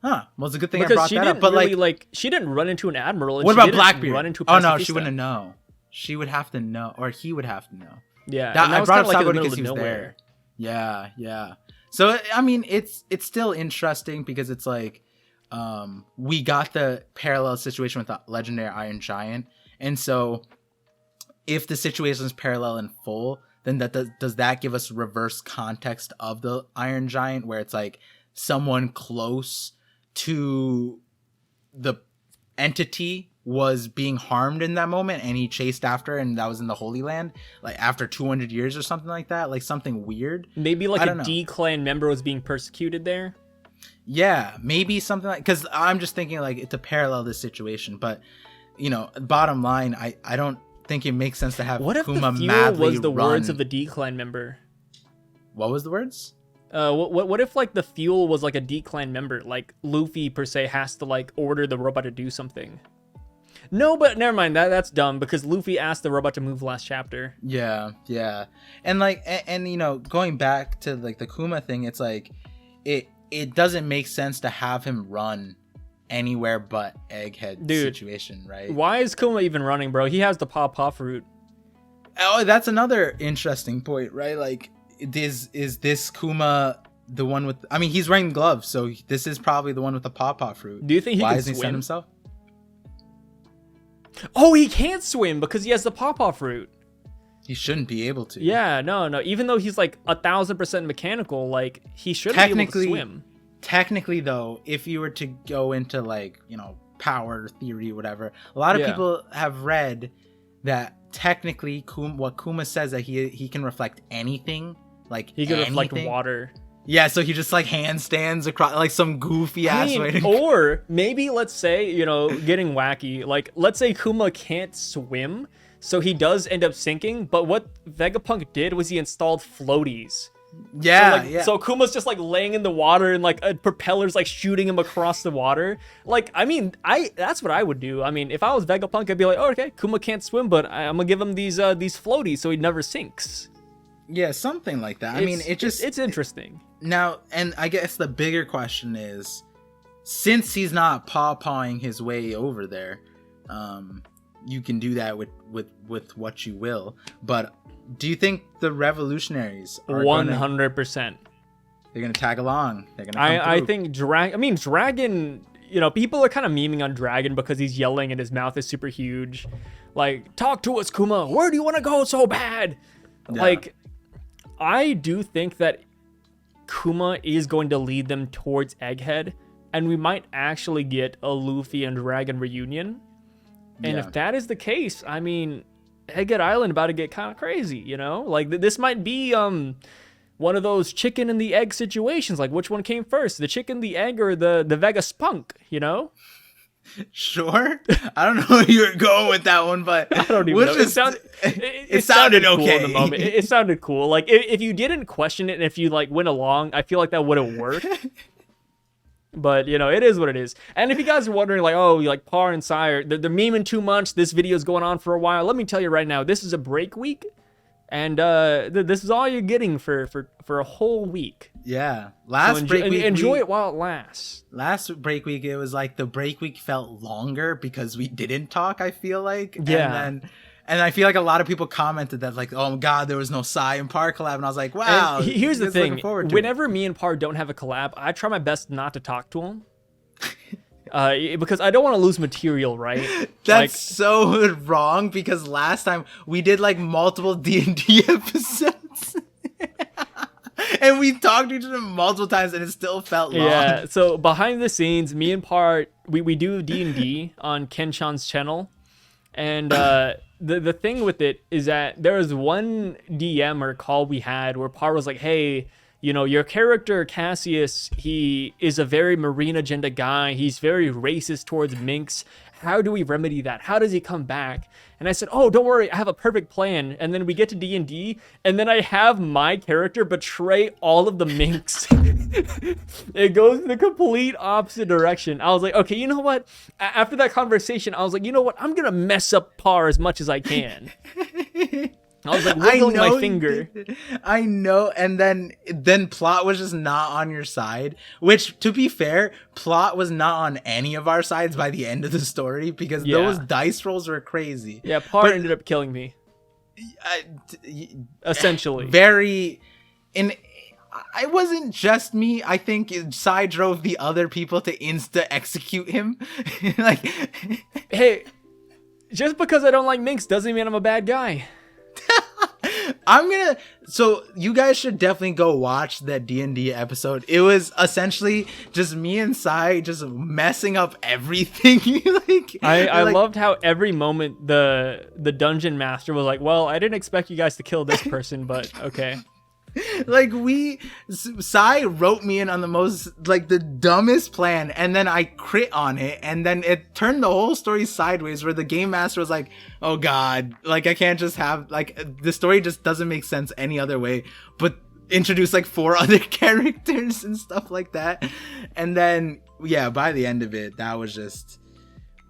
B: Huh. Well, it's a good thing
A: because
B: I brought that up. But,
A: really, like, she didn't run into an admiral. And
B: what
A: she
B: about
A: didn't
B: Blackbeard?
A: Run into
B: oh, no,
A: Pacifista.
B: she wouldn't know. She would have to know. Or he would have to know.
A: Yeah.
B: I brought up Sabaody because
A: he
B: was
A: nowhere.
B: there. Yeah. So, I mean, it's still interesting because it's like, we got the parallel situation with the legendary Iron Giant. And so if the situation is parallel in full, then does that give us reverse context of the Iron Giant where it's like someone close to the entity was being harmed in that moment and he chased after, and that was in the Holy Land, like after 200 years or something like that, like something weird.
A: Maybe like a D-clan member was being persecuted there.
B: Yeah, maybe something like, because I'm just thinking like to parallel this situation, but you know, bottom line, I don't think it makes sense to have
A: what if
B: Kuma
A: the fuel
B: madly
A: was the
B: run.
A: words of the D-clan member?
B: What was the words?
A: What if like the fuel was like a D-clan member, like Luffy per se has to like order the robot to do something? No, but never mind. That's dumb because Luffy asked the robot to move last chapter.
B: Yeah, and like, and you know, going back to like the Kuma thing, it's like it doesn't make sense to have him run anywhere but Egghead situation, right?
A: Why is Kuma even running, bro? He has the paw fruit.
B: Oh, that's another interesting point, right? Like, is this Kuma the one with? I mean, he's wearing gloves, so this is probably the one with the paw fruit.
A: Do you think he
B: Why
A: can
B: has he
A: swim?
B: sent himself?
A: Oh, he can't swim because he has the paw fruit.
B: He shouldn't be able to.
A: Yeah, no. Even though he's like 1000% mechanical, like he should be able to swim.
B: Technically, though, if you were to go into like, you know, power theory, whatever, a lot of people have read that technically what Kuma says that he can reflect anything, like
A: he can reflect
B: anything.
A: Water.
B: Yeah, so he just like handstands across like some goofy ass way.
A: Or maybe let's say, you know, getting wacky, like let's say Kuma can't swim, so he does end up sinking. But what Vegapunk did was he installed floaties.
B: Yeah,
A: So Kuma's just like laying in the water and like a propeller's like shooting him across the water. Like, I mean, that's what I would do. I mean, if I was Vegapunk, I'd be like, oh, okay, Kuma can't swim, but I'm gonna give him these floaties so he never sinks.
B: Yeah, something like that. I mean, it's
A: interesting.
B: Now, and I guess the bigger question is, since he's not pawing his way over there, you can do that with what you will. But do you think the revolutionaries are
A: 100%?
B: They're gonna tag along. They're gonna.
A: I think Dragon. You know, people are kind of memeing on Dragon because he's yelling and his mouth is super huge. Like, talk to us, Kuma. Where do you want to go so bad? Yeah. Like, I do think that Kuma is going to lead them towards Egghead, and we might actually get a Luffy and Dragon reunion. And if that is the case, I mean, Egghead Island about to get kind of crazy, you know? Like, this might be one of those chicken and the egg situations. Like, which one came first, the chicken, the egg, or the Vegapunk, you know?
B: Sure. I don't know where you were going with that one, but
A: I don't even know. It sounded okay
B: cool
A: in the moment. It sounded cool. Like, if you didn't question it and if you like went along, I feel like that would have worked. But, you know, it is what it is. And if you guys are wondering, like, oh, like, Par and Sire, they're memeing too much. This video is going on for a while. Let me tell you right now, this is a break week. And this is all you're getting for a whole week.
B: Yeah. Break week.
A: Enjoy it while it lasts.
B: Last break week, it was like the break week felt longer because we didn't talk, I feel like.
A: Yeah.
B: And I feel like a lot of people commented that, like, oh, God, there was no Sai and Par collab. And I was like, wow.
A: And here's the thing. Whenever me and Par don't have a collab, I try my best not to talk to him. Because I don't want to lose material, right?
B: That's so wrong, because last time we did, like, multiple D&D episodes. And we talked to each other multiple times, and it still felt long.
A: Yeah, so behind the scenes, me and Par, we do D&D on Ken-chan's channel. And the thing with it is that there was one DM or call we had where Par was like, hey, you know, your character Cassius, he is a very marine agenda guy. He's very racist towards minks. how do we remedy that? How does he come back? And I said, oh, don't worry, I have a perfect plan. And then we get to D&D, and then I have my character betray all of the minks. It goes in the complete opposite direction. I was like, okay, you know what? After that conversation, I was like, you know what? I'm going to mess up Par as much as I can. I was like wiggling my finger.
B: I know, and then plot was just not on your side. Which, to be fair, plot was not on any of our sides by the end of the story because those dice rolls were crazy.
A: Yeah, Par ended up killing me. Essentially,
B: it wasn't just me. I think Sai drove the other people to insta execute him. Like,
A: hey, just because I don't like minks doesn't mean I'm a bad guy.
B: So you guys should definitely go watch that D&D episode. It was essentially just me and Sai just messing up everything.
A: I loved how every moment the dungeon master was like, well, I didn't expect you guys to kill this person, but okay.
B: Like, Sai wrote me in on the dumbest plan, and then I crit on it, and then it turned the whole story sideways, where the game master was like, oh god, like, I can't just have, like, the story just doesn't make sense any other way, but introduce like 4 other characters and stuff like that. And then, yeah, by the end of it, that was just...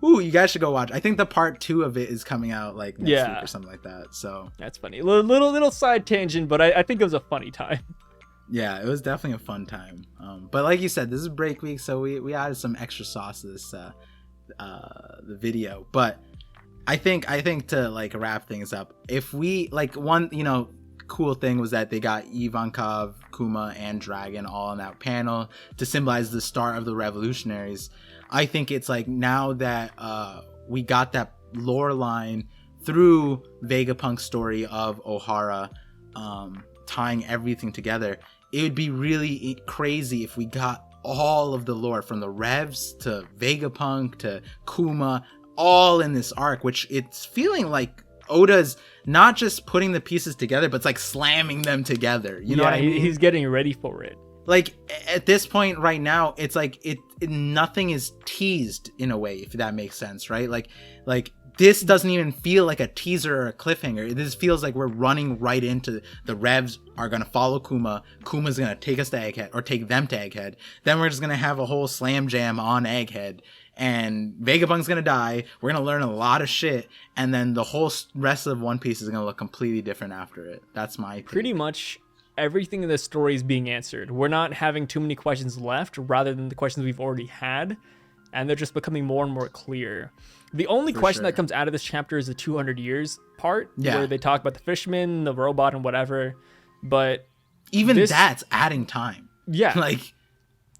B: Ooh, you guys should go watch. I think the part 2 of it is coming out like next week or something like that. So
A: that's funny. Little side tangent, but I think it was a funny time.
B: Yeah, it was definitely a fun time. But like you said, this is break week, so we added some extra sauce to this the video. But I think to like wrap things up, if we like one, cool thing was that they got Ivankov, Kuma, and Dragon all on that panel to symbolize the start of the revolutionaries. I think it's like now that we got that lore line through Vegapunk's story of Ohara, tying everything together, it would be really crazy if we got all of the lore from the Revs to Vegapunk to Kuma all in this arc, which it's feeling like Oda's not just putting the pieces together, but it's like slamming them together. You know what I mean?
A: He's getting ready for it.
B: Like at this point right now, it's like nothing is teased in a way, if that makes sense, right? Like this doesn't even feel like a teaser or a cliffhanger. This feels like we're running right into the Revs are gonna follow Kuma. Kuma's gonna take us to Egghead, or take them to Egghead. Then we're just gonna have a whole slam jam on Egghead, and Vegapunk's gonna die. We're gonna learn a lot of shit, and then the whole rest of One Piece is gonna look completely different after it. That's my take.
A: Pretty much everything in this story is being answered. We're not having too many questions left rather than the questions we've already had, and they're just becoming more and more clear. The only question that comes out of this chapter is the 200 years part, where they talk about the fisherman, the robot, and whatever. But
B: even that's adding time.
A: Yeah. Like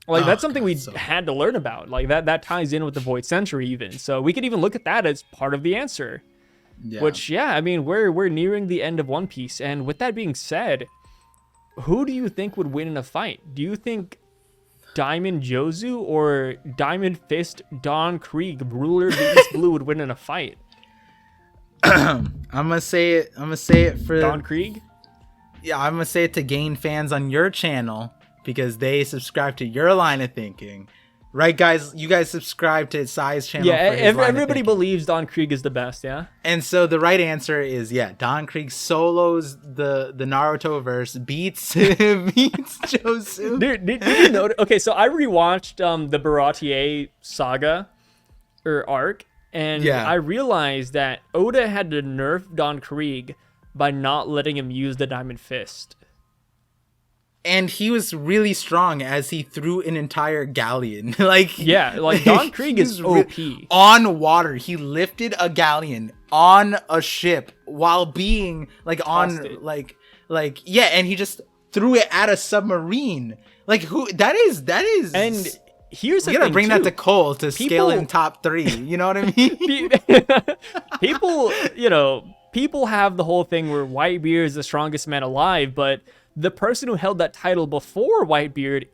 A: that's something we had to learn about. Like that ties in with the Void Century even. So we could even look at that as part of the answer. Yeah. Which, I mean, we're nearing the end of One Piece. And with that being said, who do you think would win in a fight? Do you think Diamond Jozu or Diamond Fist Don Krieg, ruler of the East Blue, would win in a fight?
B: I'm gonna say it for
A: Don Krieg.
B: Yeah, I'm gonna say it to gain fans on your channel because they subscribe to your line of thinking. Right, guys? You guys subscribe to Sai's channel.
A: Yeah, everybody believes Don Krieg is the best, yeah?
B: And so the right answer is, Don Krieg solos the Naruto verse, beats Josu.
A: Dude, did you know? Okay, so I rewatched the Baratier saga, or arc, and I realized that Oda had to nerf Don Krieg by not letting him use the Diamond Fist.
B: And he was really strong as he threw an entire galleon. Like
A: Don Krieg is OP.
B: On water. He lifted a galleon on a ship while being like on and he just threw it at a submarine. Like who that is
A: And here's the
B: thing, you gotta bring
A: too.
B: that to Cole to scale in top 3. You know what I mean? People have the whole thing where Whitebeard is the strongest man alive, but the person who held that title before Whitebeard